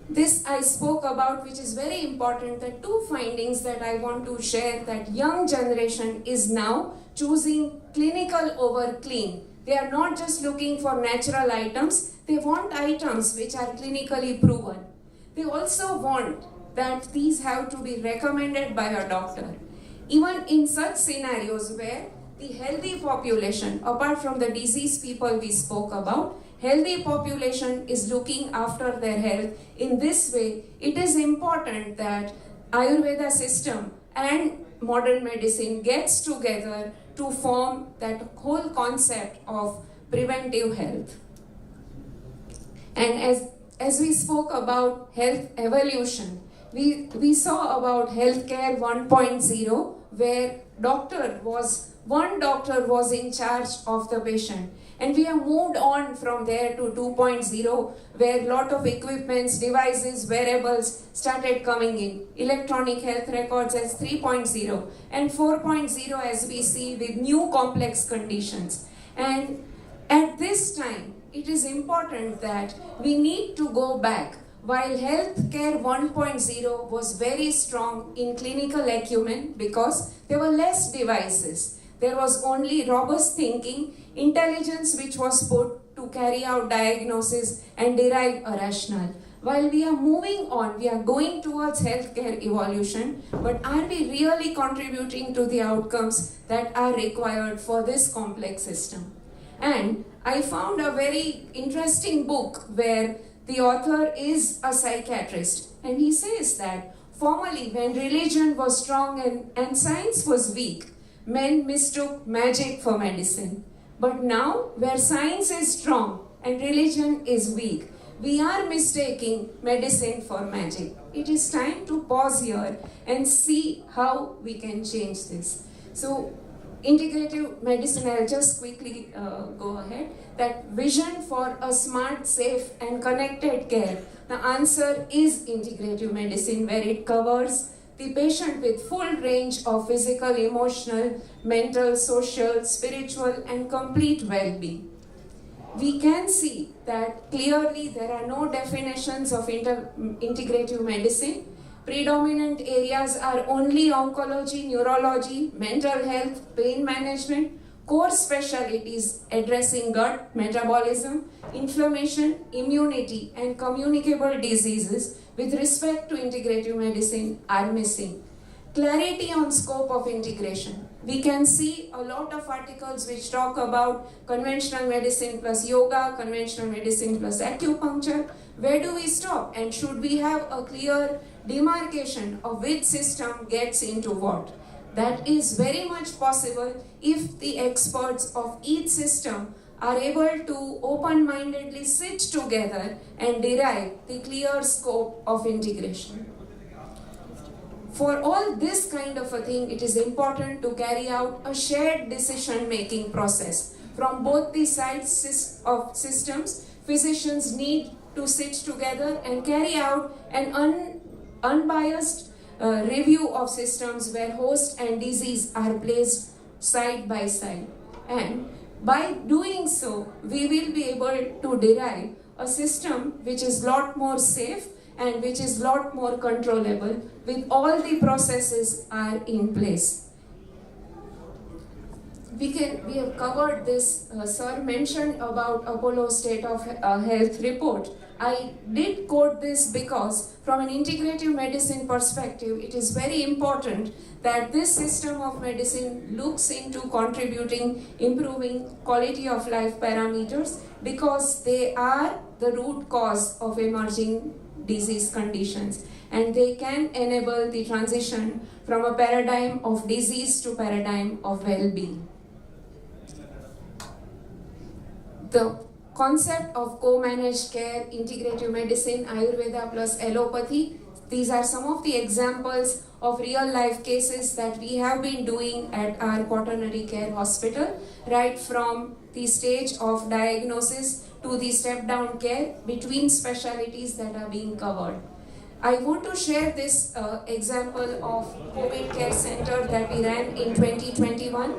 This I spoke about, which is very important. The two findings that I want to share, that young generation is now choosing clinical over clean. They are not just looking for natural items, they want items which are clinically proven. They also want that these have to be recommended by a doctor. Even in such scenarios where the healthy population, apart from the diseased people we spoke about, healthy population is looking after their health. In this way, it is important that Ayurveda system and modern medicine gets together to form that whole concept of preventive health. And as we spoke about health evolution, we saw about healthcare 1.0, where one doctor was in charge of the patient. And we have moved on from there to 2.0, where a lot of equipments, devices, wearables started coming in. Electronic health records as 3.0, and 4.0 as we see with new complex conditions. And at this time, it is important that we need to go back. While healthcare 1.0 was very strong in clinical acumen because there were less devices, there was only robust thinking, intelligence which was put to carry out diagnosis and derive a rationale. While we are moving on, we are going towards healthcare evolution, but are we really contributing to the outcomes that are required for this complex system? And I found a very interesting book where the author is a psychiatrist, and he says that formerly when religion was strong and science was weak, men mistook magic for medicine. But now, where science is strong and religion is weak, we are mistaking medicine for magic. It is time to pause here and see how we can change this. So, integrative medicine, I'll just quickly go ahead. That vision for a smart, safe and connected care. The answer is integrative medicine, where it covers the patient with full range of physical, emotional, mental, social, spiritual and complete well-being. we can see that clearly there are no definitions of integrative medicine. Predominant areas are only oncology, neurology, mental health, pain management, core specialties addressing gut, metabolism, inflammation, immunity, and communicable diseases with respect to integrative medicine are missing. Clarity on scope of integration. We can see a lot of articles which talk about conventional medicine plus yoga, conventional medicine plus acupuncture. Where do we stop? And should we have a clear demarcation of which system gets into what? That is very much possible if the experts of each system are able to open-mindedly sit together and derive the clear scope of integration. For all this kind of a thing, it is important to carry out a shared decision-making process. From both the sides of systems, physicians need to sit together and carry out an unbiased review of systems where host and disease are placed side by side. And by doing so, we will be able to derive a system which is lot more safe and which is lot more controllable with all the processes are in place. We have covered this, sir mentioned about Apollo State of Health report. I did quote this because from an integrative medicine perspective, it is very important that this system of medicine looks into contributing, improving quality of life parameters because they are the root cause of emerging disease conditions and they can enable the transition from a paradigm of disease to paradigm of well-being. The concept of co-managed care, integrative medicine, Ayurveda plus allopathy, these are some of the examples of real life cases that we have been doing at our quaternary care hospital, right from the stage of diagnosis to the step-down care between specialties that are being covered. I want to share this example of COVID care center that we ran in 2021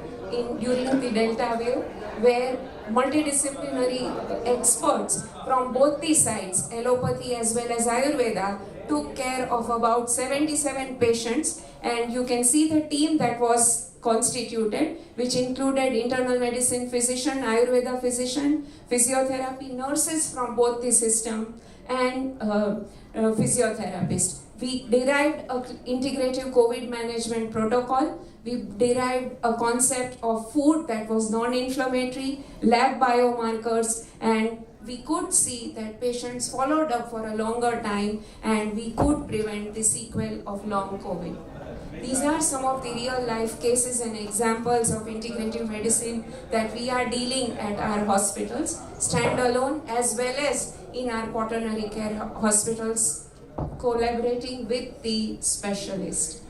during the Delta wave, where multidisciplinary experts from both the sides, allopathy as well as Ayurveda, took care of about 77 patients, and you can see the team that was constituted, which included internal medicine physician, Ayurveda physician, physiotherapy nurses from both the system, and physiotherapist. We derived an integrative COVID management protocol. We derived a concept of food that was non-inflammatory, lab biomarkers, and we could see that patients followed up for a longer time and we could prevent the sequel of long COVID. These are some of the real life cases and examples of integrative medicine that we are dealing at our hospitals, standalone as well as in our quaternary care hospitals, collaborating with the specialist.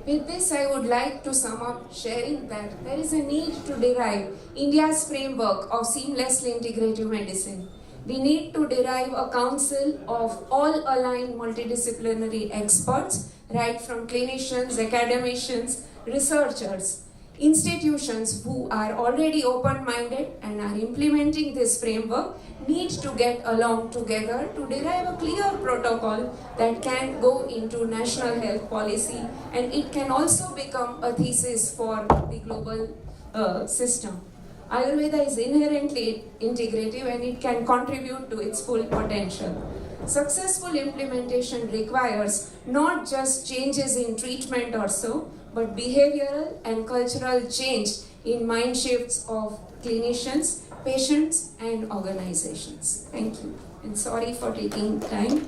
With this, I would like to sum up sharing that there is a need to derive India's framework of seamlessly integrative medicine. We need to derive a council of all aligned multidisciplinary experts, right from clinicians, academicians, researchers, institutions who are already open-minded and are implementing this framework need to get along together to derive a clear protocol that can go into national health policy, and it can also become a thesis for the global system. Ayurveda is inherently integrative and it can contribute to its full potential. Successful implementation requires not just changes in treatment or so, but behavioral and cultural change in mind shifts of clinicians, patients, and organizations. Thank you. And sorry for taking time.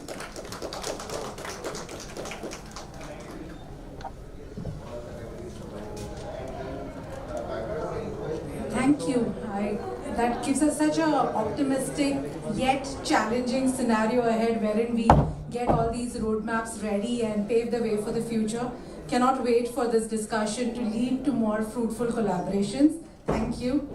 Thank you. That gives us such an optimistic yet challenging scenario ahead wherein we get all these roadmaps ready and pave the way for the future. Cannot wait for this discussion to lead to more fruitful collaborations. Thank you.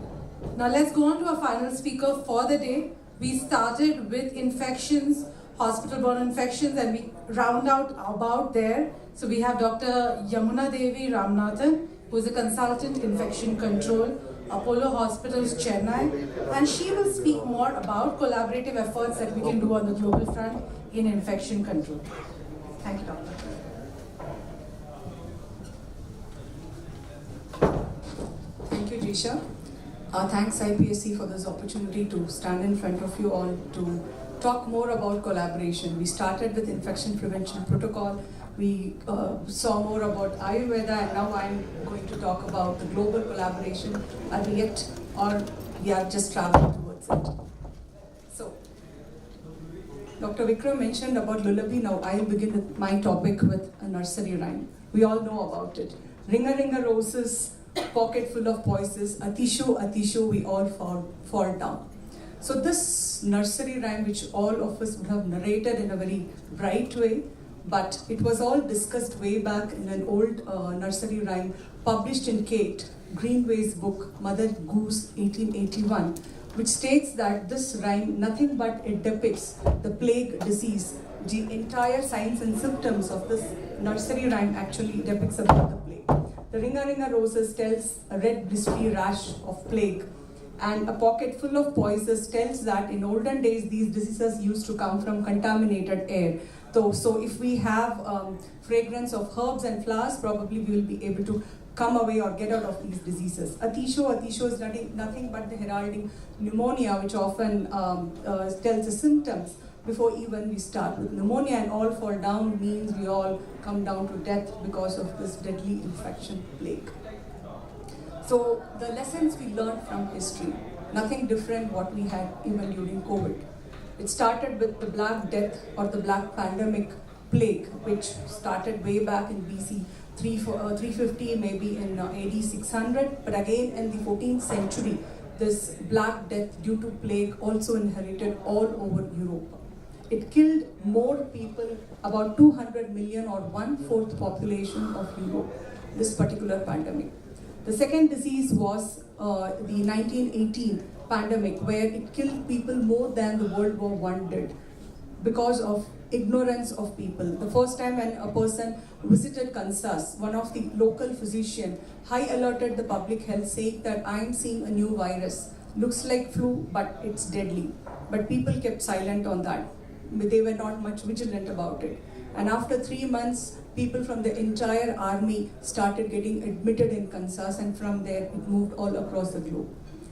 Now let's go on to our final speaker for the day. We started with infections, hospital-borne infections, and we round out about there. So we have Dr. Yamuna Devi Ramanathan, who is a consultant infection control, Apollo Hospitals, Chennai, and she will speak more about collaborative efforts that we can do on the global front in infection control. Thank you, Doctor. Thank you, Jisha. Thanks IPSC for this opportunity to stand in front of you all to talk more about collaboration. We started with infection prevention protocol. We saw more about Ayurveda, and now I'm going to talk about the global collaboration. Are we yet, or we are just traveling towards it? So, Dr. Vikram mentioned about lullaby. Now I'll begin with my topic with a nursery rhyme. We all know about it. Ring a roses, pocket full of poisons, atisho, we all fall down. So this nursery rhyme, which all of us would have narrated in a very bright way, but it was all discussed way back in an old nursery rhyme published in Kate Greenway's book, Mother Goose 1881, which states that this rhyme, nothing but it depicts the plague disease. The entire signs and symptoms of this nursery rhyme actually depicts about the plague. The ringa roses tells a red blistery rash of plague, and a pocket full of poisons tells that in olden days these diseases used to come from contaminated air. So if we have fragrance of herbs and flowers, probably we will be able to come away or get out of these diseases. Atisho is nothing but the heralding pneumonia, which often tells the symptoms before even we start with pneumonia, and all fall down means we all come down to death because of this deadly infection plague. So the lessons we learned from history, nothing different what we had even during COVID. It started with the Black Death or the Black Pandemic plague, which started way back in BC 350, maybe in AD 600, but again in the 14th century, this Black Death due to plague also inherited all over Europe. It killed more people, about 200 million or 1/4 population of Europe, this particular pandemic. The second disease was the 1918 pandemic, where it killed people more than the World War I did because of ignorance of people. The first time when a person visited Kansas, one of the local physicians high alerted the public health, saying that I am seeing a new virus, looks like flu but it's deadly. But people kept silent on that. They were not much vigilant about it. And after 3 months, people from the entire army started getting admitted in Kansas, and from there it moved all across the globe.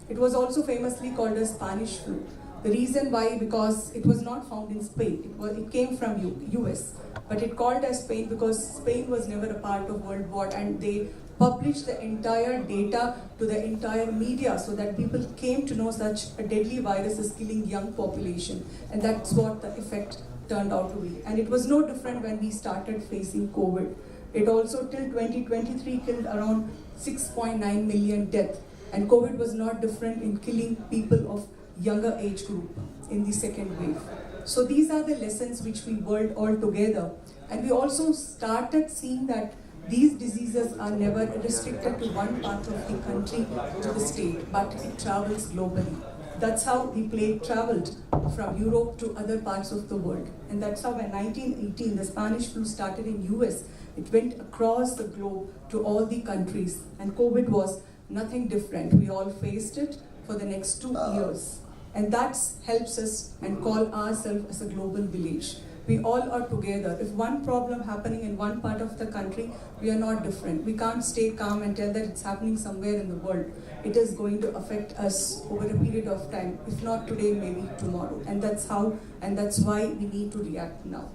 It was also famously called as Spanish flu. The reason why, because it was not found in Spain. It came from US, but it called as Spain because Spain was never a part of World War, and they published the entire data to the entire media so that people came to know such a deadly virus is killing young population, and that's what the effect turned out to be. And it was no different when we started facing COVID. It also till 2023 killed around 6.9 million deaths, and COVID was not different in killing people of younger age group in the second wave. So these are the lessons which we worked all together, and we also started seeing that these diseases are never restricted to one part of the country, to the state, but it travels globally. That's how the plague traveled from Europe to other parts of the world. And that's how in 1918, the Spanish flu started in US. It went across the globe to all the countries, and COVID was nothing different. We all faced it for the next 2 years. And that helps us and call ourselves as a global village. We all are together. If one problem happening in one part of the country, we are not different. We can't stay calm and tell that it's happening somewhere in the world. It is going to affect us over a period of time. If not today, maybe tomorrow. And that's how, and that's why we need to react now.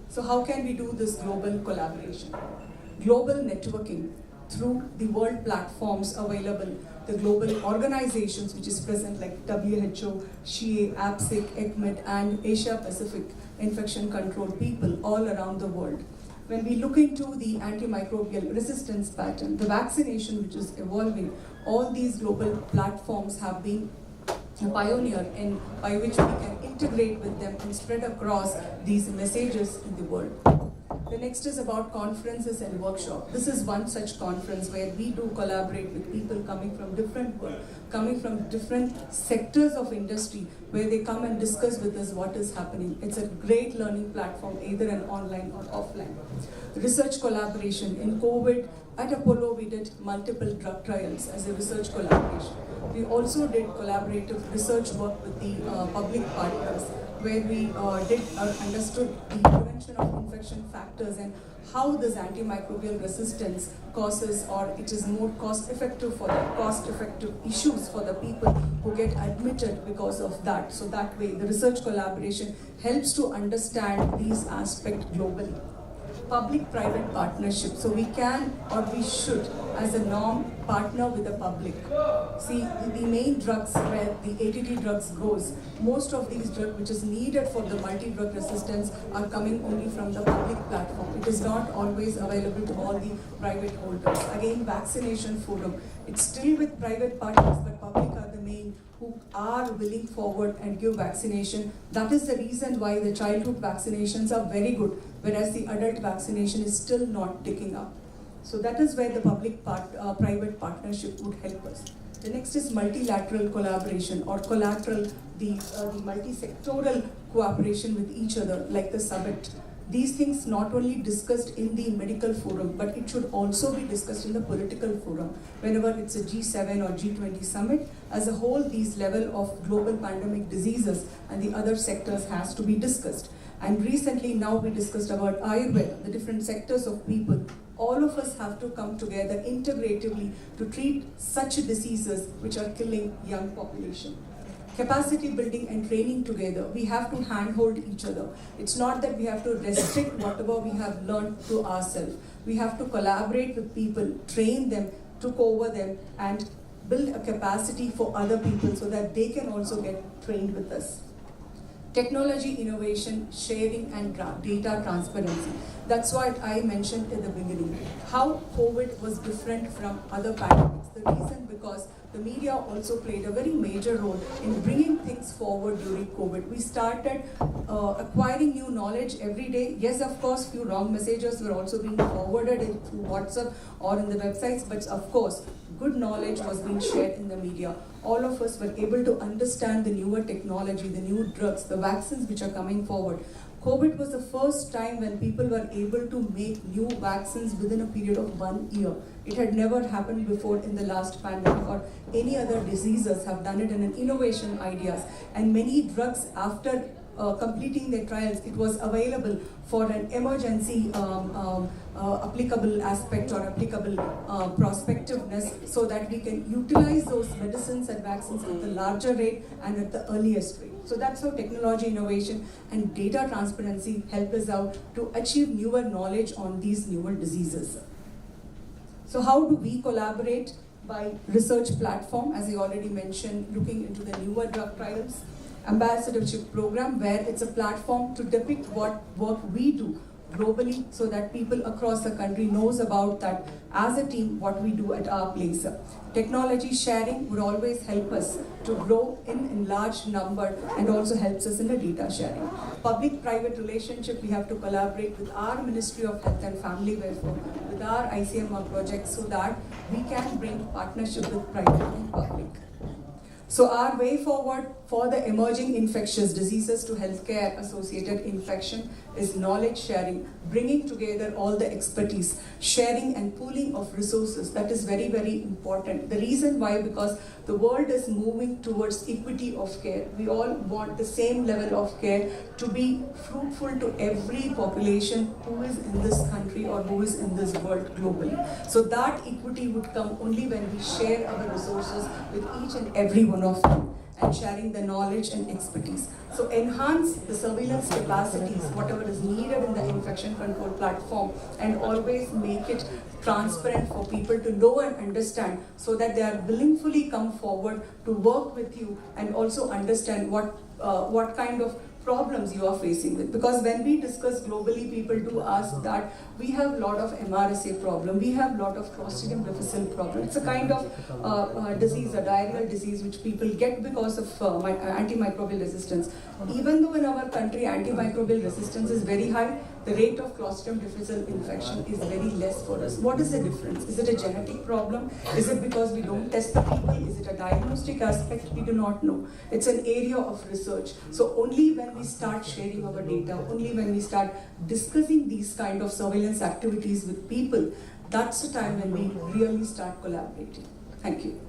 So how can we do this global collaboration? Global networking through the world platforms available, the global organizations which is present like WHO, SHIE, APSIC, ECMID, and Asia Pacific infection control people all around the world. When we look into the antimicrobial resistance pattern, the vaccination which is evolving, all these global platforms have been a pioneer in by which we can integrate with them and spread across these messages in the world. The next is about conferences and workshops. This is one such conference where we do collaborate with people coming from different sectors of industry, where they come and discuss with us what is happening. It's a great learning platform, either an online or offline. Research collaboration. In COVID, at Apollo, we did multiple drug trials as a research collaboration. We also did collaborative research work with the public partners, where we understood the prevention of infection factors and how this antimicrobial resistance causes, or it is more cost-effective issues for the people who get admitted because of that. So that way, the research collaboration helps to understand these aspects globally. Public-private partnership. So we can, or we should, as a norm, partner with the public. See, the main drugs where the ATT drugs goes, most of these drugs which is needed for the multi-drug resistance are coming only from the public platform. It is not always available to all the private holders. Again, vaccination forum. It's still with private partners, but public are the main who are willing forward and give vaccination. That is the reason why the childhood vaccinations are very good, whereas the adult vaccination is still not taking up. So that is where the public-private partnership would help us. The next is multilateral collaboration, or collateral, the multi-sectoral cooperation with each other, like the summit. These things not only discussed in the medical forum, but it should also be discussed in the political forum. Whenever it's a G7 or G20 summit, as a whole, these level of global pandemic diseases and the other sectors has to be discussed. And recently, now we discussed about Ayurveda, the different sectors of people. All of us have to come together integratively to treat such diseases which are killing young population. Capacity building and training together. We have to handhold each other. It's not that we have to restrict whatever we have learned to ourselves. We have to collaborate with people, train them, took over them, and build a capacity for other people so that they can also get trained with us. Technology, innovation, sharing, and data transparency. That's what I mentioned in the beginning. How COVID was different from other pandemics. The reason because the media also played a very major role in bringing things forward during COVID. We started acquiring new knowledge every day. Yes, of course, few wrong messages were also being forwarded through WhatsApp or in the websites, but of course, good knowledge was being shared in the media. All of us were able to understand the newer technology, the new drugs, the vaccines which are coming forward. COVID was the first time when people were able to make new vaccines within a period of 1 year. It had never happened before in the last pandemic, or any other diseases have done it in an innovation ideas. And many drugs, after completing their trials, it was available for an emergency applicable aspect or applicable prospectiveness, so that we can utilize those medicines and vaccines at the larger rate and at the earliest rate. So that's how technology innovation and data transparency help us out to achieve newer knowledge on these newer diseases. So how do we collaborate? By research platform, as I already mentioned, looking into the newer drug trials. Ambassadorship program, where it's a platform to depict what work we do globally, so that people across the country knows about that as a team what we do at our place. Technology sharing would always help us to grow in large number, and also helps us in the data sharing. Public-private relationship, we have to collaborate with our Ministry of Health and Family Welfare, with our ICMR projects, so that we can bring partnership with private and public. So our way forward for the emerging infectious diseases to healthcare associated infection is knowledge sharing, bringing together all the expertise, sharing and pooling of resources. That is very, very important. The reason why, because the world is moving towards equity of care. We all want the same level of care to be fruitful to every population who is in this country or who is in this world globally. So that equity would come only when we share our resources with each and every one of them, and sharing the knowledge and expertise. So enhance the surveillance capacities, whatever is needed in the infection control platform, and always make it transparent for people to know and understand, so that they are willingly come forward to work with you and also understand what kind of problems you are facing with. Because when we discuss globally, people do ask that we have a lot of MRSA problem, we have a lot of Clostridium difficile problem. It's a kind of disease, a diarrheal disease, which people get because of antimicrobial resistance. Even though in our country antimicrobial resistance is very high, the rate of Clostridium difficile infection is very less for us. What is the difference? Is it a genetic problem? Is it because we don't test the people? Is it a diagnostic aspect? We do not know. It's an area of research. So only when we start sharing our data, only when we start discussing these kind of surveillance activities with people, that's the time when we really start collaborating. Thank you.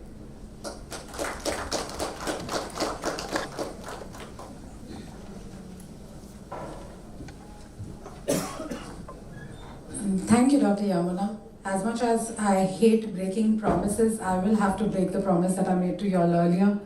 Thank you, Dr. Yamuna. As much as I hate breaking promises, I will have to break the promise that I made to you all earlier.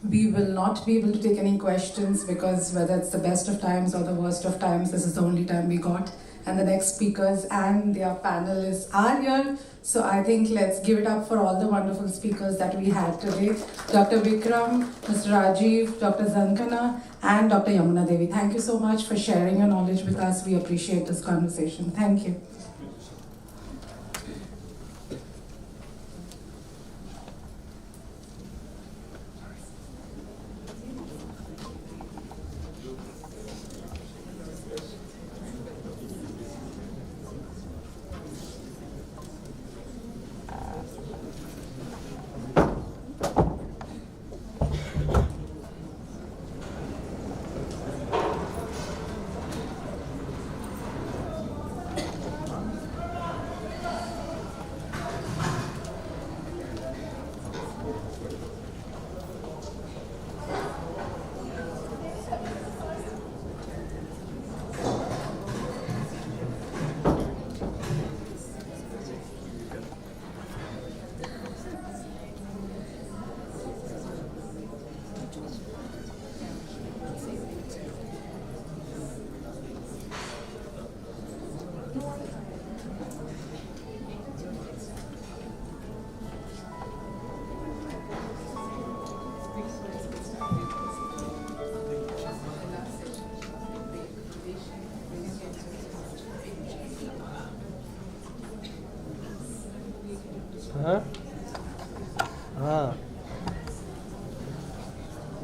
We will not be able to take any questions because whether it's the best of times or the worst of times, this is the only time we got. And the next speakers and their panelists are here. So I think let's give it up for all the wonderful speakers that we had today. Dr. Vikram, Mr. Rajiv, Dr. Zankana, and Dr. Yamuna Devi. Thank you so much for sharing your knowledge with us. We appreciate this conversation. Thank you.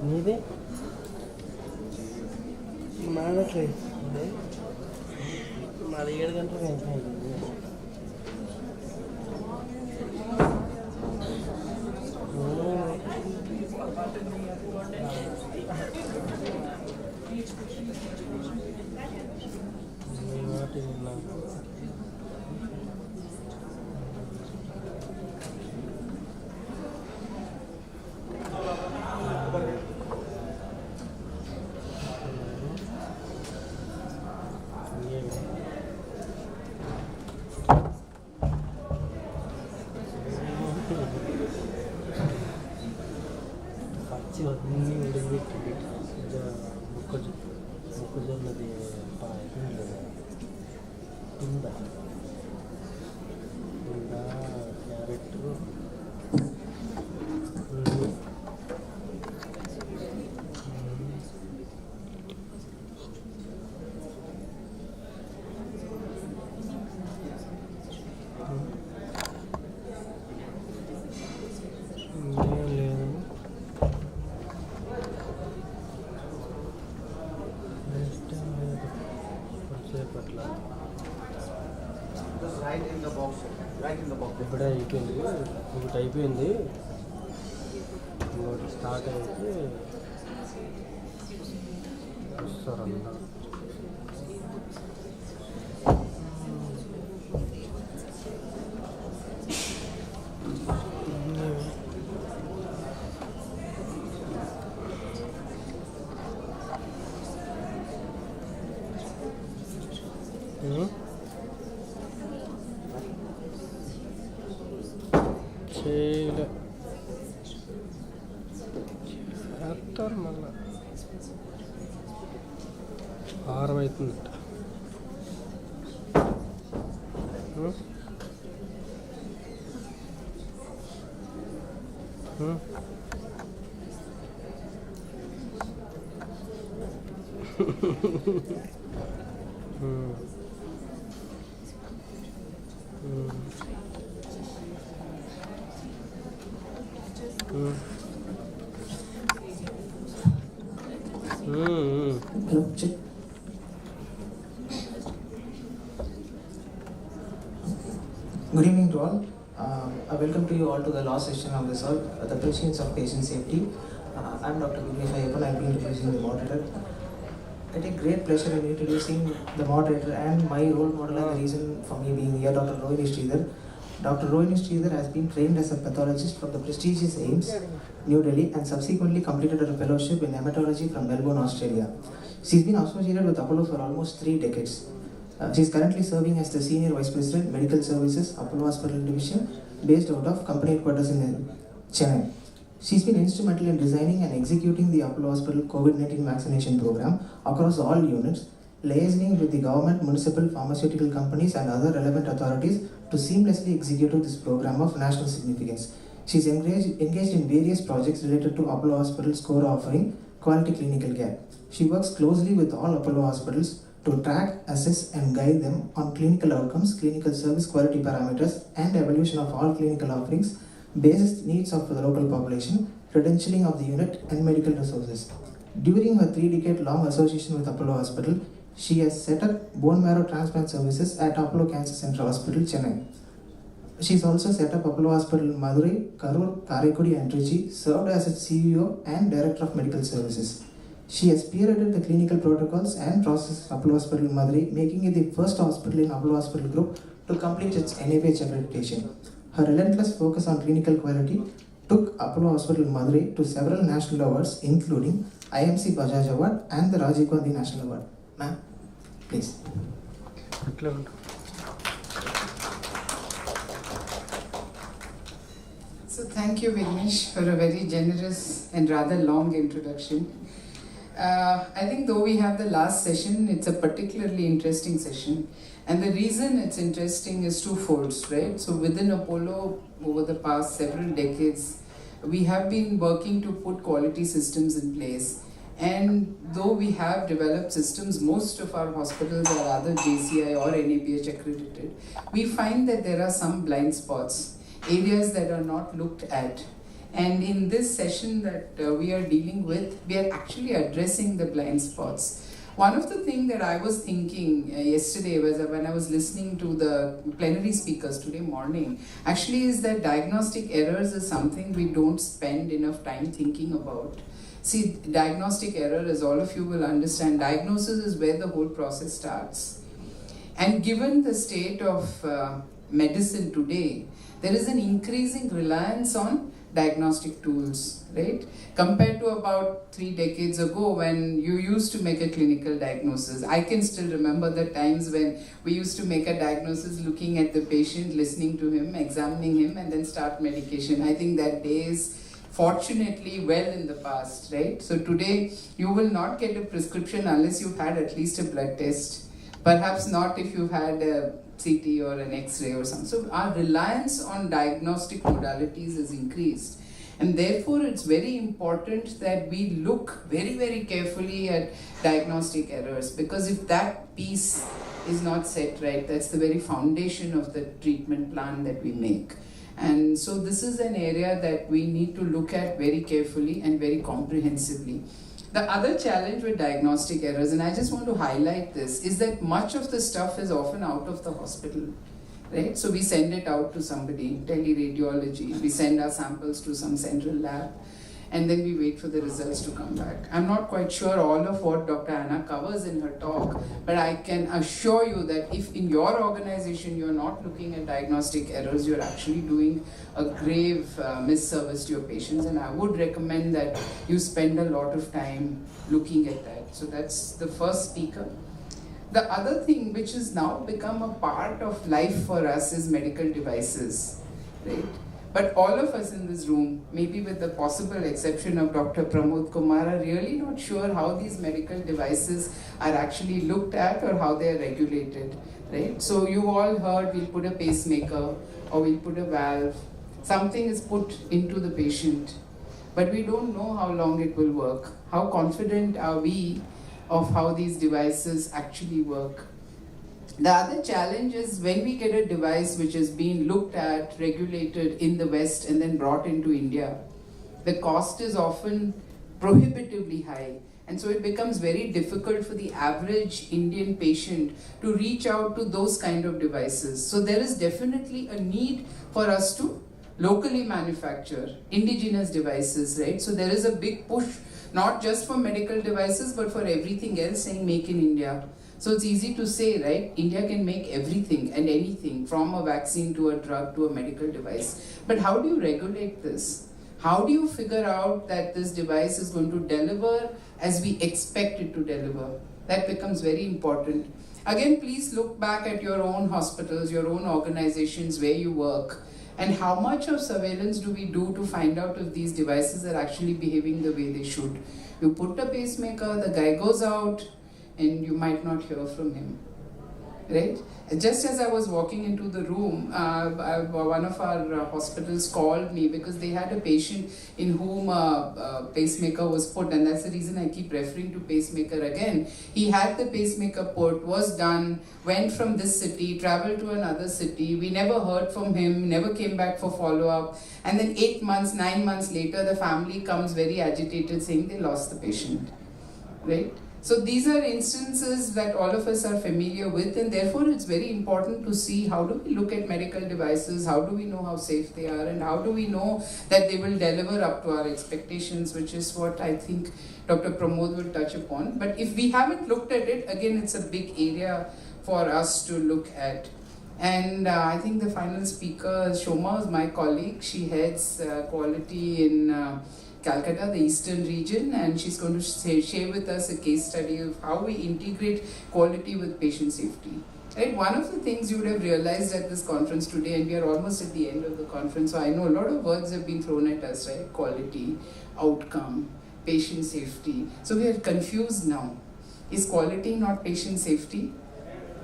నీదే మాడట్లేదు మాది 7 గంటలకు అయిపోయింది. అన్నీ ఉడకబెట్టి మొక్కజొన్నది కింద carrot ఇప్పుడే అయిపోయింది, ఒకటి అయిపోయింది, ఇంకోటి స్టార్ట్ అయితే వస్తారన్న. చేయలే చేస్తారు మళ్ళా 6 అవుతుందట. Good evening to all. I welcome to you all to the last session of this all, the Prescience of Patient Safety. I'm Dr. Gurnesh Ayyappan. I'll be introducing the moderator. I take great pleasure in introducing the moderator and my role model and the reason for me being here, Dr. Rohini Sridhar. Dr. Rohini Sridhar has been trained as a pathologist from the prestigious AIIMS, New Delhi, and subsequently completed her fellowship in hematology from Melbourne, Australia. She's been associated with Apollo for almost 3 decades. She is currently serving as the Senior Vice President, Medical Services, Apollo Hospital Division, based out of company headquarters in Chennai. She's been instrumental in designing and executing the Apollo Hospital COVID-19 vaccination program across all units, liaising with the government, municipal, pharmaceutical companies and other relevant authorities to seamlessly execute this program of national significance. She's engaged in various projects related to Apollo Hospital's core offering, quality clinical care. She works closely with all Apollo hospitals to track, assess and guide them on clinical outcomes, clinical service quality parameters and evaluation of all clinical offerings, based needs of the local population, credentialing of the unit and medical resources. During her 3-decade-long association with Apollo Hospital, she has set up bone marrow transplant services at Apollo Cancer Center Hospital, Chennai. She has also set up Apollo Hospital Madurai, Karur, Karaikudi and Trichy, served as its CEO and Director of Medical Services. She has spearheaded the clinical protocols and processes of Apollo Hospital Madurai, making it the first hospital in Apollo Hospital Group to complete its NABH accreditation. Her relentless focus on clinical quality took Apollo Hospital Madurai to several national awards, including IMC Bajaj Award and the Rajiv Gandhi National Award. Ma'am, please. So thank you, Vignesh, for a very generous and rather long introduction. I think though we have the last session, it's a particularly interesting session. And the reason it's interesting is twofold, right? So within Apollo, over the past several decades, we have been working to put quality systems in place. And though we have developed systems, most of our hospitals are either JCI or NABH accredited, we find that there are some blind spots, areas that are not looked at. And in this session that we are dealing with, we are actually addressing the blind spots. One of the things that I was thinking yesterday was when I was listening to the plenary speakers today morning, actually is that diagnostic errors is something we don't spend enough time thinking about. See, diagnostic error, as all of you will understand, diagnosis is where the whole process starts. And given the state of medicine today, there is an increasing reliance on diagnostic tools, right? Compared to about 3 decades ago when you used to make a clinical diagnosis. I can still remember the times when we used to make a diagnosis looking at the patient, listening to him, examining him and then start medication. I think that day is fortunately well in the past, right? So today you will not get a prescription unless you've had at least a blood test. Perhaps not if you've had a CT or an X-ray or something. So our reliance on diagnostic modalities is increased. And therefore it's very important that we look very, very carefully at diagnostic errors, because if that piece is not set right, that's the very foundation of the treatment plan that we make. And so this is an area that we need to look at very carefully and very comprehensively. The other challenge with diagnostic errors, and I just want to highlight this, is that much of the stuff is often out of the hospital, right? So we send it out to somebody, teleradiology, we send our samples to some central lab, and then we wait for the results to come back. I'm not quite sure all of what Dr. Anna covers in her talk, but I can assure you that if in your organization you're not looking at diagnostic errors, you're actually doing a grave misservice to your patients, and I would recommend that you spend a lot of time looking at that. So that's the first speaker. The other thing which has now become a part of life for us is medical devices, right? But all of us in this room, maybe with the possible exception of Dr. Pramod Kumar, are really not sure how these medical devices are actually looked at or how they are regulated, right? So you've all heard we'll put a pacemaker or we'll put a valve. Something is put into the patient, but we don't know how long it will work. How confident are we of how these devices actually work? The other challenge is when we get a device which is being looked at, regulated in the West and then brought into India, the cost is often prohibitively high And so it becomes very difficult for the average Indian patient to reach out to those kind of devices. So there is definitely a need for us to locally manufacture indigenous devices, right? So there is a big push, not just for medical devices, but for everything else, saying make in India. So it's easy to say, right? India can make everything and anything, from a vaccine to a drug to a medical device. But how do you regulate this? How do you figure out that this device is going to deliver as we expect it to deliver? That becomes very important. Again, please look back at your own hospitals, your own organizations where you work, and how much of surveillance do we do to find out if these devices are actually behaving the way they should? You put a pacemaker, the guy goes out, and you might not hear from him, right? Just as I was walking into the room, one of our hospitals called me because they had a patient in whom a pacemaker was put, and that's the reason I keep referring to pacemaker again. He had the pacemaker put, was done, went from this city, traveled to another city. We never heard from him, never came back for follow-up. And then 8 months, 9 months later, the family comes very agitated saying they lost the patient, right? So these are instances that all of us are familiar with, and therefore it's very important to see how do we look at medical devices, how do we know how safe they are, and how do we know that they will deliver up to our expectations, which is what I think Dr. Pramod will touch upon. But if we haven't looked at it, again, it's a big area for us to look at. And I think the final speaker, Shoma, is my colleague. She heads quality in Calcutta, the eastern region, and she's going to share with us a case study of how we integrate quality with patient safety. Right? One of the things you would have realized at this conference today, and we are almost at the end of the conference, so I know a lot of words have been thrown at us, right? Quality, outcome, patient safety. So we are confused now. Is quality not patient safety?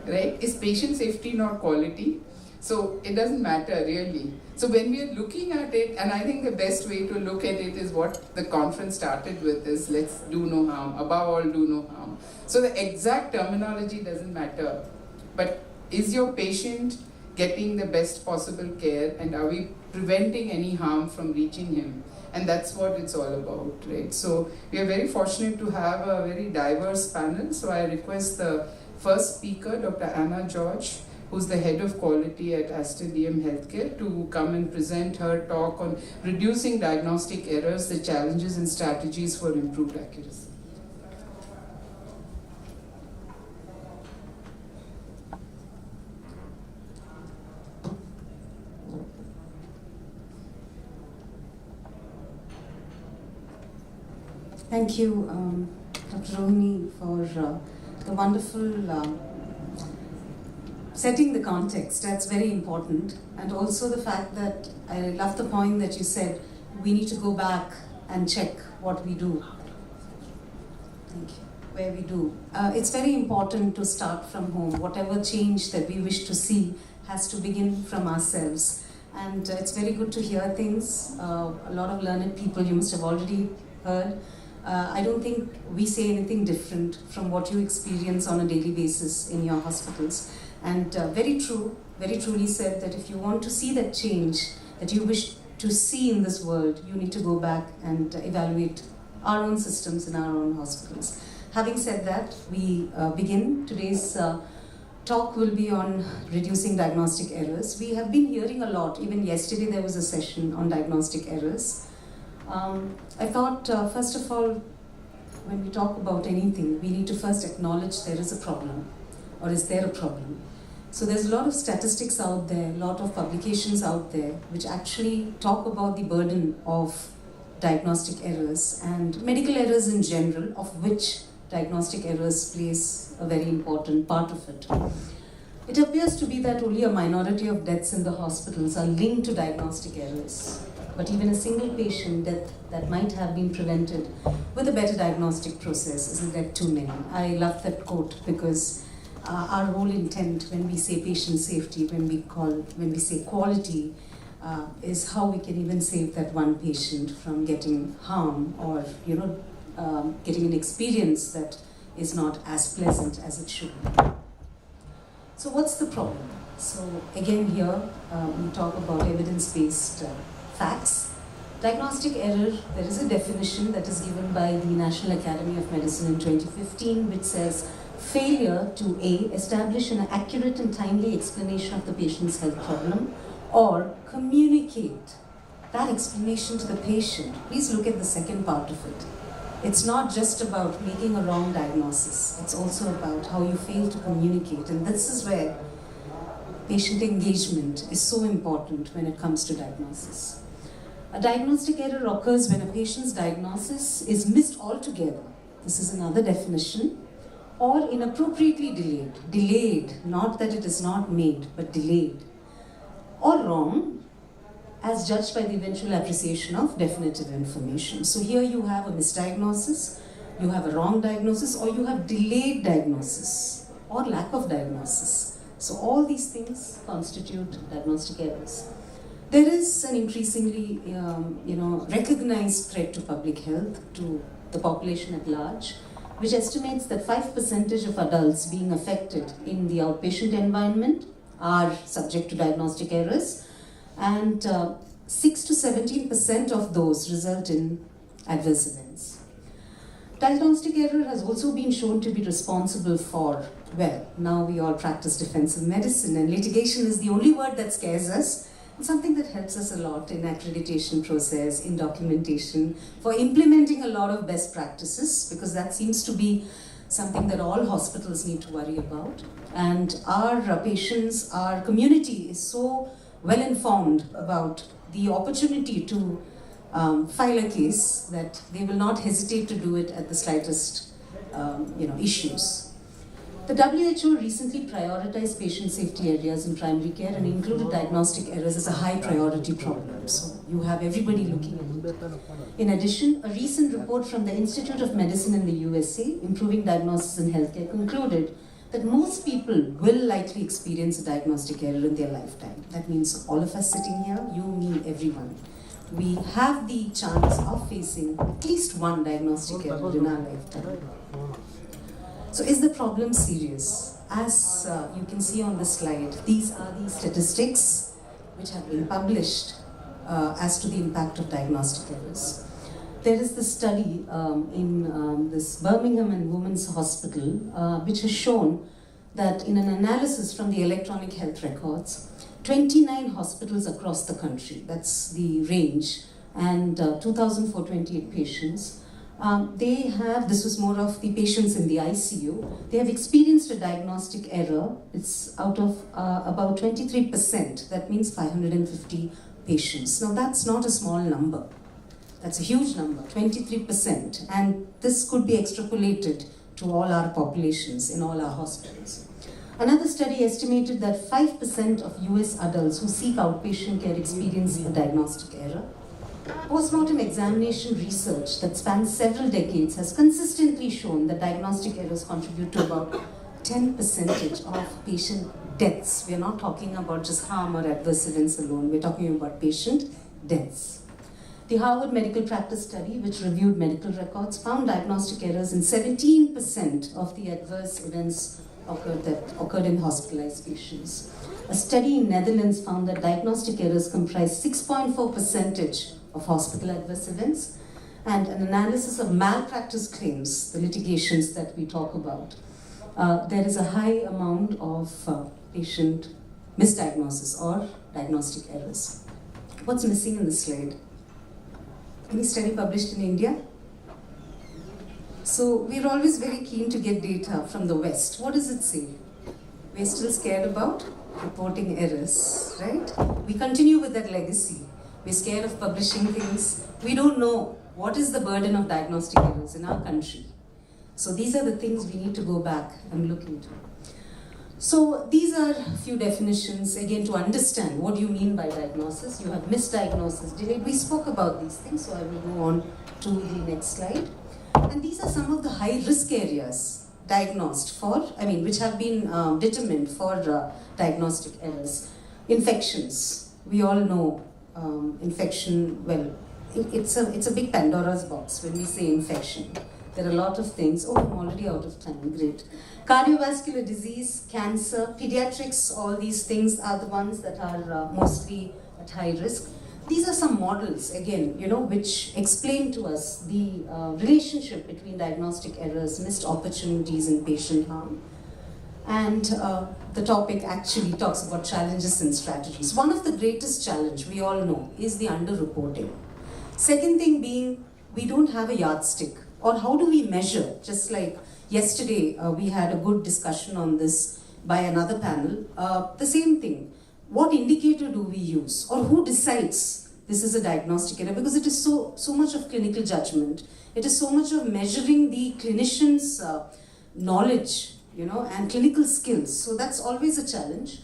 Right? Is patient safety not quality? So it doesn't matter really. So when we are looking at it, and I think the best way to look at it is what the conference started with, is let's do no harm, above all do no harm. So the exact terminology doesn't matter, but is your patient getting the best possible care, and are we preventing any harm from reaching him? And that's what it's all about, right? So we are very fortunate to have a very diverse panel. So I request the first speaker, Dr. Anna George, who's the head of quality at Aster DM Healthcare, to come and present her talk on reducing diagnostic errors, the challenges and strategies for improved accuracy. Thank you, Dr. Rohini, for the wonderful setting the context. That's very important. And also the fact that I love the point that you said, we need to go back and check what we do. Thank you. Where we do. It's very important to start from home. Whatever change that we wish to see has to begin from ourselves. And it's very good to hear things. A lot of learned people you must have already heard. I don't think we say anything different from what you experience on a daily basis in your hospitals. And very truly said that if you want to see that change that you wish to see in this world, you need to go back and evaluate our own systems in our own hospitals. Having said that, we begin. Today's talk will be on reducing diagnostic errors. We have been hearing a lot. Even yesterday there was a session on diagnostic errors. I thought, first of all, when we talk about anything, we need to first acknowledge there is a problem, or is there a problem. So there's a lot of statistics out there, a lot of publications out there, which actually talk about the burden of diagnostic errors and medical errors in general, of which diagnostic errors plays a very important part of it. It appears to be that only a minority of deaths in the hospitals are linked to diagnostic errors. But even a single patient death that might have been prevented with a better diagnostic process isn't that too many. I love that quote because our whole intent when we say patient safety, when we say quality, is how we can even save that one patient from getting harm or getting an experience that is not as pleasant as it should be. So what's the problem? So again here we talk about evidence-based facts. Diagnostic error, there is a definition that is given by the National Academy of Medicine in 2015, which says failure to A, establish an accurate and timely explanation of the patient's health problem, or communicate that explanation to the patient. Please look at the second part of it. It's not just about making a wrong diagnosis, it's also about how you fail to communicate, and this is where patient engagement is so important when it comes to diagnosis. A diagnostic error occurs when a patient's diagnosis is missed altogether. This is another definition. Or inappropriately delayed. Delayed, not that it is not made, but delayed. Or wrong, as judged by the eventual appreciation of definitive information. So here you have a misdiagnosis, you have a wrong diagnosis, or you have delayed diagnosis, or lack of diagnosis. So all these things constitute diagnostic errors. There is an increasingly recognized threat to public health, to the population at large, which estimates that 5% of adults being affected in the outpatient environment are subject to diagnostic errors, and 6 to 17% of those result in adverse events. Diagnostic error has also been shown to be responsible for, well, now we all practice defensive medicine, and litigation is the only word that scares us. It's something that helps us a lot in accreditation process, in documentation, for implementing a lot of best practices, because that seems to be something that all hospitals need to worry about. And our patients, our community is so well informed about the opportunity to file a case that they will not hesitate to do it at the slightest issues. The WHO recently prioritized patient safety areas in primary care and included diagnostic errors as a high priority problem. So you have everybody looking at it. In addition, a recent report from the Institute of Medicine in the USA, Improving Diagnosis in Healthcare, concluded that most people will likely experience a diagnostic error in their lifetime. That means all of us sitting here, you, me, everyone. We have the chance of facing at least one diagnostic error in our lifetime. So is the problem serious? As you can see on the slide, these are the statistics which have been published as to the impact of diagnostic errors. There is this study in this Birmingham and Women's Hospital which has shown that in an analysis from the electronic health records, 29 hospitals across the country, that's the range, and 2,428 patients, this was more of the patients in the ICU, they have experienced a diagnostic error. It's out of about 23%, that means 550 patients. Now that's not a small number, that's a huge number, 23%, and this could be extrapolated to all our populations in all our hospitals. Another study estimated that 5% of US adults who seek outpatient care experience a diagnostic error. Postmortem examination research that spans several decades has consistently shown that diagnostic errors contribute to about 10% of patient deaths. We are not talking about just harm or adverse events alone, we're talking about patient deaths. The Harvard Medical Practice Study, which reviewed medical records, found diagnostic errors in 17% of the adverse events that occurred in hospitalized patients. A study in Netherlands found that diagnostic errors comprise 6.4% of hospital adverse events, and an analysis of malpractice claims, the litigations that we talk about. There is a high amount of patient misdiagnosis or diagnostic errors. What's missing in this slide? Any study published in India? So we're always very keen to get data from the West. What does it say? We're still scared about reporting errors, right? We continue with that legacy. We're scared of publishing things. We don't know what is the burden of diagnostic errors in our country. So these are the things we need to go back and look into. So these are a few definitions, again, to understand what do you mean by diagnosis. You have misdiagnosis, delayed. We spoke about these things, so I will go on to the next slide. And these are some of the high-risk areas diagnosed for, which have been determined for diagnostic errors. Infections. We all know infection, well, it's a big Pandora's box when we say infection. There are a lot of things. Oh, I'm already out of time, great. Cardiovascular disease, cancer, pediatrics, all these things are the ones that are mostly at high risk. These are some models, again, which explain to us the relationship between diagnostic errors, missed opportunities, and patient harm. And the topic actually talks about challenges and strategies. One of the greatest challenge, we all know, is the underreporting. Second thing being, we don't have a yardstick. Or how do we measure? Just like yesterday, we had a good discussion on this by another panel. The same thing. What indicator do we use? Or who decides this is a diagnostic error? Because it is so much of clinical judgment. It is so much of measuring the clinician's knowledge, and clinical skills. So that's always a challenge.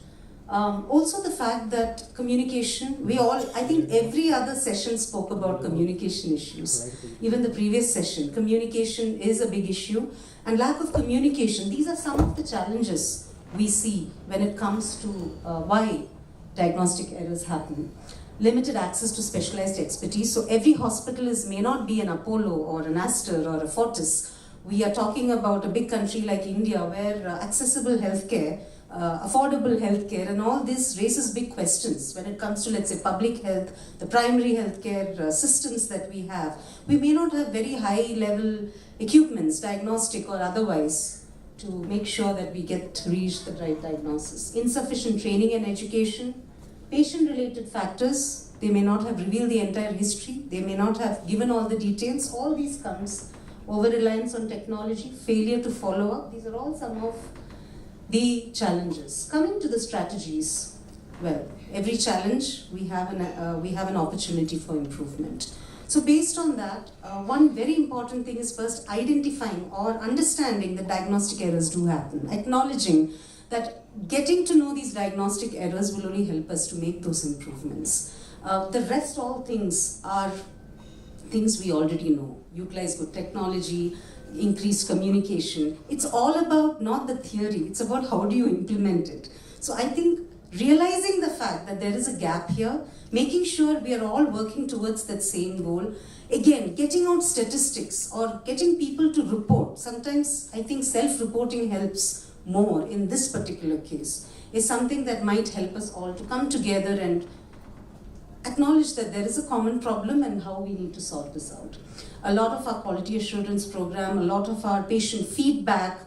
Also the fact that communication, I think every other session spoke about communication issues. Even the previous session, communication is a big issue. And lack of communication, these are some of the challenges we see when it comes to why diagnostic errors happen. Limited access to specialized expertise. So every hospital may not be an Apollo or an Aster or a Fortis. We are talking about a big country like India where accessible healthcare, affordable healthcare, and all this raises big questions when it comes to, let's say, public health, the primary healthcare systems that we have. We may not have very high level equipments, diagnostic or otherwise, to make sure that we reach the right diagnosis. Insufficient training and education, patient-related factors, they may not have revealed the entire history, they may not have given all the details, all these comes. Over-reliance on technology, failure to follow up, these are all some of the challenges. Coming to the strategies, well, every challenge, we have an opportunity for improvement. So based on that, one very important thing is first identifying or understanding that diagnostic errors do happen, acknowledging that getting to know these diagnostic errors will only help us to make those improvements. The rest all things are things we already know. Utilize good technology, increased communication. It's all about not the theory, it's about how do you implement it. So I think realizing the fact that there is a gap here, making sure we are all working towards that same goal. Again, getting out statistics or getting people to report. Sometimes I think self-reporting helps more in this particular case, is something that might help us all to come together and acknowledge that there is a common problem and how we need to sort this out. A lot of our quality assurance program, a lot of our patient feedback,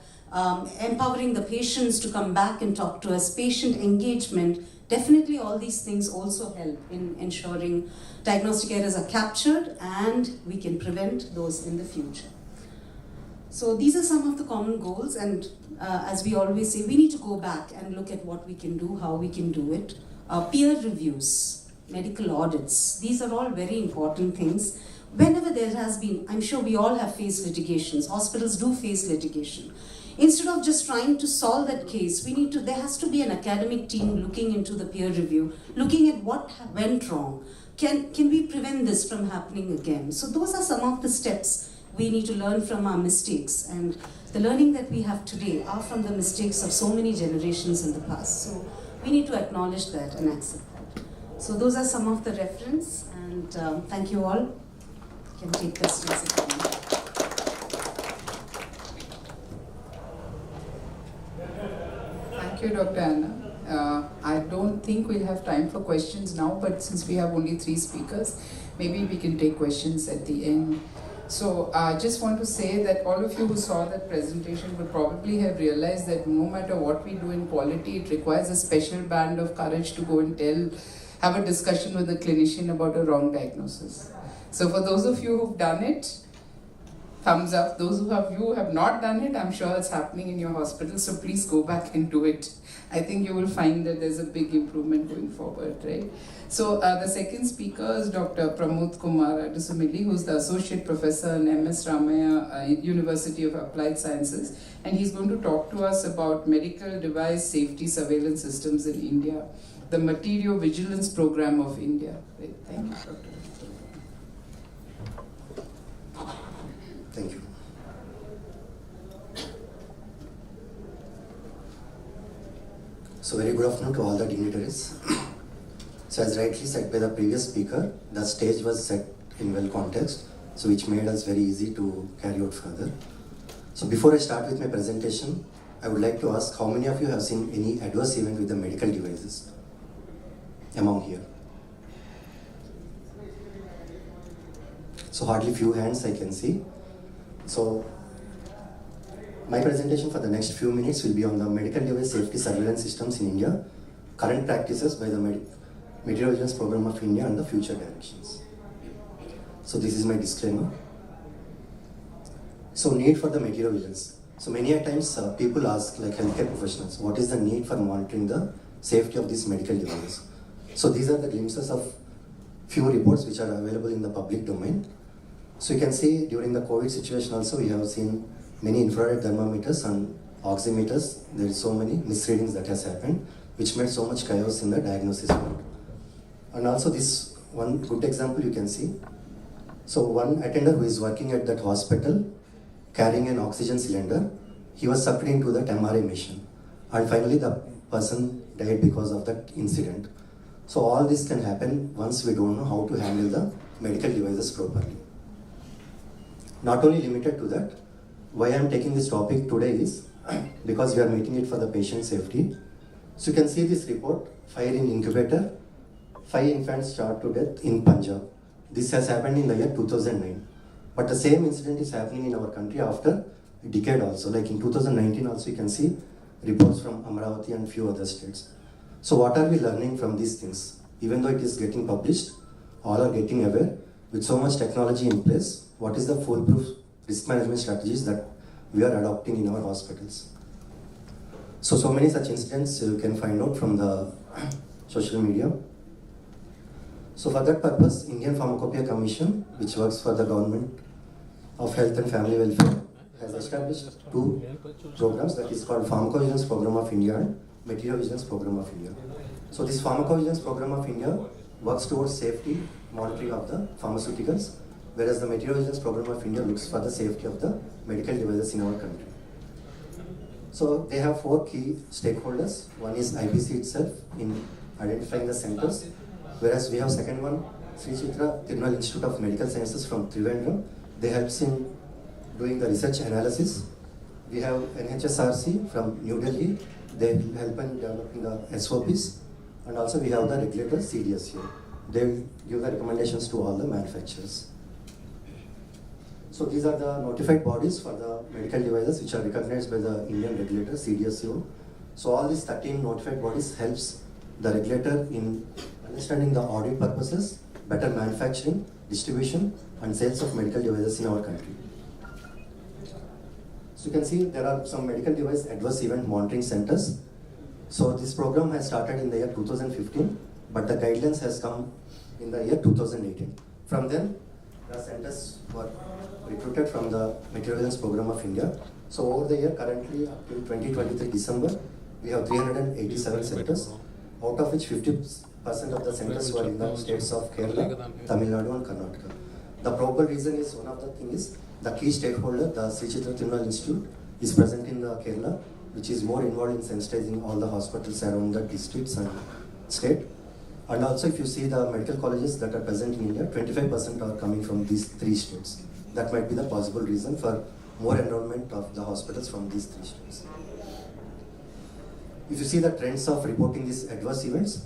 empowering the patients to come back and talk to us, patient engagement, definitely all these things also help in ensuring diagnostic errors are captured and we can prevent those in the future. So these are some of the common goals, and as we always say, we need to go back and look at what we can do, how we can do it. Peer reviews, medical audits, these are all very important things. Whenever there has been, I'm sure we all have faced litigations, hospitals do face litigation. Instead of just trying to solve that case, there has to be an academic team looking into the peer review, looking at what went wrong. Can we prevent this from happening again? So those are some of the steps we need to learn from our mistakes, and the learning that we have today are from the mistakes of so many generations in the past. So we need to acknowledge that and accept that. So those are some of the reference, and thank you all. You can take questions if you want. Thank you, Dr. Anna. I don't think we'll have time for questions now, but since we have only 3 speakers, maybe we can take questions at the end. So I just want to say that all of you who saw that presentation would probably have realized that no matter what we do in quality, it requires a special band of courage to go and have a discussion with a clinician about a wrong diagnosis. So for those of you who've done it, thumbs up. Those who have not done it, I'm sure it's happening in your hospital, so please go back and do it. I think you will find that there's a big improvement going forward, right? So the second speaker is Dr. Pramod Kumar Adusumilli, who's the Associate Professor in MS Ramaya University of Applied Sciences, and he's going to talk to us about medical device safety surveillance systems in India, the Material Vigilance Program of India. Right. Thank you, Dr. Thank you. So very good afternoon to all the dignitaries. So as rightly said by the previous speaker, the stage was set in well context, so which made us very easy to carry out further. So before I start with my presentation, I would like to ask how many of you have seen any adverse event with the medical devices among here? So hardly few hands I can see. So my presentation for the next few minutes will be on the medical device safety surveillance systems in India, current practices by the Material Vigilance Program of India and the future directions. So this is my disclaimer. So need for the material vigilance. So many a times people ask, like healthcare professionals, what is the need for monitoring the safety of these medical devices? So these are the glimpses of few reports which are available in the public domain. So you can see during the COVID situation also we have seen many infrared thermometers and oximeters. There is so many misreadings that has happened, which made so much chaos in the diagnosis world. And also this one good example you can see. So one attender who is working at that hospital carrying an oxygen cylinder, he was sucked into that MRI machine. And finally the person died because of that incident. So all this can happen once we don't know how to handle the medical devices properly. Not only limited to that, why I am taking this topic today is because we are making it for the patient safety. So you can see this report, fire in incubator, 5 infants shot to death in Punjab. This has happened in the year 2009. But the same incident is happening in our country after a decade also. Like in 2019 also you can see reports from Amravati and few other states. So what are we learning from these things? Even though it is getting published, all are getting aware. With so much technology in place, what is the foolproof risk management strategies that we are adopting in our hospitals? So many such incidents you can find out from the social media. So for that purpose, Indian Pharmacopoeia Commission, which works for the Government of Health and Family Welfare, has established 2 programs that is called Pharmacovigilance Program of India and Material Vigilance Program of India. So this Pharmacovigilance Program of India works towards safety monitoring of the pharmaceuticals, whereas the Material Vigilance Program of India looks for the safety of the medical devices in our country. So they have 4 key stakeholders. One is IPSC itself in identifying the centers, whereas we have second one, Sri Chitra Tirunal Institute of Medical Sciences from Trivandrum. They helps in doing the research analysis. We have NHSRC from New Delhi. They help in developing the SOPs. And also we have the regulator CDSU. They will give the recommendations to all the manufacturers. So these are the notified bodies for the medical devices which are recognized by the Indian regulator CDSU. So all these 13 notified bodies helps the regulator in understanding the audit purposes, better manufacturing, distribution and sales of medical devices in our country. So you can see there are some medical device adverse event monitoring centers. So this program has started in the year 2015, but the guidelines has come in the year 2018. From then, the centers were recruited from the Material Vigilance Program of India. So over the year, currently up to 2023 December, we have 387 centers, out of which 50% of the centers were in the states of Kerala, Tamil Nadu and Karnataka. The probable reason is, one of the things is, the key stakeholder, the Sri Chitra Tirunal Institute, is present in the Kerala, which is more involved in sensitizing all the hospitals around the districts and state. And also if you see the medical colleges that are present in India, 25% are coming from these 3 states. That might be the possible reason for more enrollment of the hospitals from these 3 states. If you see the trends of reporting these adverse events,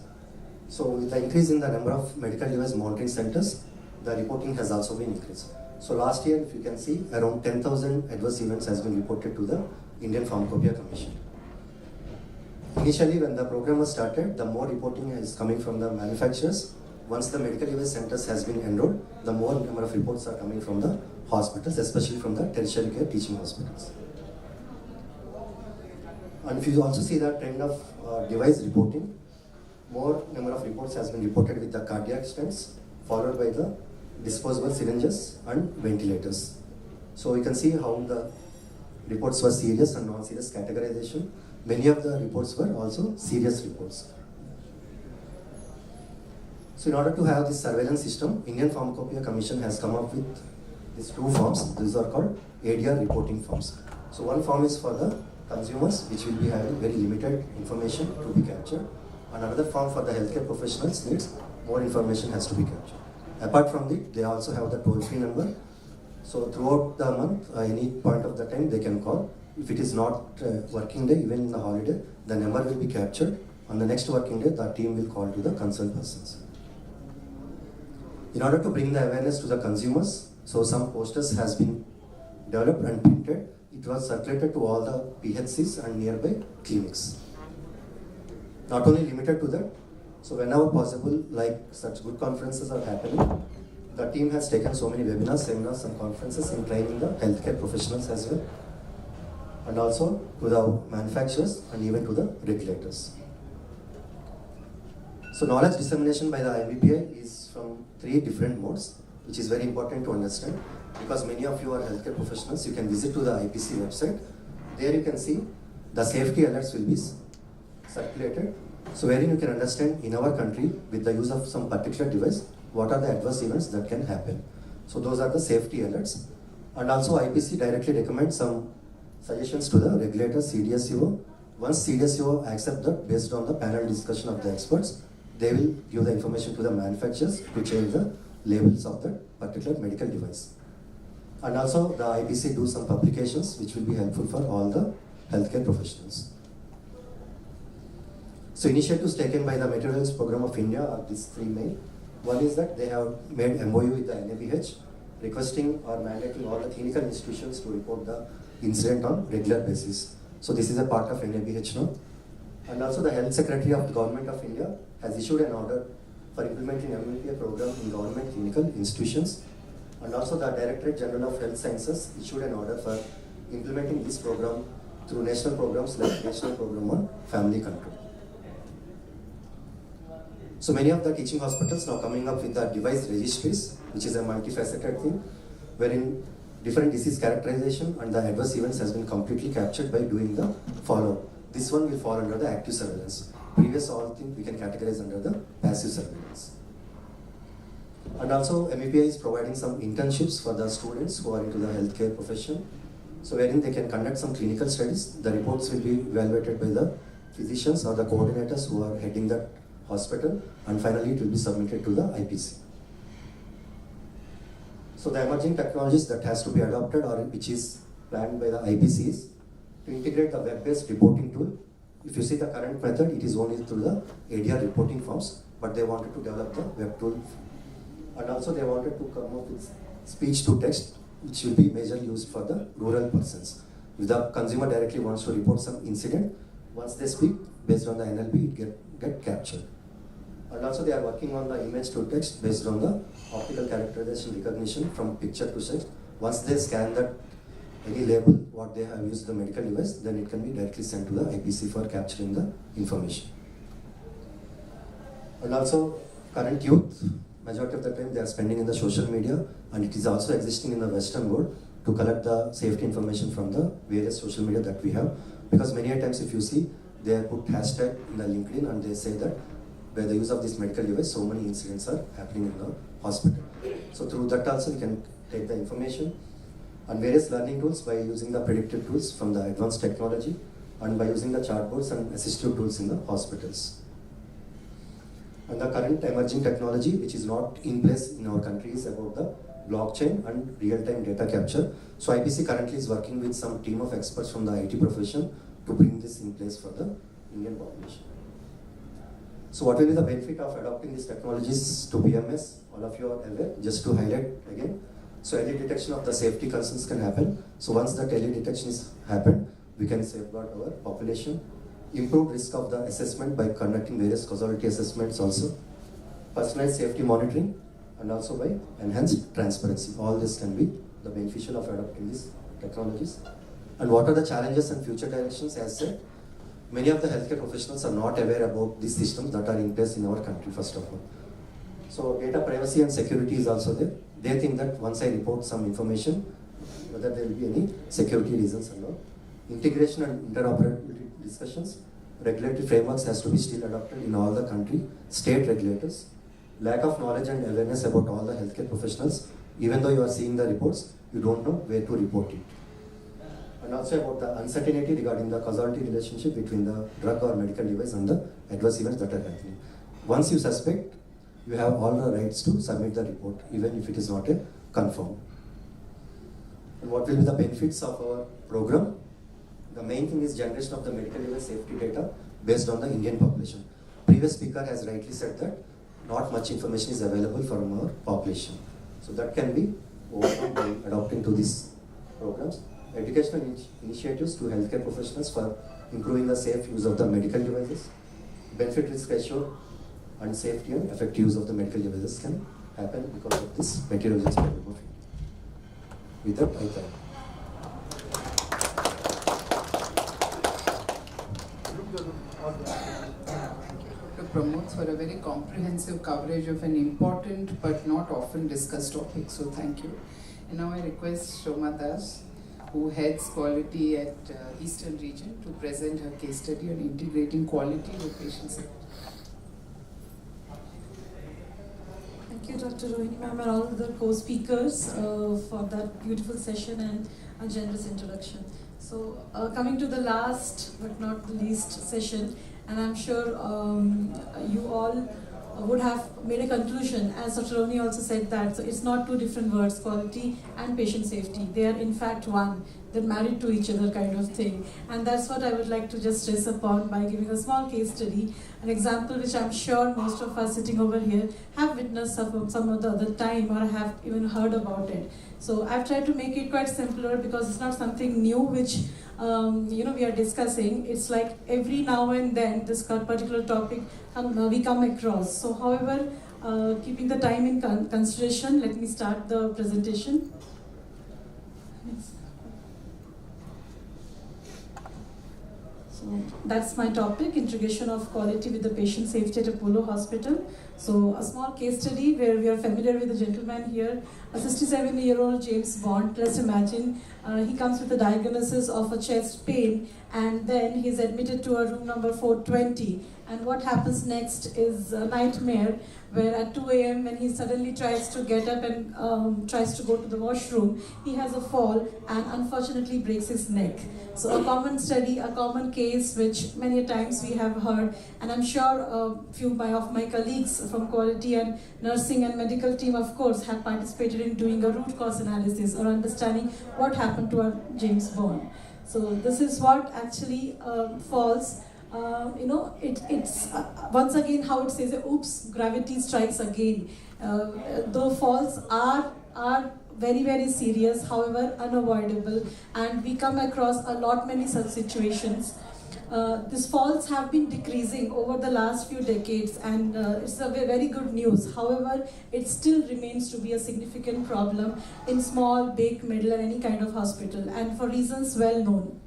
so with the increase in the number of medical device monitoring centers, the reporting has also been increased. So last year, if you can see, around 10,000 adverse events has been reported to the Indian Pharmacopoeia Commission. Initially, when the program was started, the more reporting is coming from the manufacturers. Once the medical device centers has been enrolled, the more number of reports are coming from the hospitals, especially from the tertiary care teaching hospitals. And if you also see the trend of device reporting, more number of reports has been reported with the cardiac stents, followed by the disposable syringes and ventilators. So you can see how the reports were serious and non-serious categorization. Many of the reports were also serious reports. So in order to have this surveillance system, Indian Pharmacopoeia Commission has come up with these 2 forms. These are called ADR reporting forms. So one form is for the consumers, which will be having very limited information to be captured. And another form for the healthcare professionals needs more information has to be captured. Apart from it, they also have the toll-free number. So throughout the month, any point of the time they can call. If it is not working day, even in the holiday, the number will be captured. On the next working day, the team will call to the concerned persons. In order to bring the awareness to the consumers, So some posters has been developed and printed. It was circulated to all the PHCs and nearby clinics. Not only limited to that, so whenever possible, like such good conferences are happening, the team has taken so many webinars, seminars and conferences in training the healthcare professionals as well, and also to the manufacturers and even to the regulators. So knowledge dissemination by the IBPI is from 3 different modes, which is very important to understand, because many of you are healthcare professionals. You can visit to the IPC website. There you can see the safety alerts will be circulated. So wherein you can understand in our country, with the use of some particular device, what are the adverse events that can happen. So those are the safety alerts. And also IPC directly recommends some suggestions to the regulator, CDSCO. Once CDSCO accept that, based on the panel discussion of the experts, they will give the information to the manufacturers to change the labels of that particular medical device. And also the IPC do some publications which will be helpful for all the healthcare professionals. So initiatives taken by the Meteorology Program of India are these 3 main. One is that they have made MOU with the NABH, requesting or mandating all the clinical institutions to report the incident on regular basis. So this is a part of NABH now. And also the Health Secretary of the Government of India has issued an order for implementing MLPA program in government clinical institutions. And also the Directorate General of Health Sciences issued an order for implementing this program through national programs like National Program on Family Control. So many of the teaching hospitals now coming up with the device registries, which is a multifaceted thing, wherein different disease characterization and the adverse events has been completely captured by doing the follow-up. This one will fall under the active surveillance. Previous all things we can categorize under the passive surveillance. And also MEPI is providing some internships for the students who are into the healthcare profession. So wherein they can conduct some clinical studies. The reports will be evaluated by the physicians or the coordinators who are heading that hospital, and finally it will be submitted to the IPC. So the emerging technologies that has to be adopted or which is planned by the IPC is to integrate the web-based reporting tool. If you see the current method, it is only through the ADR reporting forms, but they wanted to develop the web tool. And also they wanted to come up with speech to text, which will be majorly used for the rural persons. If the consumer directly wants to report some incident, once they speak, based on the NLP, it get captured. And also they are working on the image to text based on the optical characterization recognition from picture to text. Once they scan that any label, what they have used the medical device, then it can be directly sent to the IPC for capturing the information. And also current youth, majority of the time they are spending in the social media, and it is also existing in the Western world to collect the safety information from the various social media that we have. Because many a times if you see, they put hashtag in the LinkedIn and they say that by the use of this medical device, so many incidents are happening in the hospital. So through that also you can take the information, and various learning tools by using the predictive tools from the advanced technology, and by using the chatbots and assistive tools in the hospitals. And the current emerging technology which is not in place in our country is about the blockchain and real-time data capture. So IPC currently is working with some team of experts from the IT profession to bring this in place for the Indian population. So what will be the benefit of adopting these technologies to PMS? All of you are aware, just to highlight again. So early detection of the safety concerns can happen. So once that early detection is happened, we can safeguard our population. Improved risk of the assessment by conducting various causality assessments also. Personalized safety monitoring, and also by enhanced transparency. All this can be the beneficial of adopting these technologies. And what are the challenges and future directions? As said, many of the healthcare professionals are not aware about these systems that are in place in our country, first of all. So data privacy and security is also there. They think that once I report some information, whether there will be any security reasons or not. Integration and interoperability discussions. Regulatory frameworks has to be still adopted in all the country, state regulators. Lack of knowledge and awareness about all the healthcare professionals. Even though you are seeing the reports, you don't know where to report it. And also about the uncertainty regarding the causality relationship between the drug or medical device and the adverse events that are happening. Once you suspect, you have all the rights to submit the report, even if it is not a confirmed. And what will be the benefits of our program? The main thing is generation of the medical device safety data based on the Indian population. Previous speaker has rightly said that not much information is available from our population. So that can be overcome by adopting to these programs. Educational initiatives to healthcare professionals for improving the safe use of the medical devices, benefit risk ratio, and safety and effective use of the medical devices can happen because of this material which is available. With that, I thank. To promote for a very comprehensive coverage of an important but not often discussed topic, so thank you. And now I request Shoma Das, who heads quality at Eastern Region, to present her case study on integrating quality with patient safety. Thank you, Dr. Rohini ma'am, and all the co-speakers for that beautiful session and a generous introduction. So, coming to the last but not the least session, and I'm sure you all would have made a conclusion, as Dr. Rohini also said that, so it's not two different words, quality and patient safety. They are in fact one. They're married to each other kind of thing. And that's what I would like to just stress upon by giving a small case study, an example which I'm sure most of us sitting over here have witnessed some of the other time or have even heard about it. So I've tried to make it quite simpler because it's not something new which we are discussing. It's like every now and then this particular topic we come across. So however, keeping the time in consideration, let me start the presentation. So that's my topic, integration of quality with the patient safety at Apollo Hospital. So a small case study where we are familiar with the gentleman here, a 67-year-old James Bond. Let's imagine he comes with a diagnosis of a chest pain, and then he's admitted to a room number 420. And what happens next is a nightmare, where at 2 a.m. when he suddenly tries to get up and tries to go to the washroom, he has a fall and unfortunately breaks his neck. So a common study, a common case which many times we have heard, and I'm sure a few of my colleagues from quality and nursing and medical team, of course, have participated in doing a root cause analysis or understanding what happened to our James Bond. So this is what actually falls. It's once again how it says, oops, gravity strikes again. The falls are very, very serious, however unavoidable, and we come across many such situations. These falls have been decreasing over the last few decades, and it's a very good news. However, it still remains to be a significant problem in small, big, middle, and any kind of hospital, and for reasons well known.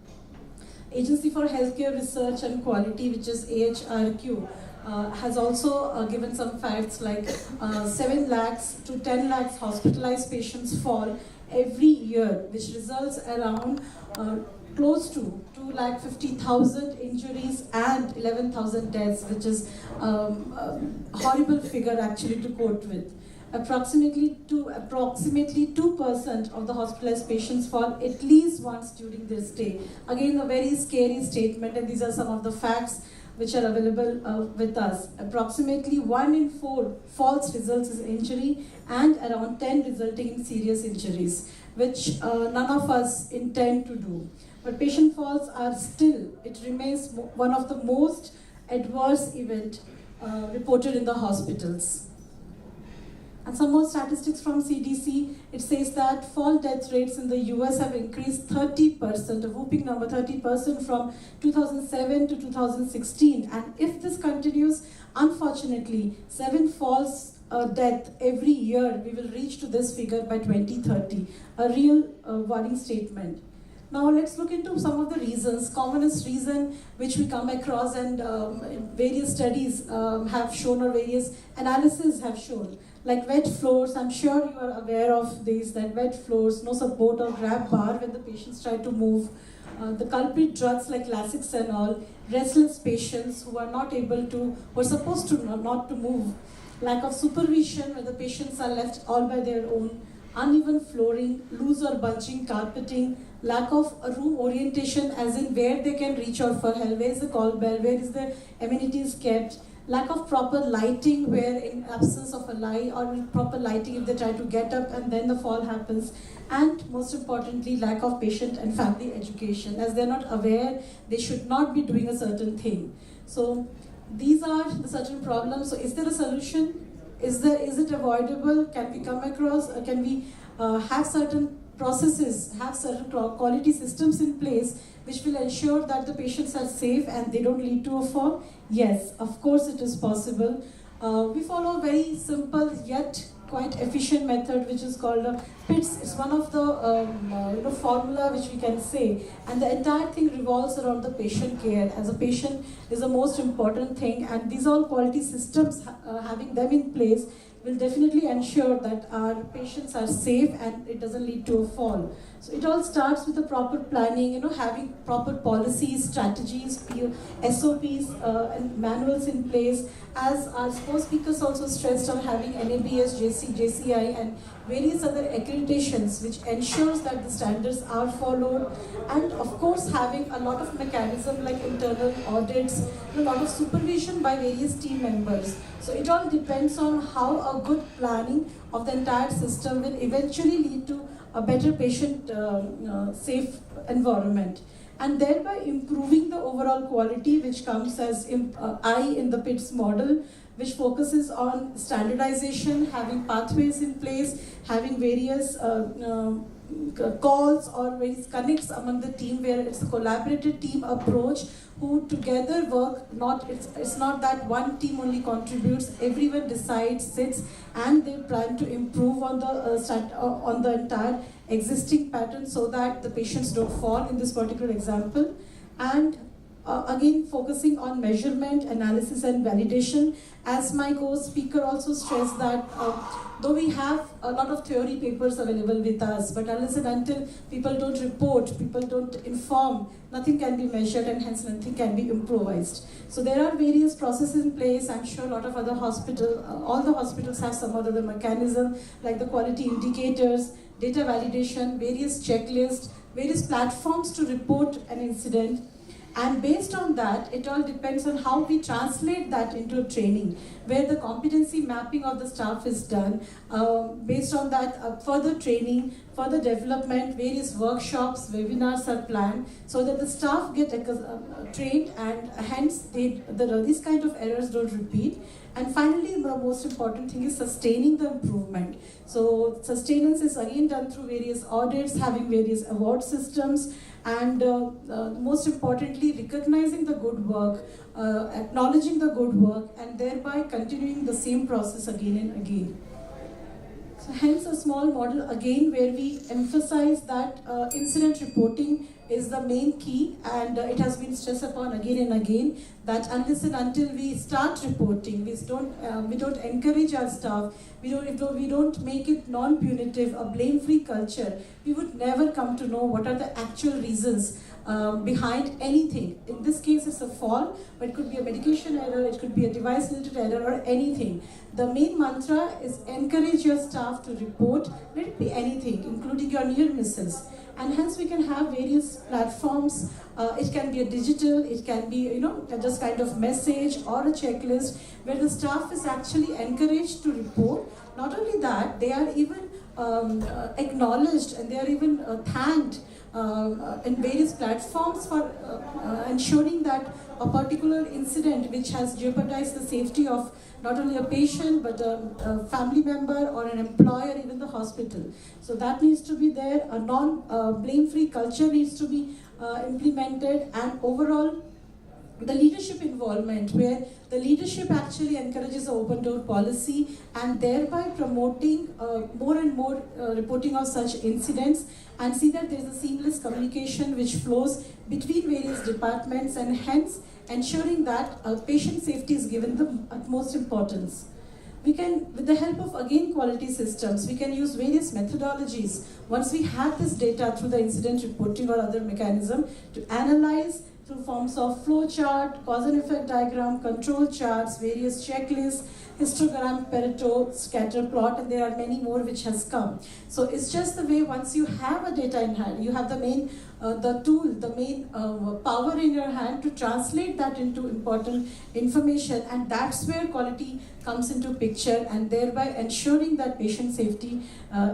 Agency for Healthcare Research and Quality, which is AHRQ, has also given some facts like 7 lakhs to 10 lakhs hospitalized patients fall every year, which results around close to 250,000 injuries and 11,000 deaths, which is a horrible figure actually to quote with. Approximately 2% of the hospitalized patients fall at least once during their stay. Again, a very scary statement, and these are some of the facts which are available with us. Approximately 1 in 4 falls results in injury, and around 10 resulting in serious injuries, which none of us intend to do. But patient falls are still, it remains one of the most adverse events reported in the hospitals. And some more statistics from CDC, it says that fall death rates in the US have increased 30%, a whooping number, 30% from 2007 to 2016. And if this continues, unfortunately, 7 falls death every year, we will reach to this figure by 2030. A real worrying statement. Now let's look into some of the reasons. Commonest reason which we come across, and various studies have shown, or various analyses have shown, like wet floors. I'm sure you are aware of these, that wet floors, no support or grab bar when the patients try to move. The culprit drugs like Lasix and all, restless patients who are not able to, who are supposed to not to move. Lack of supervision where the patients are left all by their own. Uneven flooring, loose or bulging carpeting, lack of room orientation as in where they can reach out for help, where is the call bell, where is the amenities kept, lack of proper lighting where in absence of a light, or proper lighting if they try to get up and then the fall happens, and most importantly lack of patient and family education, as they're not aware they should not be doing a certain thing. So these are the certain problems. So is there a solution? Is it avoidable? Can we come across, can we have certain processes, have certain quality systems in place which will ensure that the patients are safe and they don't lead to a fall? Yes, of course it is possible. We follow a very simple yet quite efficient method which is called PITS. It's one of the formula which we can say, and the entire thing revolves around the patient care. As a patient is the most important thing, and these all quality systems, having them in place will definitely ensure that our patients are safe and it doesn't lead to a fall. So it all starts with the proper planning, having proper policies, strategies, SOPs, and manuals in place. As our speakers also stressed on having NABS, JCI, and various other accreditations which ensures that the standards are followed, and of course having a lot of mechanism like internal audits, a lot of supervision by various team members. So it all depends on how a good planning of the entire system will eventually lead to a better patient safe environment, and thereby improving the overall quality, which comes as I in the PITS model, which focuses on standardization, having pathways in place, having various calls or various connects among the team, where it's a collaborative team approach who together work. It's not that one team only contributes. Everyone decides, sits, and they plan to improve on the entire existing pattern so that the patients don't fall in this particular example. And again, focusing on measurement, analysis, and validation. As my co-speaker also stressed that though we have a lot of theory papers available with us, but unless and until people don't report, people don't inform, nothing can be measured, and hence nothing can be improvised. So there are various processes in place. I'm sure a lot of other all the hospitals have some other mechanism, like the quality indicators, data validation, various checklists, various platforms to report an incident. And based on that, it all depends on how we translate that into training, where the competency mapping of the staff is done. Based on that, further training, further development, various workshops, webinars are planned, so that the staff get trained, and hence these kind of errors don't repeat. And finally, the most important thing is sustaining the improvement. So sustenance is again done through various audits, having various award systems, and most importantly, recognizing the good work, acknowledging the good work, and thereby continuing the same process again and again. So hence a small model again where we emphasize that incident reporting is the main key, and it has been stressed upon again and again that unless and until we start reporting, we don't encourage our staff, we don't make it non-punitive, a blame-free culture, we would never come to know what are the actual reasons behind anything. In this case, it's a fall, but it could be a medication error, it could be a device-related error, or anything. The main mantra is encourage your staff to report, let it be anything, including your near misses. And hence we can have various platforms. It can be a digital, it can be just kind of message or a checklist where the staff is actually encouraged to report. Not only that, they are even acknowledged, and they are even thanked in various platforms for ensuring that a particular incident which has jeopardized the safety of not only a patient but a family member or an employer, even the hospital. So that needs to be there. A blame-free culture needs to be implemented, and overall the leadership involvement, where the leadership actually encourages an open door policy, and thereby promoting more and more reporting of such incidents, and see that there is a seamless communication which flows between various departments, and hence ensuring that patient safety is given the utmost importance. We can, with the help of again quality systems, we can use various methodologies once we have this data through the incident reporting or other mechanism to analyze through forms of flow chart, cause and effect diagram, control charts, various checklists, histogram, Pareto, scatter plot, and there are many more which has come. So it's just the way once you have a data in hand, you have the main, the tool, the main power in your hand to translate that into important information, and that's where quality comes into picture, and thereby ensuring that patient safety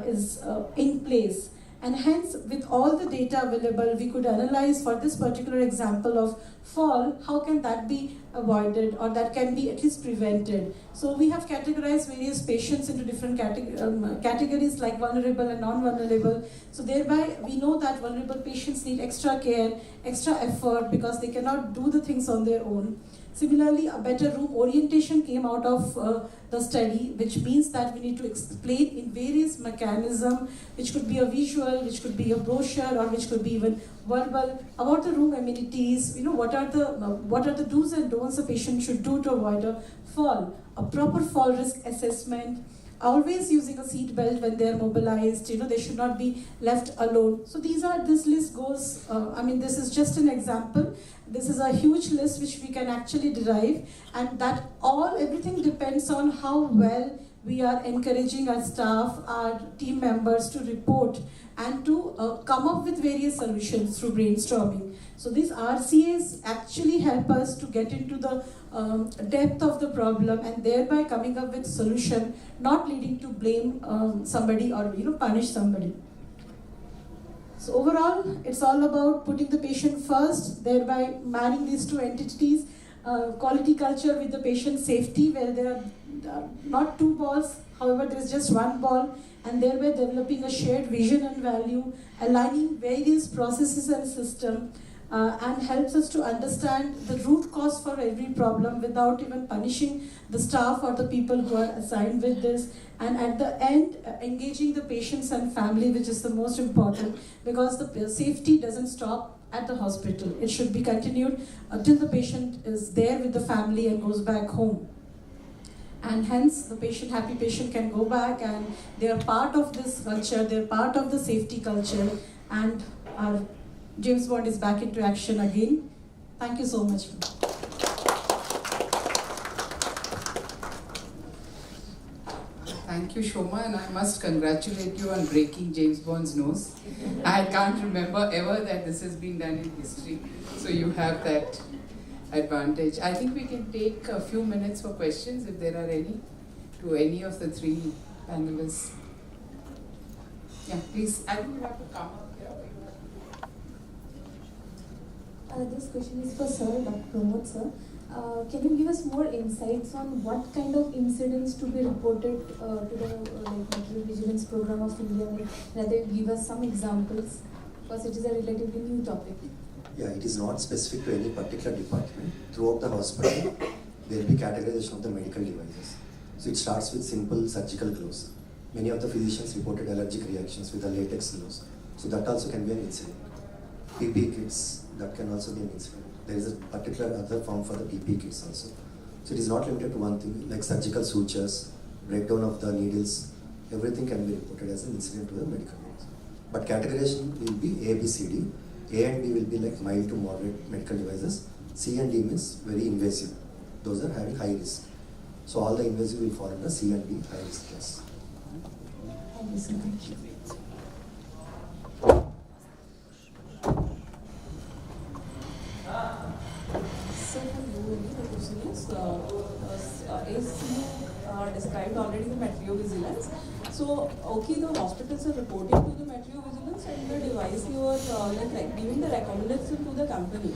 is in place. And hence, with all the data available, we could analyze for this particular example of fall, how can that be avoided or that can be at least prevented. So we have categorized various patients into different categories like vulnerable and non-vulnerable. So thereby, we know that vulnerable patients need extra care, extra effort because they cannot do the things on their own. Similarly, a better room orientation came out of the study, which means that we need to explain in various mechanisms, which could be a visual, which could be a brochure, or which could be even verbal, about the room amenities. What are the do's and don'ts a patient should do to avoid a fall, a proper fall risk assessment, always using a seat belt when they are mobilized. They should not be left alone. So this list goes. This is just an example. This is a huge list which we can actually derive, and that everything depends on how well we are encouraging our staff, our team members to report and to come up with various solutions through brainstorming. So these RCAs actually help us to get into the depth of the problem and thereby coming up with solution, not leading to blame somebody or punish somebody. So overall, it's all about putting the patient first, thereby marrying these two entities, quality culture with the patient safety, where there are not two balls, however there is just one ball, and thereby developing a shared vision and value, aligning various processes and systems, and helps us to understand the root cause for every problem without even punishing the staff or the people who are assigned with this. And at the end, engaging the patients and family, which is the most important, because the safety doesn't stop at the hospital. It should be continued until the patient is there with the family and goes back home. And hence, the happy patient can go back and they are part of this culture, they're part of the safety culture, and our James Bond is back into action again. Thank you so much. Thank you, Shoma, and I must congratulate you on breaking James Bond's nose. I can't remember ever that this has been done in history, so you have that advantage. I think we can take a few minutes for questions, if there are any, to any of the three panelists. Yeah, please. I think you have to come up here. This question is for Sir, Dr. Pramod, sir. Can you give us more insights on what kind of incidents to be reported to the Material Vigilance Program of India? Rather, give us some examples, because it is a relatively new topic. Yeah, it is not specific to any particular department. Throughout the hospital, there will be categorization of the medical devices. So it starts with simple surgical gloves. Many of the physicians reported allergic reactions with the latex gloves. So that also can be an incident. PPE kits, that can also be an incident. There is a particular other form for the PPE kits also. So it is not limited to one thing, like surgical sutures, breakdown of the needles, everything can be reported as an incident to the medical device. But categorization will be A, B, C, D. A and B will be like mild to moderate medical devices. C and D means very invasive. Those are having high risk. So all the invasive will fall under C and D high risk class. Thank you so much. So the question is, as you described already the material-vigilance, so okay, the hospitals are reporting to the material-vigilance and the device you are giving the recommendation to the company.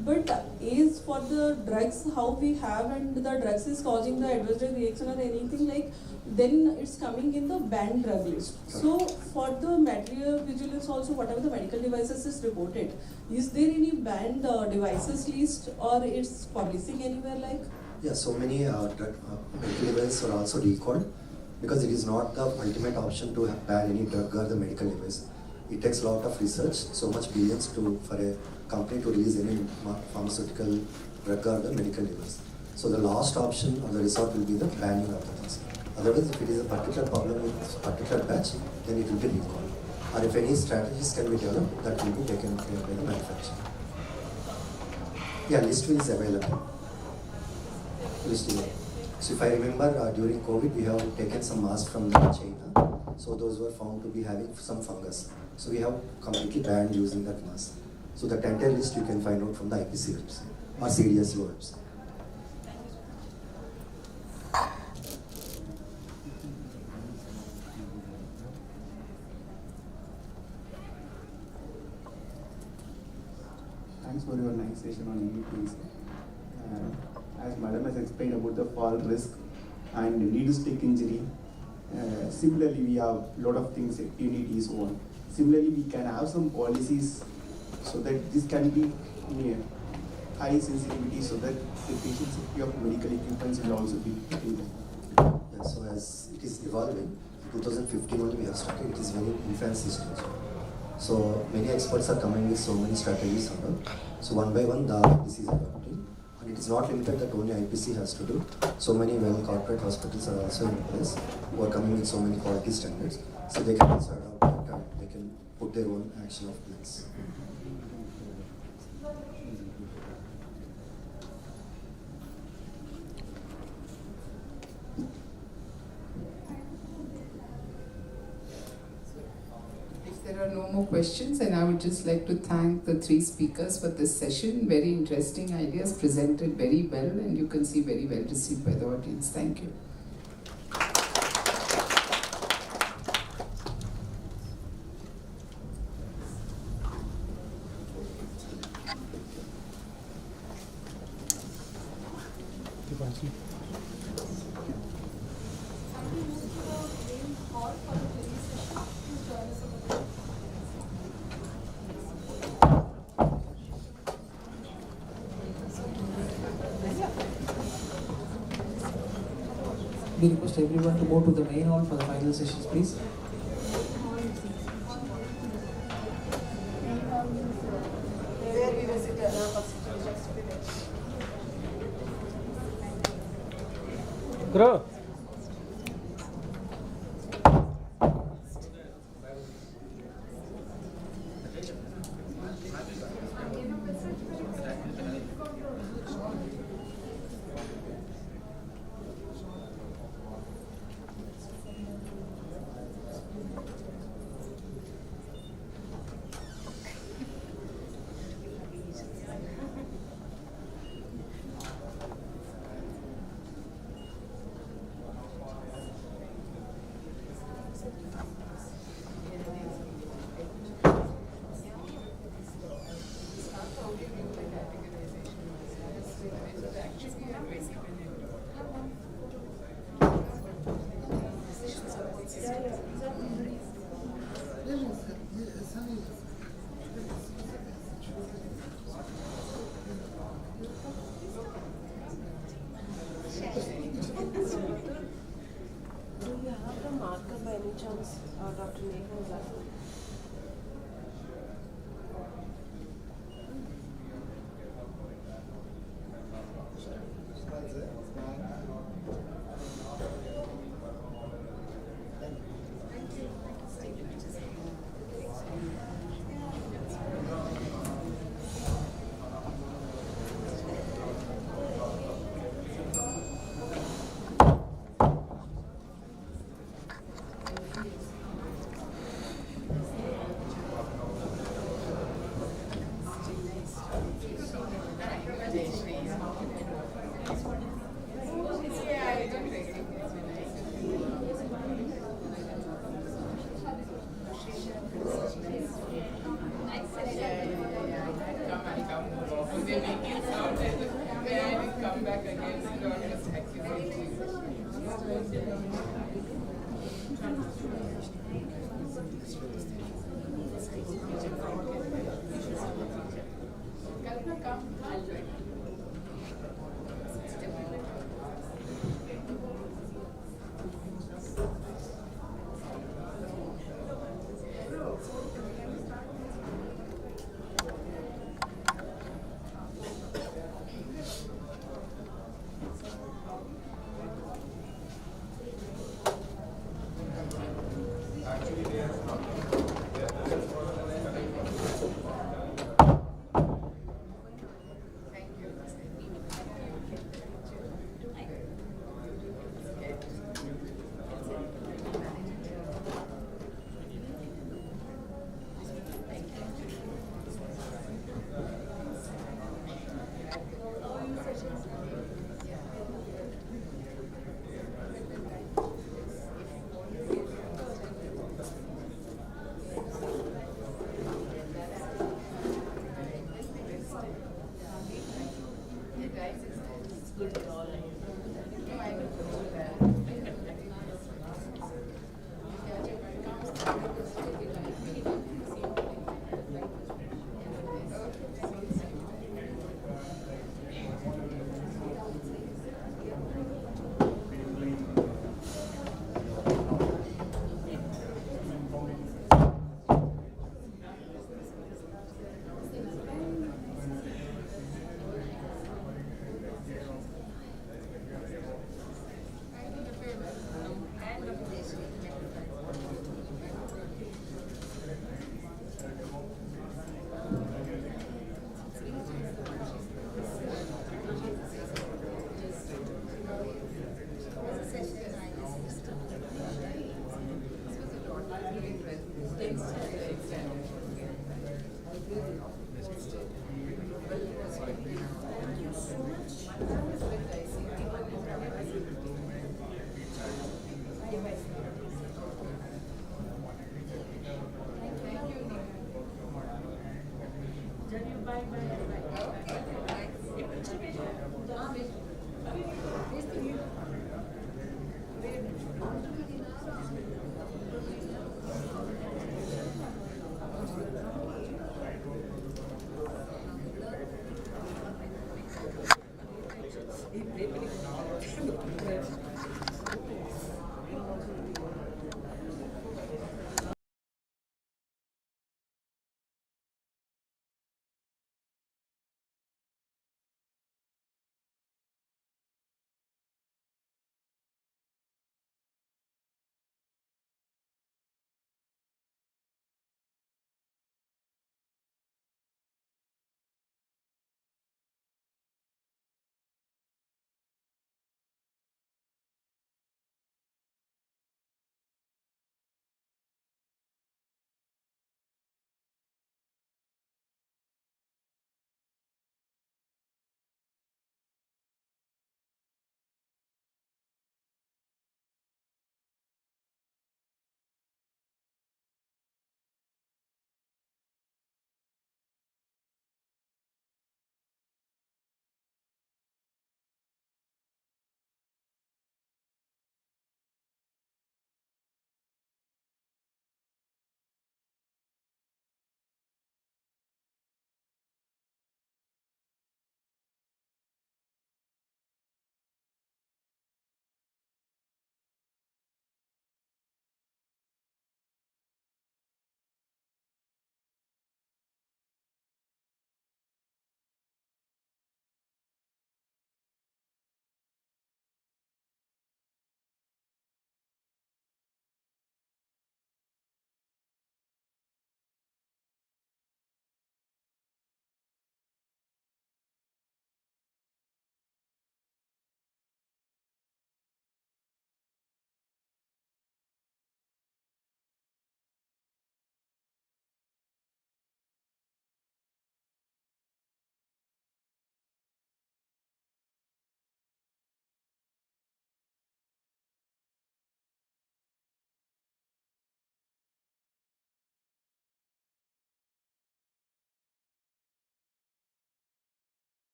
But is for the drugs how we have and the drugs is causing the adverse drug reaction or anything like, then it's coming in the banned drug list. So for the material vigilance also, whatever the medical devices is reported, is there any banned devices list or it's publishing anywhere like? Yeah, so many medical devices are also recalled because it is not the ultimate option to ban any drug or the medical device. It takes a lot of research, so much billions for a company to release any pharmaceutical drug or the medical device. So the last option or the resort will be the banning of the things. Otherwise, if it is a particular problem with a particular batch, then it will be recalled. Or if any strategies can be developed, that will be taken care by the manufacturer. Yeah, list is available. List is available. So if I remember, during COVID, we have taken some masks from China. So those were found to be having some fungus. So we have completely banned using that mask. So the entire list you can find out from the IPSC website or CDSU website. for your nice session on EEPs. As Madam has explained about the fall risk and knee stick injury, similarly we have a lot of things, activity so on. Similarly, we can have some policies so that this can be high sensitivity so that the patient safety of medical equipment will also be taken care. Yeah, so as it is evolving, 2015 only we have started, it is very infancy stage. So many experts are coming with so many strategies and all. So one by one the IPC is adopting. And it is not limited that only IPC has to do. So many well corporate hospitals are also in place who are coming with so many quality standards. So they can also adopt that and they can put their own action of plans. There are no more questions, and I would just like to thank the three speakers for this session. Very interesting ideas presented very well, and you can see very well received by the audience. Thank you. We request everyone to move to the main hall for the final sessions, please. Grow. Come.